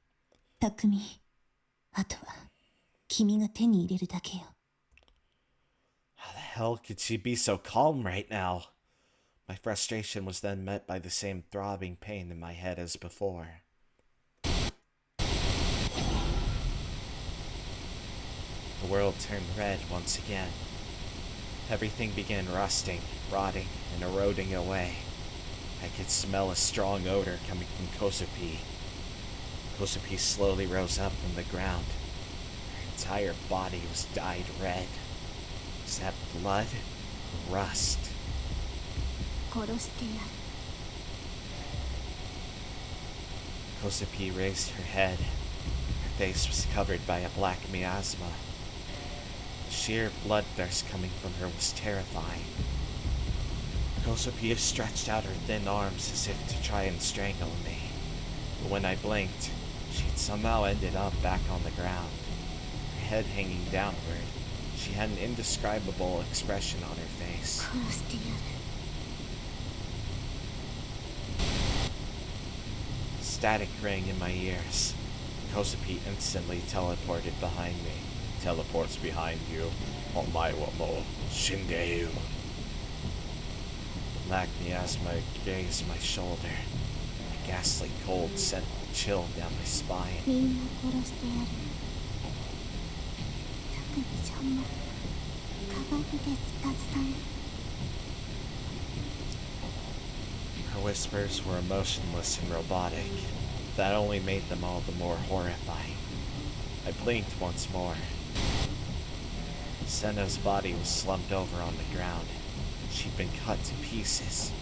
匠、あとは君が手に入れるだけよ。 How the hell could she be so calm right now? My frustration was then met by the same throbbing pain in my head as before. The world turned red once again. Everything began rusting, rotting, and eroding away. I could smell a strong odor coming from CoZ. CoZ slowly rose up from the ground. Her entire body was dyed red. Was that blood or rust? 殺してやる CoZ raised her head. Her face was covered by a black miasma. The sheer bloodthirst coming from her was terrifying. CoZ stretched out her thin arms as if to try and strangle me. But when I blinked, she'd somehow ended up back on the ground. Her head hanging downward, she had an indescribable expression on her face. 殺してやる Static rang in my ears. CoZ instantly teleported behind me. Teleports behind you. Omae wa mou shindeu. The black miasma grazed my shoulder. A ghastly cold sent a chill down my spine. みんな殺してやる特にちゃんも鏡でズタズタに Her whispers were emotionless and robotic. That only made them all the more horrifying. I blinked once more. Senna's body was slumped over on the ground. She'd been cut to pieces.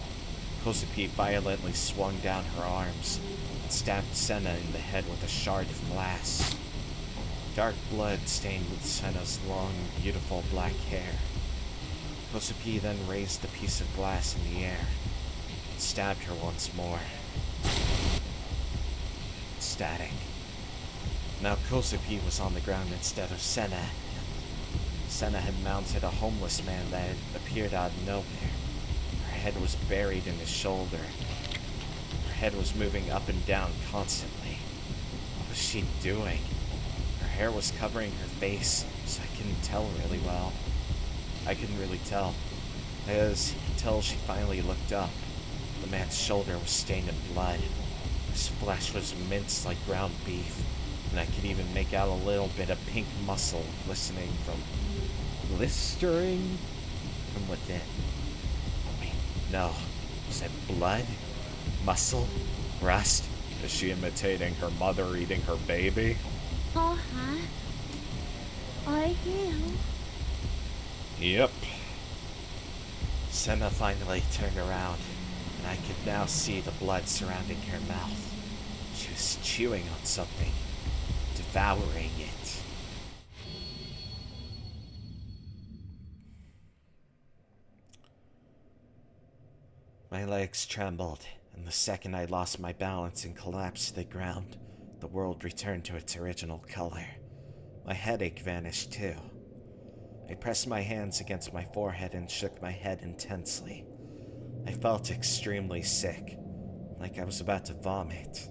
CoZ violently swung down her arms and stabbed Senna in the head with a shard of glass. Dark blood stained with Senna's long, beautiful black hair. CoZ then raised the piece of glass in the air and stabbed her once more. Static. Now CoZ was on the ground instead of Senna, and Senna had mounted a homeless man that had appeared out of nowhere. Her head was buried in his shoulder. Her head was moving up and down constantly. What was she doing? Her hair was covering her face, so I couldn't tell really well. I couldn't really tell, until she finally looked up. The man's shoulder was stained in blood. His flesh was minced like ground beef, and I could even make out a little bit of pink muscle glistering from within. Wait, no. Was it blood? Muscle? Rust? Is she imitating her mother eating her baby? I am. Yep. Senna finally turned around, and I could now see the blood surrounding her mouth. She was chewing on something, devouring it. My legs trembled, and the second I lost my balance and collapsed to the ground, the world returned to its original color. My headache vanished too. I pressed my hands against my forehead and shook my head intensely. I felt extremely sick, like I was about to vomit.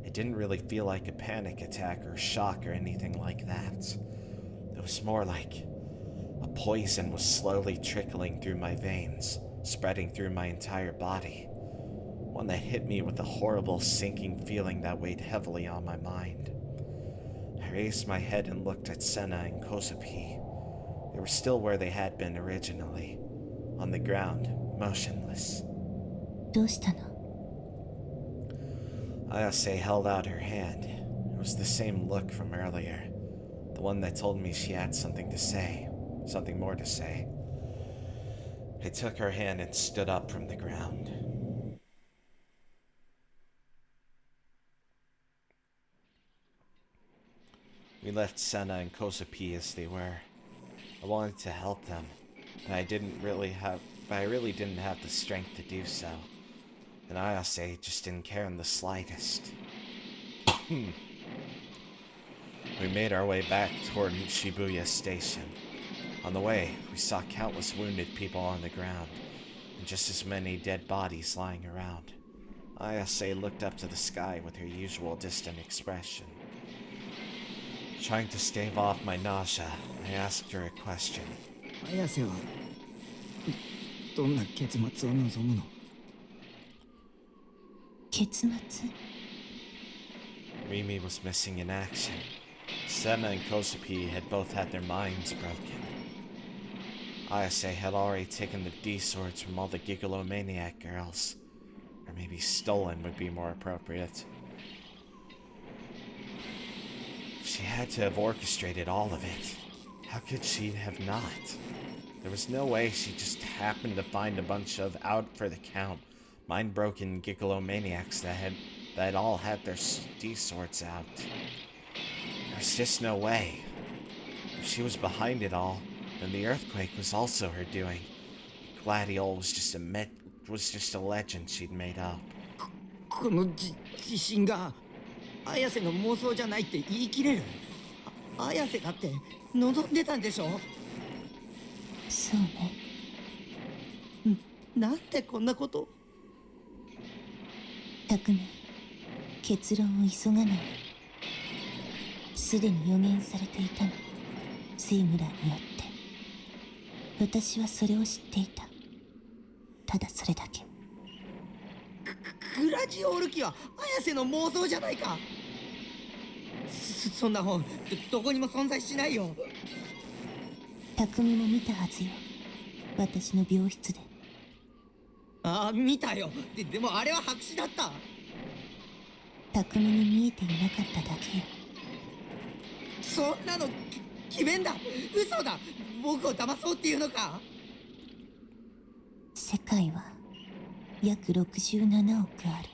It didn't really feel like a panic attack or shock or anything like that. It was more like a poison was slowly trickling through my veins, spreading through my entire body. One that hit me with a horrible sinking feeling that weighed heavily on my mind. I raised my head and looked at Senna and CoZ. They were still where they had been originally, on the ground, motionless. どうしたの Ayase held out her hand. It was the same look from earlier. The one that told me she had something to say. Something more to say. I took her hand and stood up from the ground. We left Senna and CoZ as they were. I wanted to help them, but I really didn't have the strength to do so. And Ayase just didn't care in the slightest. We made our way back toward Shibuya Station. On the way, we saw countless wounded people on the ground, and just as many dead bodies lying around. Ayase looked up to the sky with her usual distant expression. Trying to stave off my nausea, I asked her a question. 綾瀬はどんな結末を望むの？結末 Mimi was missing in action. Senna and CoZ had both had their minds broken. Ayase had already taken the D swords from all the Gigolomaniac girls. Or maybe stolen would be more appropriate. She had to have orchestrated all of it. How could she have not? There was no way she just happened to find a bunch of out-for-the-count, mind-broken Gigolomaniacs that all had their D swords out. There's just no way. If she was behind it all, then the earthquake was also her doing. Gladiol was just a legend she'd made up. この地震が綾瀬の妄想じゃないって言い切れる。綾瀬だって望んでたんでしょ。そうね。なんでこんなこと。匠、結論を急がない。すでに予言されていたの。セイムラーによって。私はそれを知っていた。ただそれだけ。グラジオール機は綾瀬の妄想じゃないか。そんな本 どこにも存在しないよ。匠も見たはずよ。私の病室で。ああ、見たよ。でもあれは白紙だった。匠に見えていなかっただけよ。そんなの詭弁だ。嘘だ。僕を騙そうっていうのか。世界は約67億ある。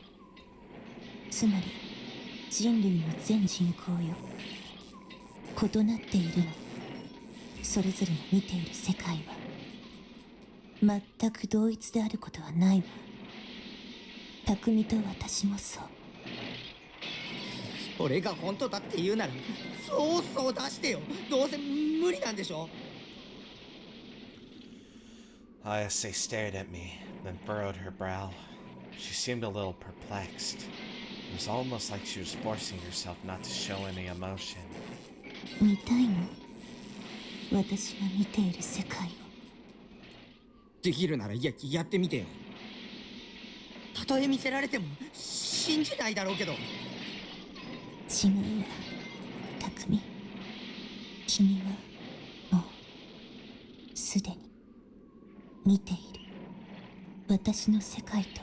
つまり人類の全人口よ。異なっているの。それぞれの見ている世界は全く同一であることはないわ。匠と私もそう。それが本当だって言うならそう出してよ。どうせ無理なんでしょ。Ayase stared at me, then furrowed her brow. She seemed a little perplexed. It was almost like she was forcing herself not to show any emotion. 見たいの？私が見ている世界を。できるならやってみてよ。たとえ見せられても信じないだろうけど。違うわ、匠。君はもうすでに見ている。私の世界と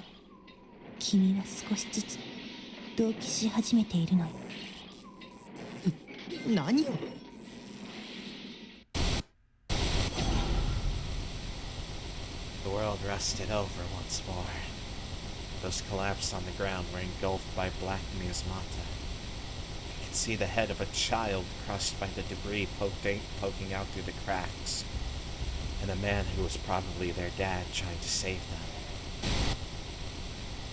君は少しずつ同期し始めているのよ。何を。The world rusted over once more. Those collapsed on the ground were engulfed by black miasmata. I could see the head of a child crushed by the debris poking out through the cracks, and a man who was probably their dad trying to save them.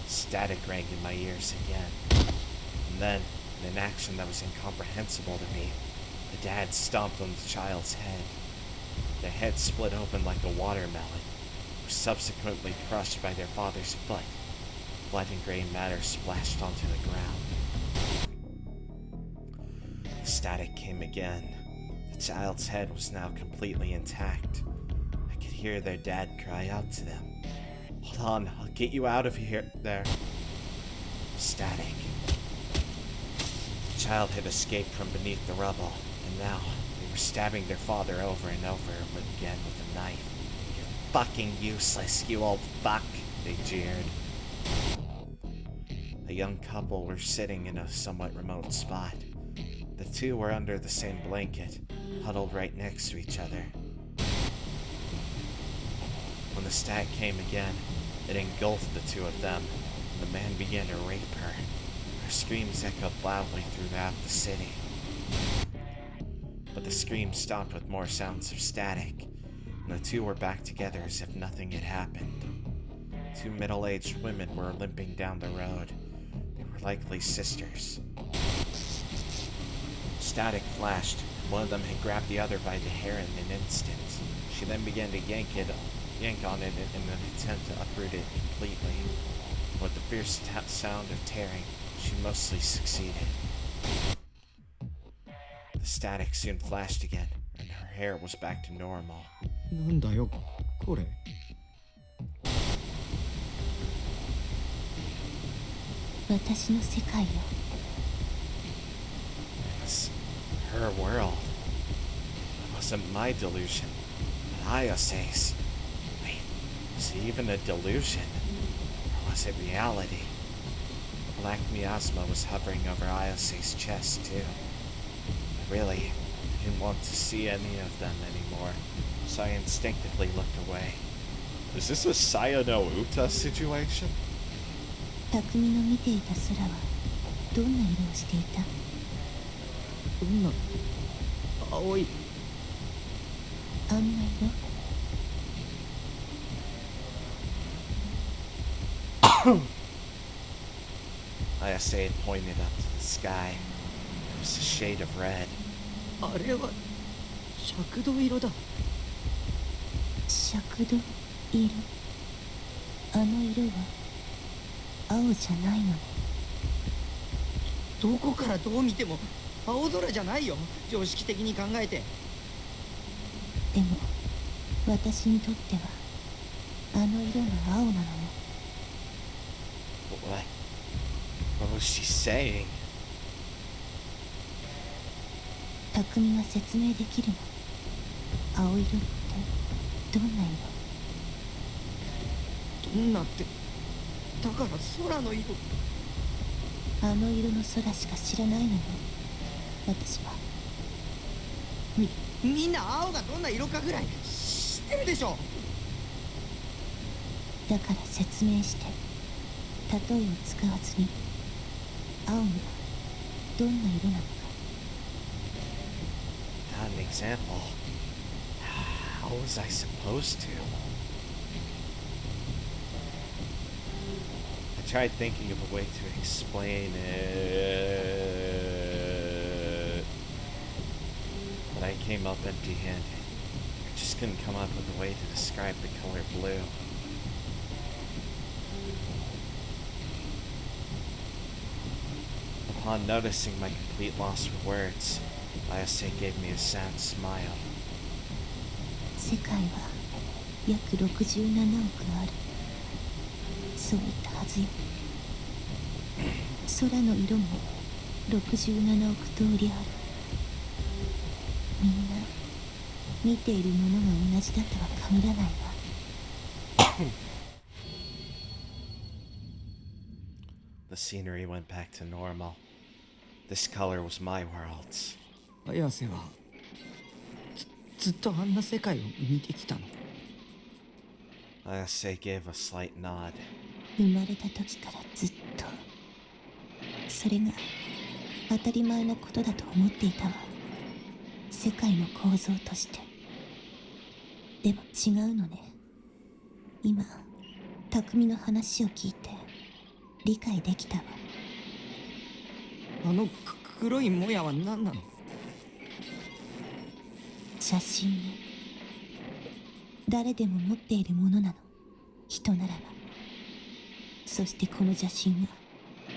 Static rang in my ears again, and then, in an action that was incomprehensible to me, the dad stomped on the child's head. Their head split open like a watermelon, were subsequently crushed by their father's foot. Blood and gray matter splashed onto the ground. The static came again. The child's head was now completely intact. I could hear their dad cry out to them. "Hold on, I'll get you out of here." There. Static. The child had escaped from beneath the rubble, and now they were stabbing their father over and over again with a knife. "You're fucking useless, you old fuck," they jeered. A young couple were sitting in a somewhat remote spot. The two were under the same blanket, huddled right next to each other. When the stat came again, it engulfed the two of them, and the man began to rape her. Her screams echoed loudly throughout the city. But the screams stopped with more sounds of static, and the two were back together as if nothing had happened. Two middle-aged women were limping down the road. They were likely sisters. Static flashed, and one of them had grabbed the other by the hair in an instant. She then began to yank on it in an attempt to uproot it completely. With the fierce sound of tearing, she mostly succeeded. The static soon flashed again, and her hair was back to normal. なんだよこれ。私の世界よ。It's her world. It wasn't my delusion, but Ayase's. Wait, was it even a delusion? Or was it reality? The black miasma was hovering over Ayase's chest, too. I didn't want to see any of them anymore, so I instinctively looked away. Is this a Saya no Uta situation? 匠の見ていた空はどんな色をしていた？どんな青いあんな色？ Ayase had pointed up to the sky. It was a shade of red. あれは赤道色だ。赤道色？あの色は青じゃないのね。どこからどう見ても青空じゃないよ、常識的に考えて。でも私にとってはあの色が青なのよ。What was she saying? 匠が説明できるの。青色ってどんな色？どんなって、だから空の色。あの色の空しか知らないのよ、私は。みんな青がどんな色かぐらい知ってるでしょ。だから説明して、例えを使わずに青がどんな色なのか。 Without an example, how was I supposed to? I tried thinking of a way to explain it, but I came up empty-handed. I just couldn't come up with a way to describe the color blue. Upon noticing my complete loss for words, Ayase gave me a sad smile. 世界は約67億ある。そう言ったはずよ。空の色も67億通りある。みんな見ているものが同じだとは限らないわ。The scenery went back to normal. This color was my world's. 綾瀬はずっとあんな世界を見てきたの。 Ayase gave a slight nod. 生まれた時からずっと。それが当たり前のことだと思っていたわ。世界の構造として。でも違うのね。今匠の話を聞いて理解できたわ。あの黒いもやは何なの？写真ね。誰でも持っているものなの。人ならば。そしてこの写真が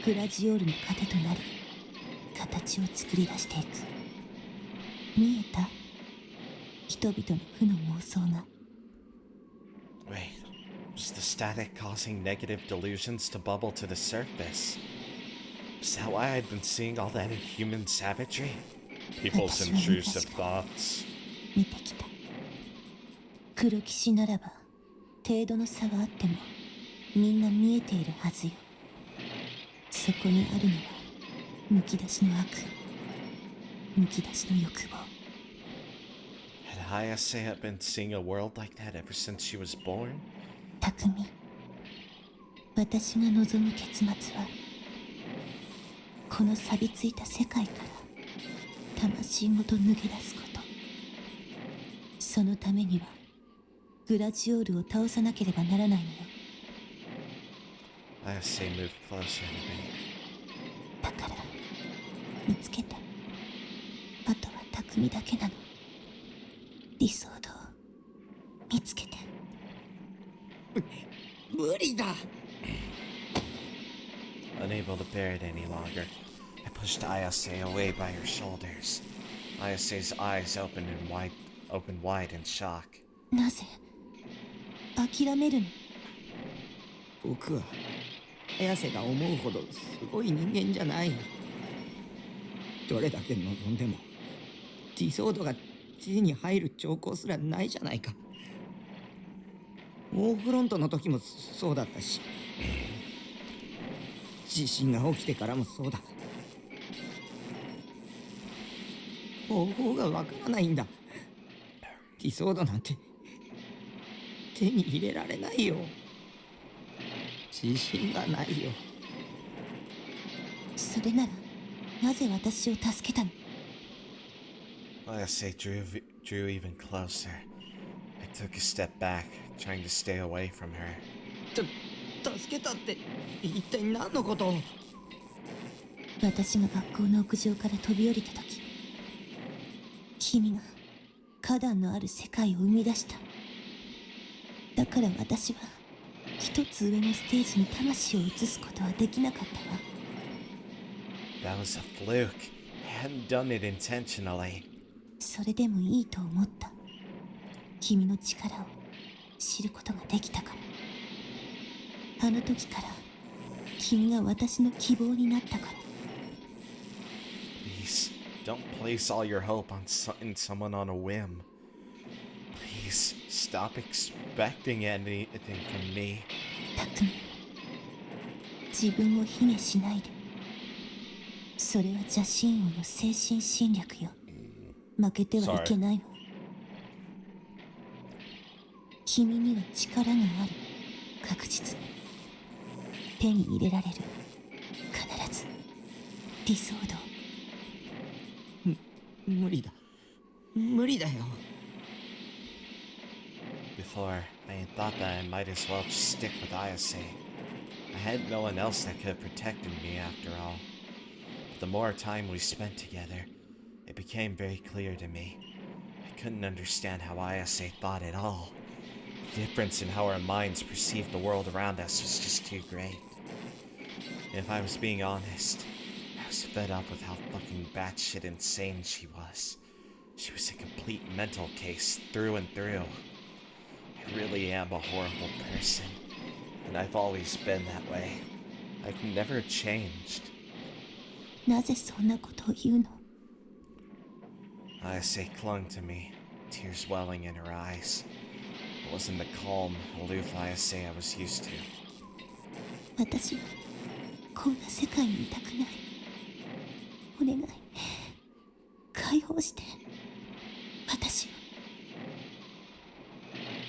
グラジオールの糧となり、形を作り出していく。見えた？人々の負の妄想が。 Wait, was the static causing negative delusions to bubble to the surface? Is that why I'd been seeing all that inhuman savagery? People's intrusive thoughts. 見てきた。黒騎士ならば程度の差があってもみんな見えているはずよ。そこにあるのはむき出しの悪、むき出しの欲望。 Had Ayase been seeing a world like that ever since she was born? 匠、私が望む結末はこの錆びついた世界から魂ごと抜け出すこと。そのためにはグラジオールを倒さなければならないのよ。 Ayase moved closer to me. だから見つけた。あとは匠だけなの。理想像を見つけて。無理だ。 Unable to bear it any longer, I pushed Ayase away by her shoulders. Ayase's eyes opened wide in shock. なぜ諦めるの？僕は綾瀬が思うほどすごい人間じゃない。どれだけ望んでも理想度が手に入る兆候すらないじゃないか。ウォーフロントの時もそうだったし、地震が起きてからもそうだ。方法がわからないんだ。ディソードなんて手に入れられないよ。自信がないよ。それならなぜ私を助けたの？ Ayase drew even closer. I took a step back, trying to stay away from her. 助けたって一体何のこと？私が学校の屋上から飛び降りた時、君が花壇のある世界を生み出した。だから私は一つ上のステージに魂を移すことはできなかったわ。That was a fluke. I hadn't done it intentionally. それでもいいと思った。君の力を知ることができたから。あの時から君が私の希望になったから。Please, don't place all your hope in someone on a whim. Please, stop expecting anything from me. たくみ、自分を卑下しないで。それは邪神王の精神侵略よ。負けてはいけないわ。君には力がある。確実に手に入れられる。必ず理想道。無理だ。無理だよ。Before, I had thought that I might as well just stick with Ayase. I had no one else that could have protected me after all. But the more time we spent together, it became very clear to me. I couldn't understand how Ayase thought at all. The difference in how our minds perceived the world around us was just too great. And if I was being honest, I was fed up with how fucking batshit insane she was. She was a complete mental case through and through. I really am a horrible person, and I've always been that way. I've never changed. なぜそんなことを言うの？ Ayase clung to me, tears welling in her eyes. It wasn't the calm, aloof Ayase I was used to. 私はこんな世界にいたくない。お願い、解放して。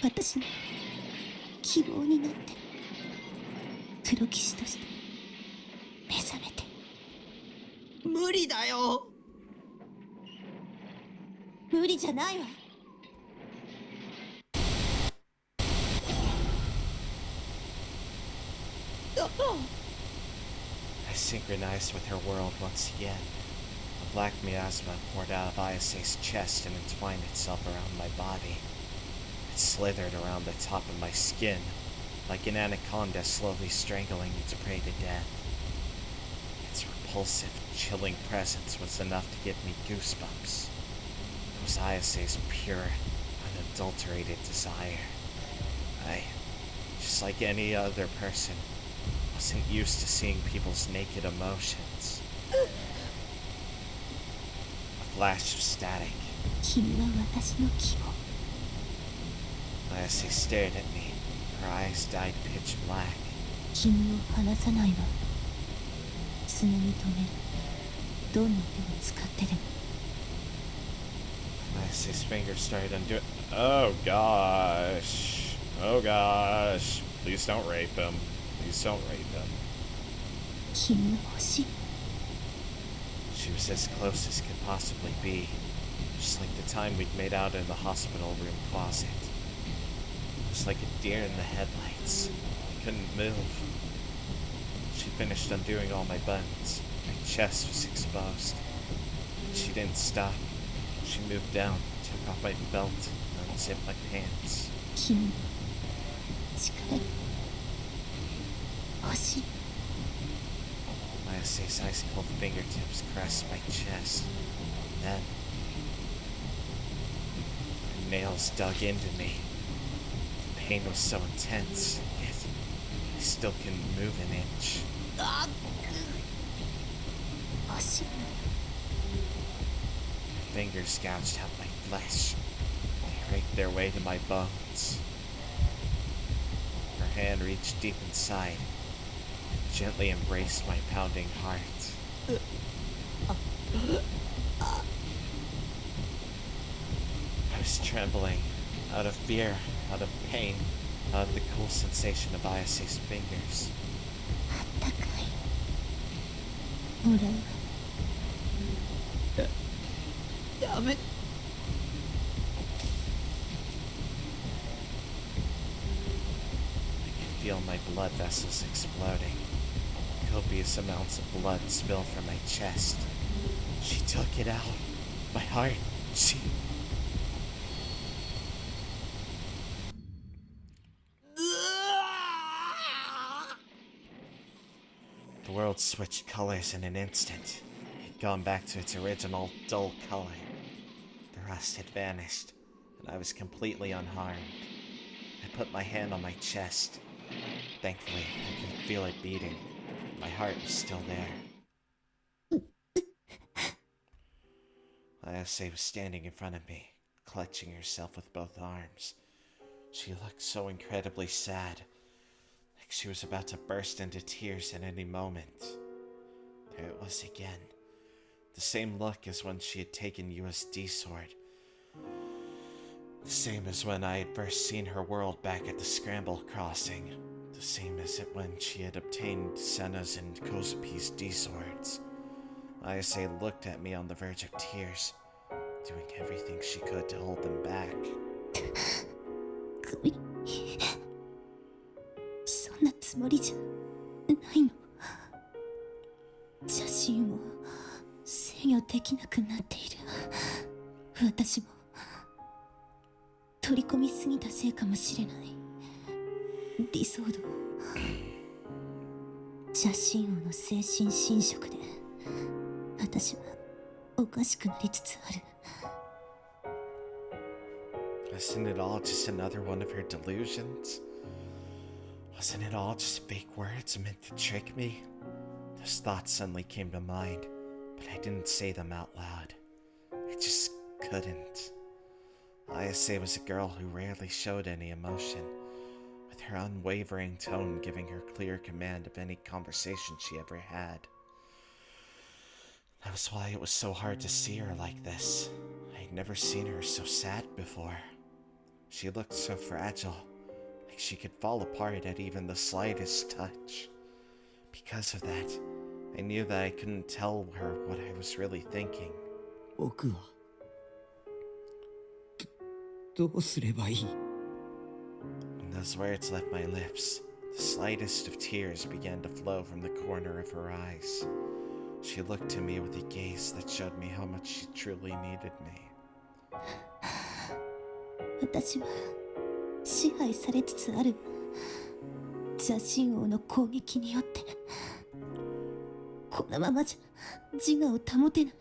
私の希望になって、黒騎士として目覚めて。無理だよ。無理じゃないわ。I synchronized with her world once again. A black miasma poured out of Ayase's chest and entwined itself around my body. It slithered around the top of my skin, like an anaconda slowly strangling its prey to death. Its repulsive, chilling presence was enough to give me goosebumps. It was Ayase's pure, unadulterated desire. I, just like any other person, wasn't used to seeing people's naked emotions. A flash of static. 君は私の希望。Ayase stared at me. Her eyes dyed pitch black. 君を離さないわ。常に止める。どんな手を使ってでも。Ayase's fingers started undoing. Oh gosh. Oh gosh. Please don't rape him. Please don't rape him. 君が欲しい。She was as close as could possibly be. Just like the time we'd made out in the hospital room closet. It was like a deer in the headlights. I couldn't move. She finished undoing all my buttons. My chest was exposed. But she didn't stop. She moved down, took off my belt, and unzipped my pants. 君の力が欲しい。Ayase's ice cold fingertips caressed my chest. And then her nails dug into me. The pain was so intense, yet I still couldn't move an inch. 欲しい。 Her fingers gouged out my flesh. They raked their way to my bones. hand reached deep inside, gently embraced my pounding heart. I was trembling, out of fear, out of pain, out of the cool sensation of Ayase's fingers. あったかい。俺はやめ I could feel my blood vessels exploding. Copious amounts of blood spilled from my chest. She took it out. My heart. She. The world switched colors in an instant. It had gone back to its original dull color. The rust had vanished, and I was completely unharmed. I put my hand on my chest. Thankfully, I could feel it beating. My heart was still there. Ayase was standing in front of me, clutching herself with both arms. She looked so incredibly sad, like she was about to burst into tears at any moment. There it was again. The same look as when she had taken USD sword. The same as when I had first seen her world back at the Scramble Crossing. The same as it when she had obtained Senna's and CoZ's D swords. Ayase looked at me on the verge of tears, doing everything she could to hold them back. 首そんなつもりじゃないの。写真を制御できなくなっている。私も取り込みすぎたせいかもしれない。理想度写真王の精神侵食で私はおかしくなりつつある。Wasn't it all just another one of her delusions? Wasn't it all just fake words meant to trick me? Those thoughts suddenly came to mind, but I didn't say them out loud. I just couldn't. Ayase was a girl who rarely showed any emotion, with her unwavering tone giving her clear command of any conversation she ever had. That was why it was so hard to see her like this. I'd never seen her so sad before. She looked so fragile, like she could fall apart at even the slightest touch. Because of that, I knew that I couldn't tell her what I was really thinking. 僕はどうすればいい When those words left my lips, the slightest of tears began to flow from the corner of her eyes. She looked to me with a gaze that showed me how much she truly needed me. 私は支配されつつある。邪神王の攻撃によってこのままじゃ自我を保てない。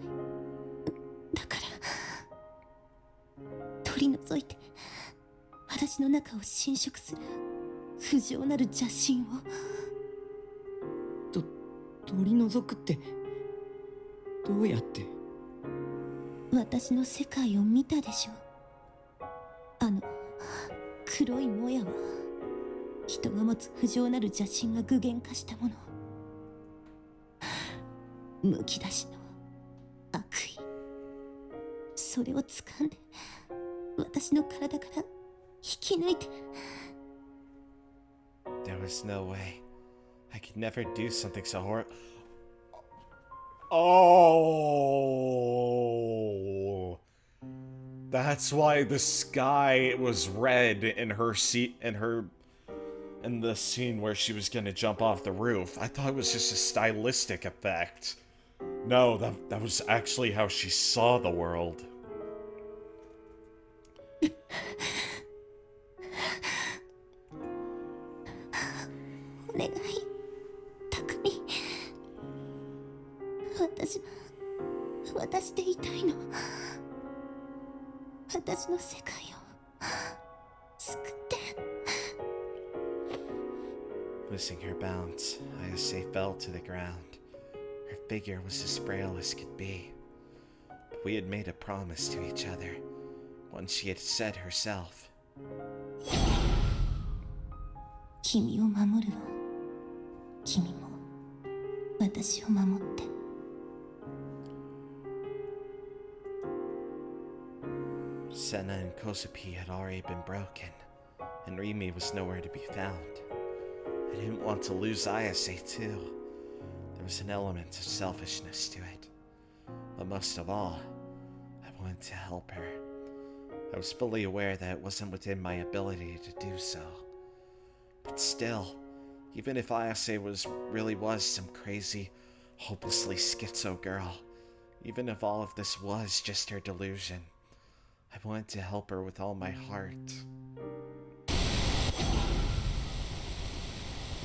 だから取り除いて私の中を侵食する不浄なる邪神を取り除くってどうやって私の世界を見たでしょ。あの黒いもやは人が持つ不浄なる邪神が具現化したもの。むき出しの悪意。それを掴んで私の体から引き抜いて。There was no way. I could never do something so horrible. Oh, that's why the sky was red in her seat in the scene where she was gonna jump off the roof. I thought it was just a stylistic effect. No, that was actually how she saw the world. お願い、匠。私は私でいたいの。私の世界を救って。Losing her balance, Ayase fell to the ground. Her figure was as frail as could be. But we had made a promise to each other, one she had said herself. 君を守るわ。君も私を守って。Senna and Kosapi had already been broken, and Rimi was nowhere to be found. I didn't want to lose Ayase too. There was an element of selfishness to it. But most of all, I wanted to help her. I was fully aware that it wasn't within my ability to do so. But still, even if Ayase really was some crazy, hopelessly schizo girl, even if all of this was just her delusion, I wanted to help her with all my heart.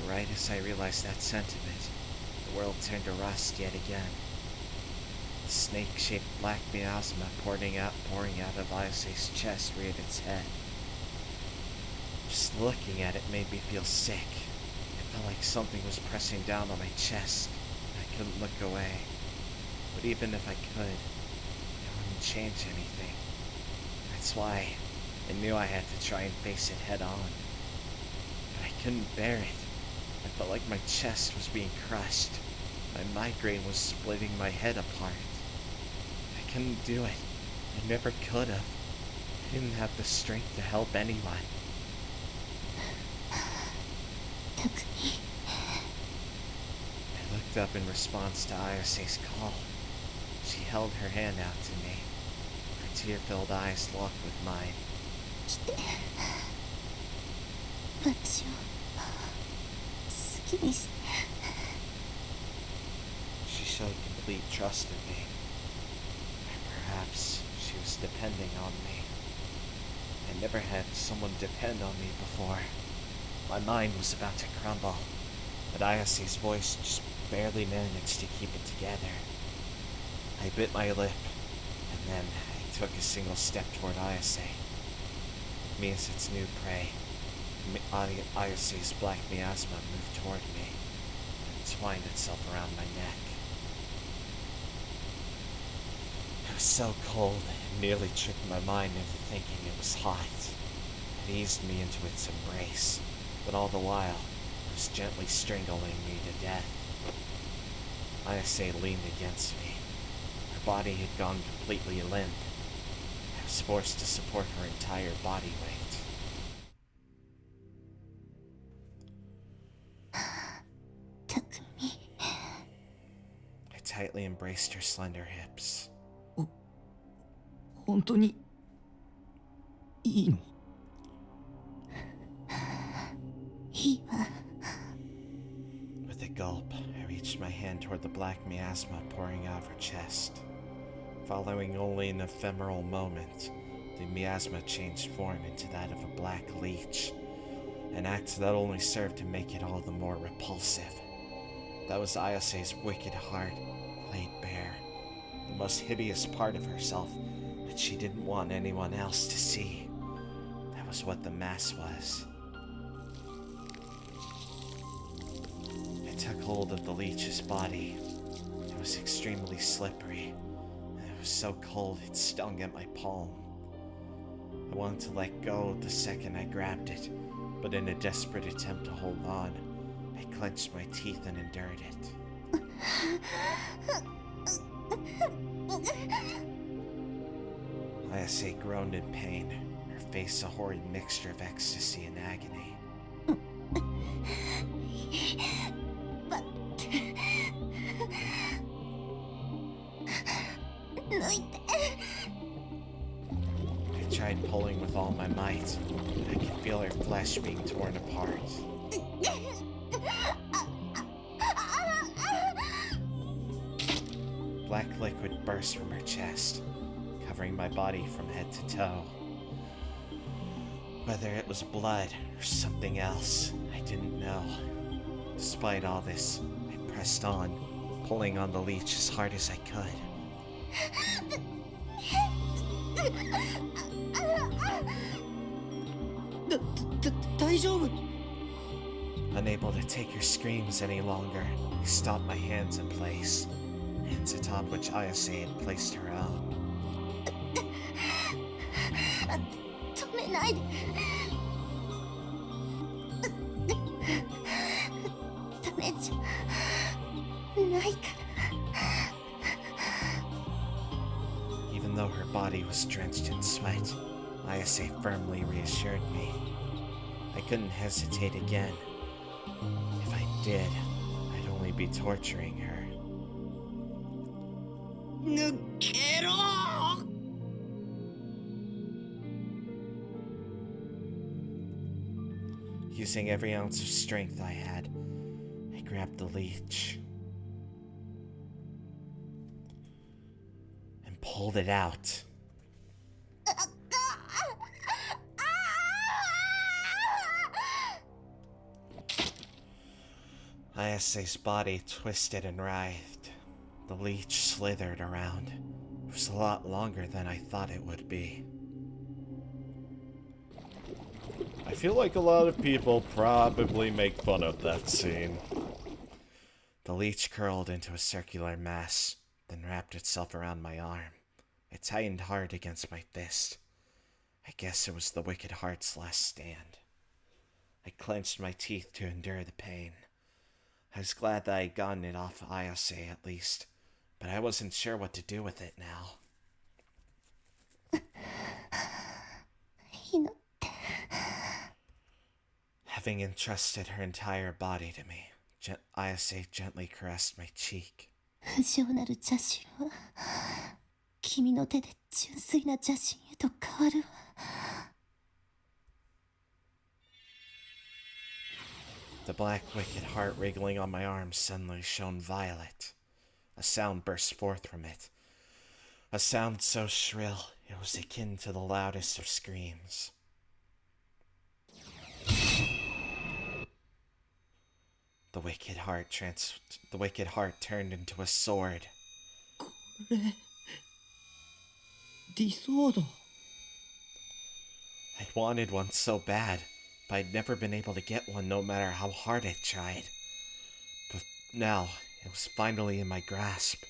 Right as I realized that sentiment, the world turned to rust yet again. The snake-shaped black miasma pouring out of Ayase's chest reared its head. Just looking at it made me feel sick. It felt like something was pressing down on my chest. I couldn't look away. But even if I could, it wouldn't change anything. That's why I knew I had to try and face it head on. But I couldn't bear it. I felt like my chest was being crushed. My migraine was splitting my head apart. I couldn't do it. I never could have. I didn't have the strength to help anyone. Takumi. I looked up in response to Ayase's call. She held her hand out to me. Her tear-filled eyes locked with mine. 来て。私を好きにして。She showed complete trust in me. Or perhaps she was depending on me. I never had someone depend on me before. My mind was about to crumble, but Ayase's voice just barely managed to keep it together. I bit my lip, and then I took a single step toward Ayase. With me as its new prey, Ayase's black miasma moved toward me and entwined itself around my neck. It was so cold, it nearly tricked my mind into thinking it was hot. It eased me into its embrace, but all the while, it was gently strangling me to death. Ayase leaned against me. Her body had gone completely limp. I was forced to support her entire body weight. Takumi. I tightly embraced her slender hips. 本当にいいの？いいわ。With a gulp, I reached my hand toward the black miasma pouring out of her chest. Following only an ephemeral moment, the miasma changed form into that of a black leech, an act that only served to make it all the more repulsive. That was Ayase's wicked heart, laid bare, the most hideous part of herself that she didn't want anyone else to see. That was what the mass was. I took hold of the leech's body. It was extremely slippery, and it was so cold it stung at my palm. I wanted to let go the second I grabbed it, but in a desperate attempt to hold on, I clenched my teeth and endured it. Ayase groaned in pain, her face a horrid mixture of ecstasy and agony. 抜いて。 I tried pulling with all my might, but I could feel her flesh being torn apart. Black liquid burst from her chest, covering my body from head to toe. Whether it was blood or something else, I didn't know. Despite all this, I pressed on, pulling on the leech as hard as I could. Unable to take her screams any longer, I stopped my hands in place, hands atop which Ayase had placed her own. 止めないで。ないから。 Even though her body was drenched in sweat, Ayase firmly reassured me. I couldn't hesitate again. If I did, I'd only be torturing her. 抜けろー。 Using every ounce of strength I had, I grabbed the leech and pulled it out. Ayase's body twisted and writhed. The leech slithered around. It was a lot longer than I thought it would be. I feel like a lot of people probably make fun of that scene. The leech curled into a circular mass, then wrapped itself around my arm. It tightened hard against my fist. I guess it was the Wicked Heart's last stand. I clenched my teeth to endure the pain. I was glad that I had gotten it off Ayase at least, but I wasn't sure what to do with it now. 祈って。 Having entrusted her entire body to me, Ayase gently caressed my cheek. 不浄なる邪神は君の手で純粋な邪神へと変わるわ。 The black wicked heart wriggling on my arm suddenly shone violet. A sound burst forth from it. A sound so shrill it was akin to the loudest of screams. The wicked heart turned into a sword. ディソード。 I wanted one so bad, but I'd never been able to get one no matter how hard I tried. But now, it was finally in my grasp.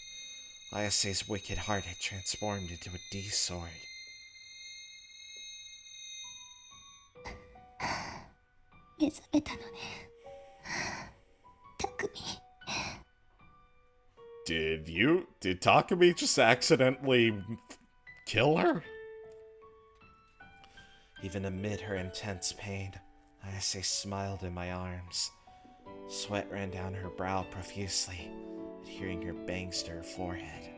Ayase's wicked heart had transformed into a D-sword. 目覚めたのね。匠。 Did Takumi just accidentally kill her? Even amid her intense pain, Ayase smiled in my arms. Sweat ran down her brow profusely, adhering her bangs to her forehead.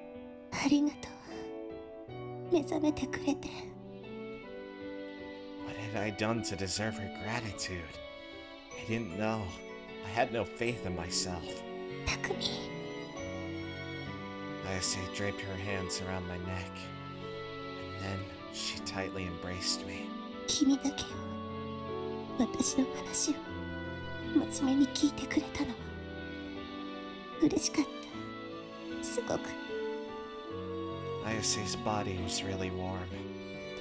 ありがとう。目覚めてくれて。 What had I done to deserve her gratitude? I didn't know. I had no faith in myself. 匠。 Ayase draped her hands around my neck, and then she tightly embraced me. 君だけを私の話を真面目に聞いてくれたのは嬉しかった。すごく。 Ayase's body was really warm.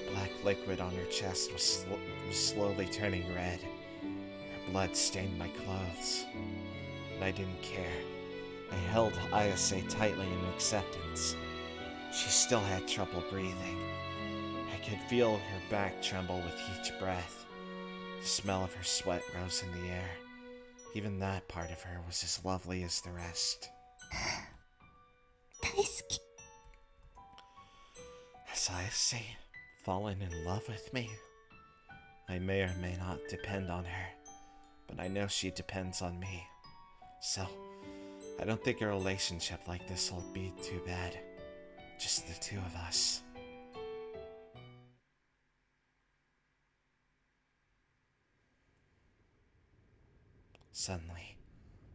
The black liquid on her chest was slowly turning red. Her blood stained my clothes. But I didn't care. I held Ayase tightly in acceptance. She still had trouble breathing. I could feel her back tremble with each breath. The smell of her sweat rose in the air. Even that part of her was as lovely as the rest. 大好き。 Has Ayase fallen in love with me? I may or may not depend on her, but I know she depends on me. So, I don't think a relationship like this will be too bad. Just the two of us. Suddenly,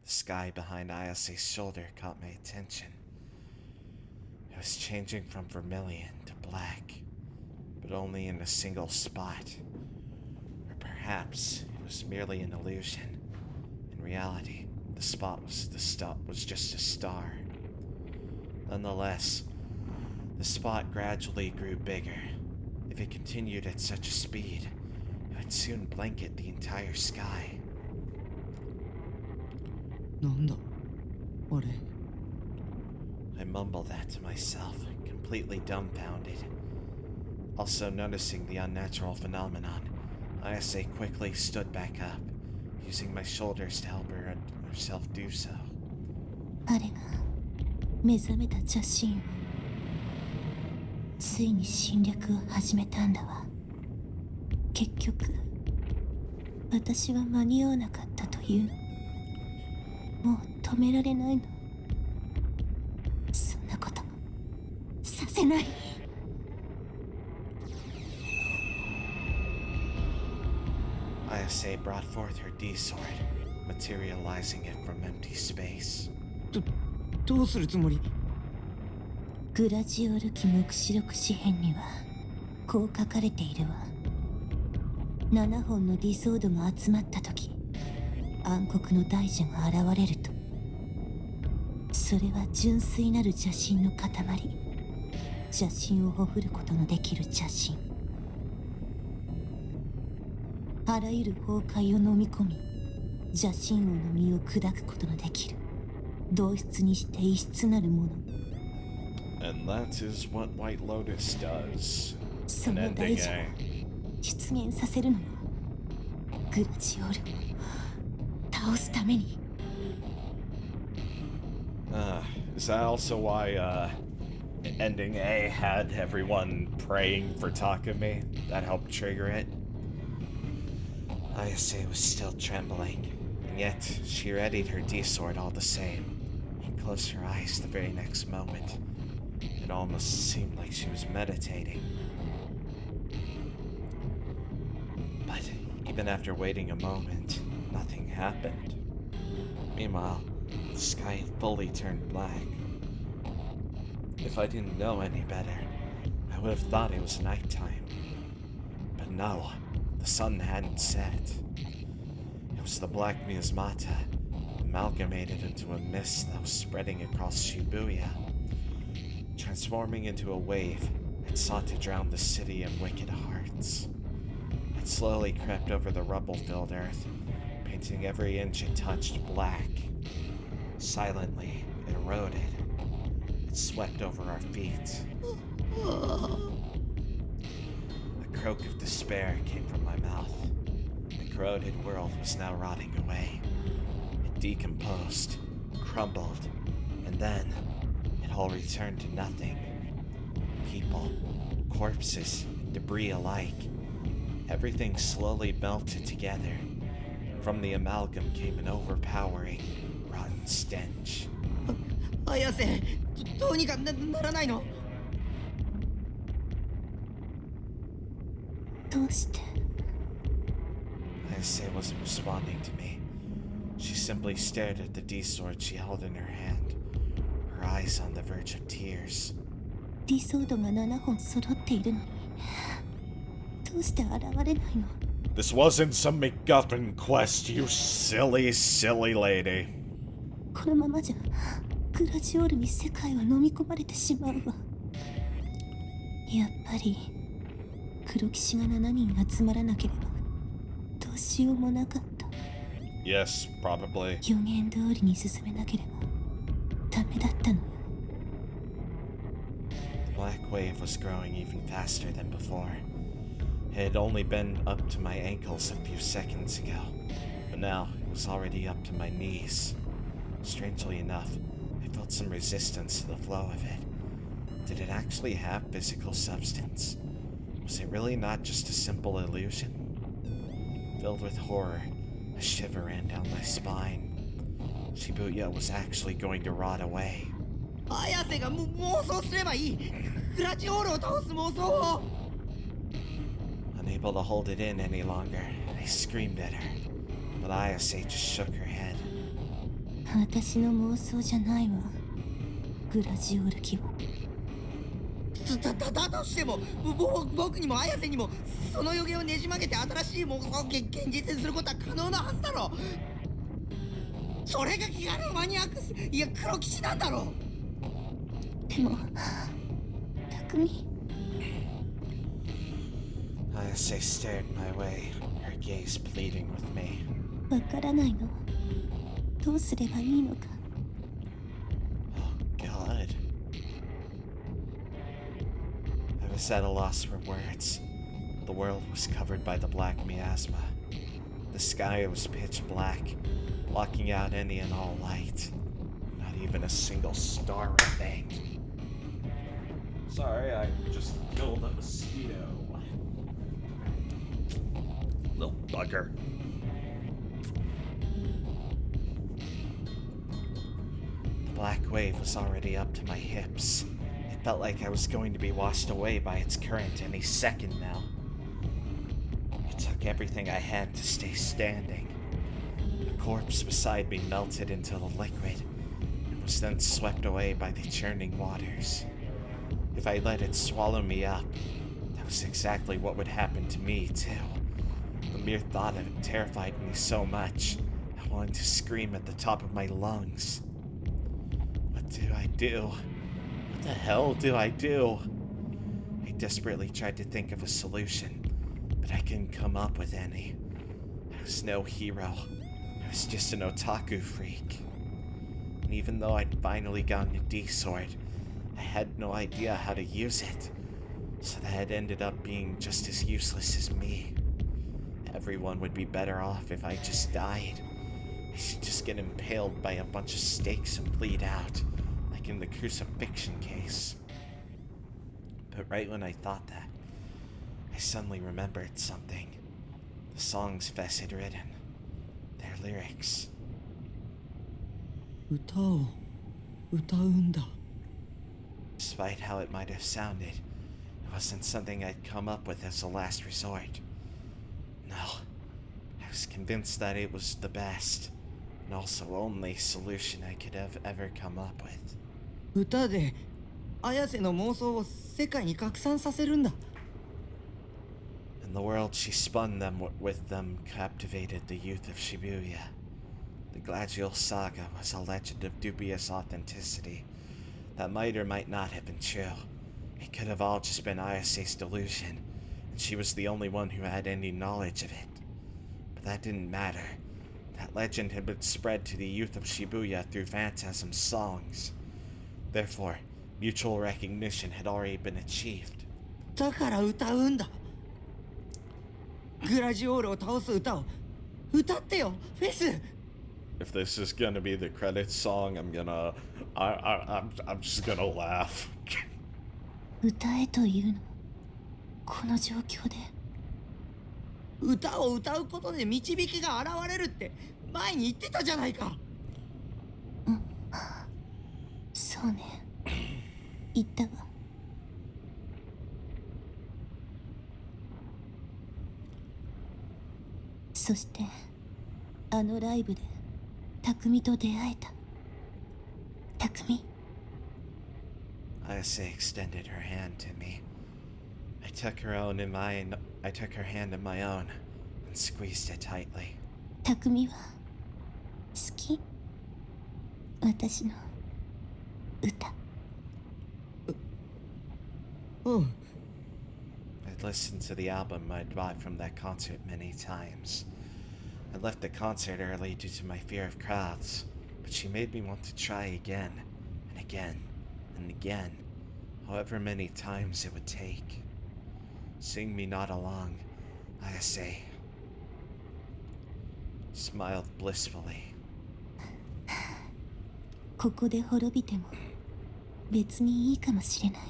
the sky behind Ayase's shoulder caught my attention. It was changing from vermilion to black, but only in a single spot. Or perhaps it was merely an illusion. In reality, the spot was just a star. Nonetheless, the spot gradually grew bigger. If it continued at such a speed, it would soon blanket the entire sky. なんだあれ。 I mumbled that to myself, completely dumbfounded. Also noticing the unnatural phenomenon, Ayase quickly stood back up, using my shoulders to help herself do so. あれが目覚めた邪神をついに侵略を始めたんだわ。結局私は間に合わなかったというの。もう止められないの。そんなことさせない。Ayase brought forth her D-sword, materializing it from empty space. どうするつもり？グラジオール記目視録紙編にはこう書かれているわ。7本のディソードが集まった時、暗黒の大樹が現れると、それは純粋なる邪神の塊、邪神をほふることのできる邪神。あらゆる崩壊を飲み込み、邪神王の身を砕くことのできる同質にして異質なるもの。 And that is what White Lotus does. そ In の ending 大事を A. 実現させるのよ。グラジオールを倒すために。Is that also why, ending A had everyone praying for Takumi? That helped trigger it? Ayase was still trembling, and yet she readied her D-sword all the same. She closed her eyes the very next moment. It almost seemed like she was meditating. But even after waiting a moment, nothing happened. Meanwhile, the sky had fully turned black. If I didn't know any better, I would have thought it was nighttime. But no, the sun hadn't set. It was the black miasmata, amalgamated into a mist that was spreading across Shibuya. Transforming into a wave, it sought to drown the city in wicked hearts. It slowly crept over the rubble-filled earth, painting every inch it touched black. Silently, it eroded. It swept over our feet. A croak of despair came from my mouth. The corroded world was now rotting away. It decomposed, crumbled, and then it all returned to nothing. People, corpses, and debris alike. Everything slowly melted together. From the amalgam came an overpowering, rotten stench. 綾瀬、どうにかならないの？どうして？ Ayase wasn't responding to me. She simply stared at the D-sword she held in her hand, her eyes on the verge of tears. ディソードが7本揃っているのに、どうして現れないの？ This wasn't some MacGuffin quest, you silly, silly lady. このままじゃグラジオールに世界は飲み込まれてしまうわ。やっぱり黒騎士が7人集まらなければどうしようもなかった。 Yes, probably. 予言通りに進めなければダメだったのよ。 The black wave was growing even faster than before. It had only been up to my ankles a few seconds ago, but now it was already up to my knees. Strangely enough, I felt some resistance to the flow of it. Did it actually have physical substance? Was it really not just a simple illusion? Filled with horror, a shiver ran down my spine. Shibuya was actually going to rot away. 綾瀬が妄想すればいい。グラジオールを倒す妄想を。Unable to hold it in any longer, I screamed at her, but Ayase just shook her head. 私の妄想じゃないわ、グラジオール機は。だとしても僕にも綾瀬にもその予言をねじ曲げて新しい妄想を現実にすることは可能なはずだろ。それが気軽のマニアックス、いや黒騎士なんだろ。でも匠。 Ayase stared my way, her gaze pleading with me. わからないの。どうすればいいのか。 Oh, God. I was at a loss for words. The world was covered by the black miasma. The sky was pitch black, blocking out any and all light. Not even even a single star remain. Sorry, I just killed a mosquito. Little bugger. The black wave was already up to my hips. It felt like I was going to be washed away by its current any second now. It took everything I had to stay standing. The corpse beside me melted into the liquid and was then swept away by the churning waters. If I let it swallow me up, that was exactly what would happen to me, too. The mere thought of it terrified me so much, I wanted to scream at the top of my lungs. What do I do? What the hell do I do? I desperately tried to think of a solution, but I couldn't come up with any. I was no hero. I was just an otaku freak. And even though I'd finally gotten a D-sword, I had no idea how to use it, so that it ended up being just as useless as me. Everyone would be better off if I just died. I should just get impaled by a bunch of stakes and bleed out, like in the crucifixion case. But right when I thought that, I suddenly remembered something. The songs Fess had written. Their lyrics. 歌を歌うんだ。 Despite how it might have sounded, it wasn't something I'd come up with as a last resort. No, I was convinced that it was the best, and also only solution I could have ever come up with. 歌で綾瀬の妄想を世界に拡散させるんだ。 And the world she spun with them captivated the youth of Shibuya. The Glacial Saga was a legend of dubious authenticity that might or might not have been true. It could have all just been Ayase's delusion, and she was the only one who had any knowledge of it. But that didn't matter. That legend had been spread to the youth of Shibuya through Phantasm songs. Therefore, mutual recognition had already been achieved. だから歌うんだ。グラジオールを倒す歌を歌ってよ、フェス。 If this is gonna be the credits song, I'm just gonna laugh. 歌えというの、この状況で。歌を歌うことで導きが現れるって前に言ってたじゃないか。そうね、言ったわ。そしてあのライブで匠と出会えた。匠。Ayase extended her hand to me. I took her hand in my own and squeezed it tightly. 匠は好き？私の歌。うん。 I'd listened to the album I'd bought from that concert many times. I left the concert early due to my fear of crowds, but she made me want to try again, and again, and again, however many times it would take. Sing me not along, Ayase smiled blissfully. ここで滅びても別にいいかもしれない。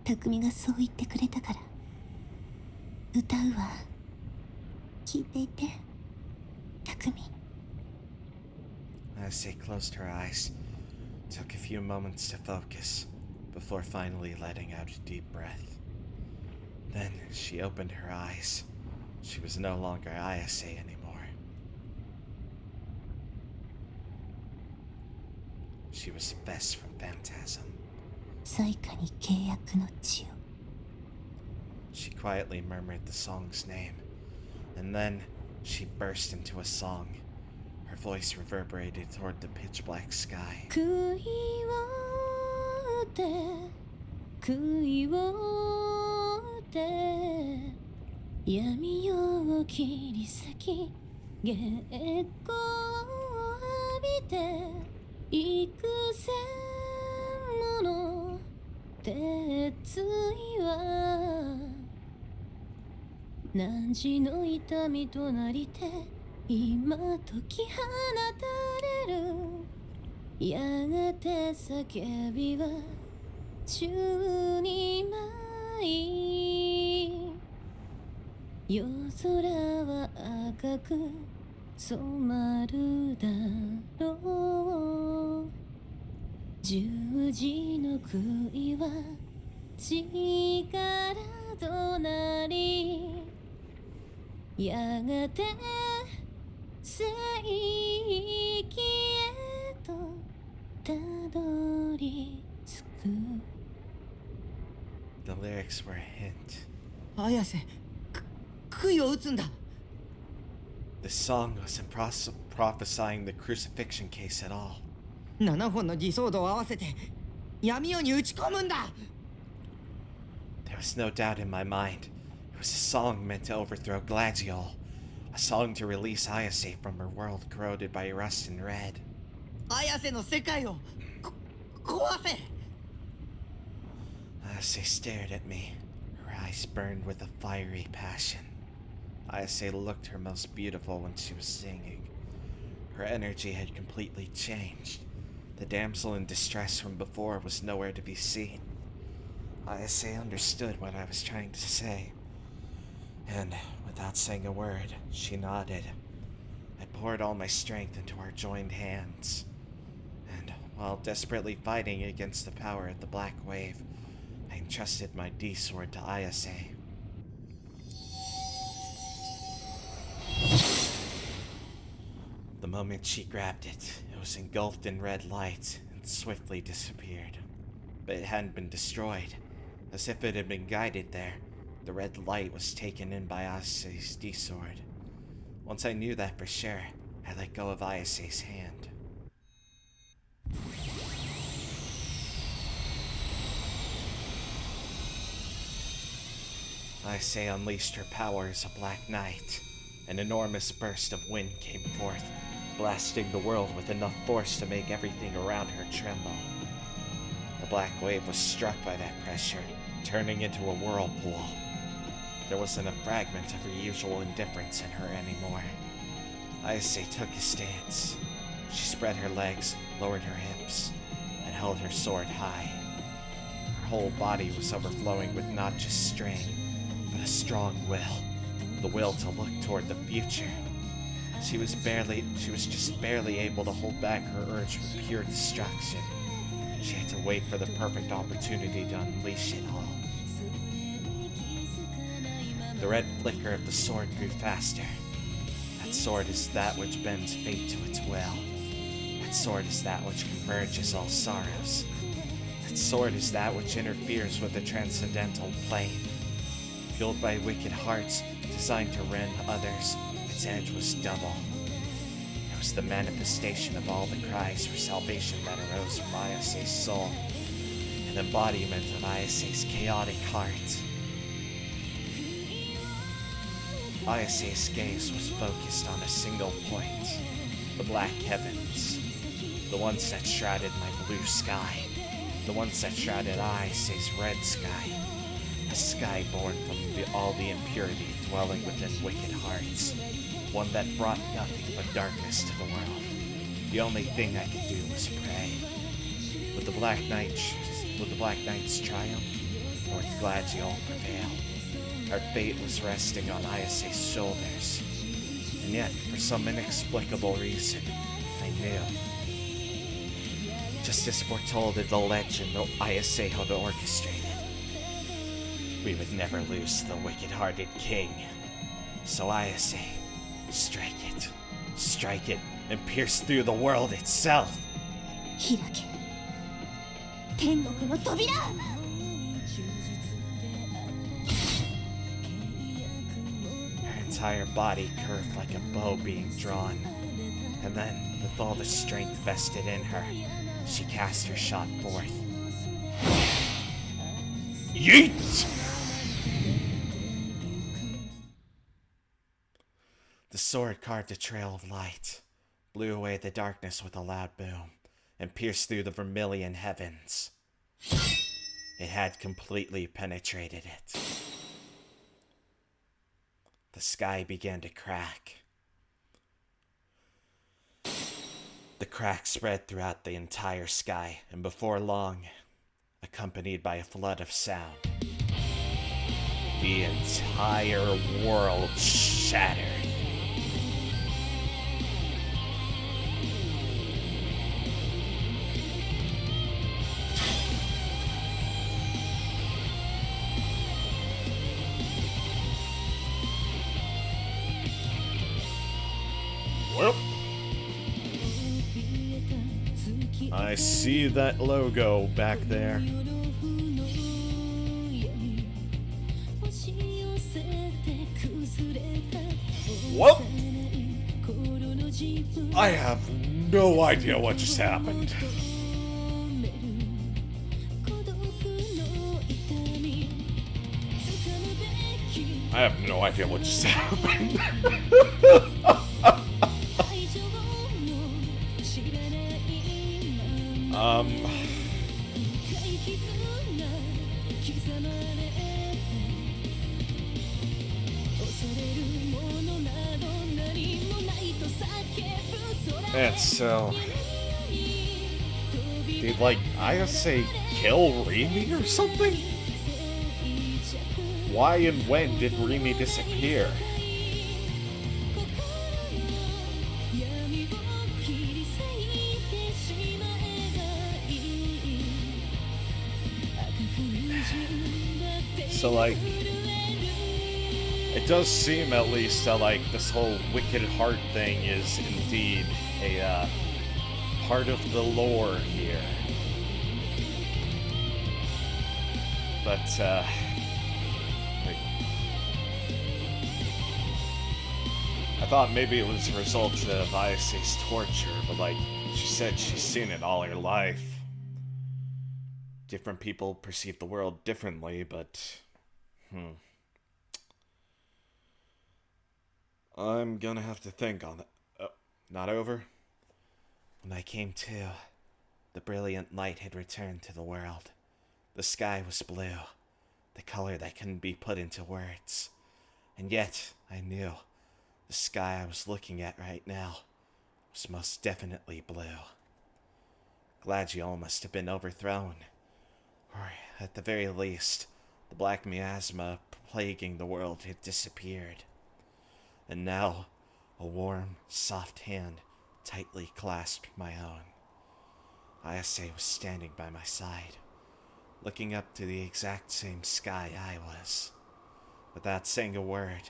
匠がそう言ってくれたから歌うわ。聞いていて、匠。Ayase closed her eyes, took a few moments to focus, before finally letting out a deep breath. Then she opened her eyes. She was no longer Ayase anymore. She was Fess from Phantasm. 最下に契約の地を。 She quietly murmured the song's name, and then she burst into a song. Her voice reverberated toward the pitch black sky. 悔いをって悔いをって闇よ切り裂き月光を浴びて幾千もの鉄意は汝の痛みとなりて今解き放たれるやがて叫びは宙に舞い夜空は赤く染まるだろう十字の杭は力となりやがて聖域へとたどり着く The lyrics were a hint. 綾瀬杭を打つんだ The song wasn't prophesying the crucifixion case at all. 7本の偽装度を合わせて闇夜に打ち込むんだ There was no doubt in my mind. It was a song meant to overthrow Gladiol. A song to release Ayase from her world corroded by rust and red. 綾瀬の世界を壊せ Ayase stared at me. Her eyes burned with a fiery passion. Ayase looked her most beautiful when she was singing. Her energy had completely changed. The damsel in distress from before was nowhere to be seen. Ayase understood what I was trying to say, and without saying a word, she nodded. I poured all my strength into our joined hands, and while desperately fighting against the power of the Black Wave, I entrusted my D-sword to Ayase. The moment she grabbed it, it was engulfed in red light and swiftly disappeared. But it hadn't been destroyed. As if it had been guided there, the red light was taken in by Ayase's D-sword. Once I knew that for sure, I let go of Ayase's hand. Ayase unleashed her power as a black knight. An enormous burst of wind came forth, blasting the world with enough force to make everything around her tremble. The black wave was struck by that pressure, turning into a whirlpool. There wasn't a fragment of her usual indifference in her anymore. Ayase took a stance. She spread her legs, lowered her hips, and held her sword high. Her whole body was overflowing with not just strength, but a strong will. The will to look toward the future. She was just barely able to hold back her urge for pure destruction. She had to wait for the perfect opportunity to unleash it all. The red flicker of the sword grew faster. That sword is that which bends fate to its will. That sword is that which converges all sorrows. That sword is that which interferes with the transcendental plane. Fueled by wicked hearts, designed to rend others, its edge was double. It was the manifestation of all the cries for salvation that arose from Ayase's soul, an embodiment of Ayase's chaotic heart. Ayase's gaze was focused on a single point, the black heavens, the ones that shrouded my blue sky, the ones that shrouded Ayase's red sky, a sky born from all the impurity dwelling within wicked hearts, one that brought nothing but darkness to the world. The only thing I could do was pray. Would the Black Knight's triumph, or would Gladiol prevail? Our fate was resting on Ayase's shoulders, and yet, for some inexplicable reason, I knew. Just as foretold in the legend that Ayase had orchestrated, we would never lose to the wicked-hearted king. So Ayase, strike it, and pierce through the world itself. 開け天国の扉 Her entire body curved like a bow being drawn, and then, with all the strength vested in her, she cast her shot forth. Yeet! The sword carved a trail of light, blew away the darkness with a loud boom, and pierced through the vermilion heavens. It had completely penetrated it. The sky began to crack. The crack spread throughout the entire sky, and before long, accompanied by a flood of sound, the entire world shattered. Well, I see that logo back there. Well, I have no idea what just happened. I have no idea what just happened. And so, did like Ayase kill Rimi or something? Why and when did Rimi disappear? So like, it does seem at least that like this whole Wicked Heart thing is indeed a part of the lore here. But like, I thought maybe it was a result of Ayase's torture, but like she said she's seen it all her life. Different people perceive the world differently, but I'm gonna have to think on it. Oh, not over? When I came to, the brilliant light had returned to the world. The sky was blue, the color that couldn't be put into words. And yet, I knew the sky I was looking at right now was most definitely blue. Gladiol must have been overthrown. Or, at the very least, the black miasma plaguing the world had disappeared. And now, a warm, soft hand tightly clasped my own. Ayase was standing by my side, looking up to the exact same sky I was. Without saying a word,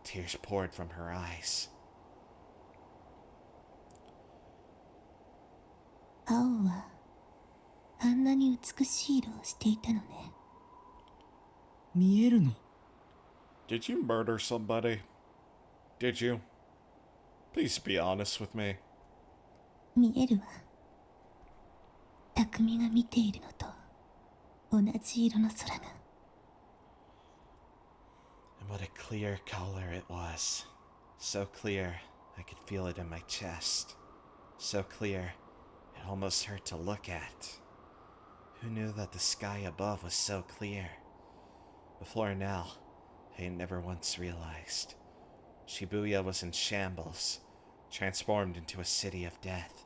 tears poured from her eyes. 青はあんなに美しい色をしていたのね。見えるの？ Did you murder somebody? Did you? Please be honest with me. 見えるわ。匠が見ているのと同じ色の空が。And what a clear color it was. So clear, I could feel it in my chest. So clear, it almost hurt to look at. Who knew that the sky above was so clear? Before now, I had never once realized. Shibuya was in shambles, transformed into a city of death.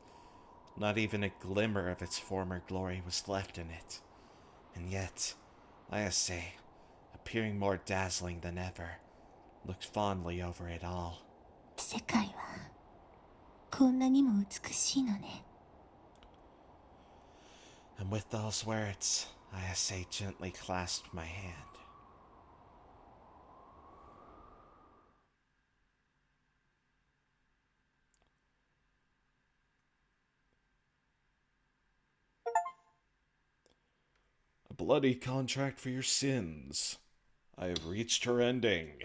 Not even a glimmer of its former glory was left in it. And yet, Ayase, appearing more dazzling than ever, looked fondly over it all. 世界はこんなにも美しいのね。And with those words, Ayase gently clasped my hand. A bloody contract for your sins. I have reached her ending.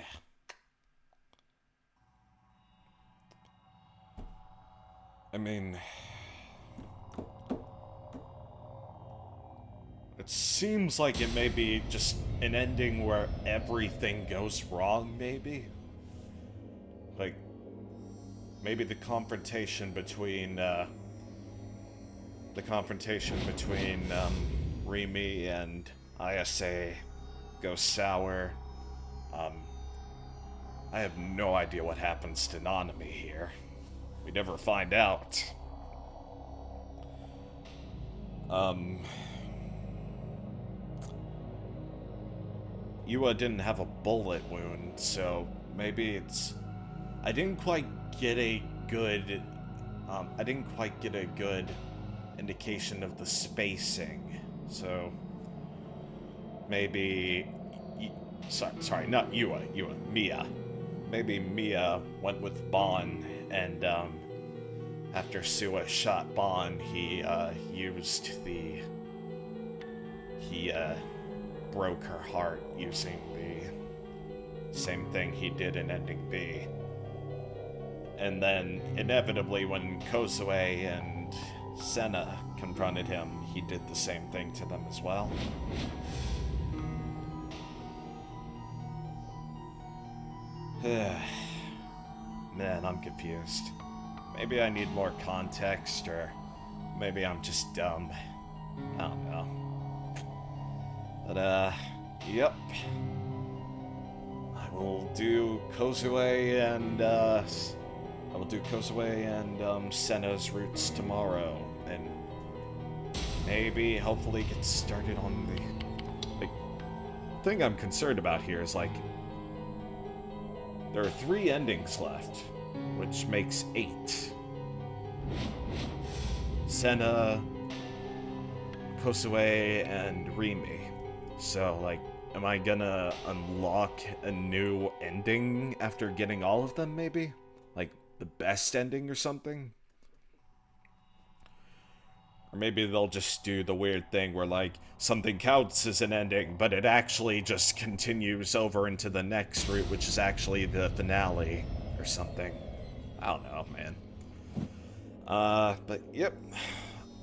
I mean, it seems like it may be just an ending where everything goes wrong, maybe? Like, maybe the confrontation between Rimi and Ayase goes sour. I have no idea what happens to Nanami here. We never find out. Yua didn't have a bullet wound, so maybe it's... I didn't quite get a good indication of the spacing, so maybe... Sorry, not Yua, Mia. Maybe Mia went with Bon, and, after Suwa shot Bon, he broke her heart using the same thing he did in Ending B. And then, inevitably, when CoZ and Senna confronted him, he did the same thing to them as well. Man, I'm confused. Maybe I need more context, or maybe I'm just dumb. I don't know. But, yep. I will do CoZ and Senna's routes tomorrow, and maybe, hopefully, get started on the... thing I'm concerned about here is, like, there are 3 endings left, which makes 8. Senna, CoZ, and Rimi. So, like, am I gonna unlock a new ending after getting all of them, maybe? Like, the best ending or something? Or maybe they'll just do the weird thing where, like, something counts as an ending, but it actually just continues over into the next route, which is actually the finale, or something. I don't know, man. But, yep.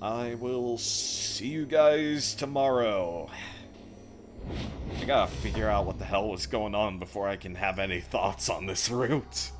I will see you guys tomorrow. I gotta figure out what the hell was going on before I can have any thoughts on this route.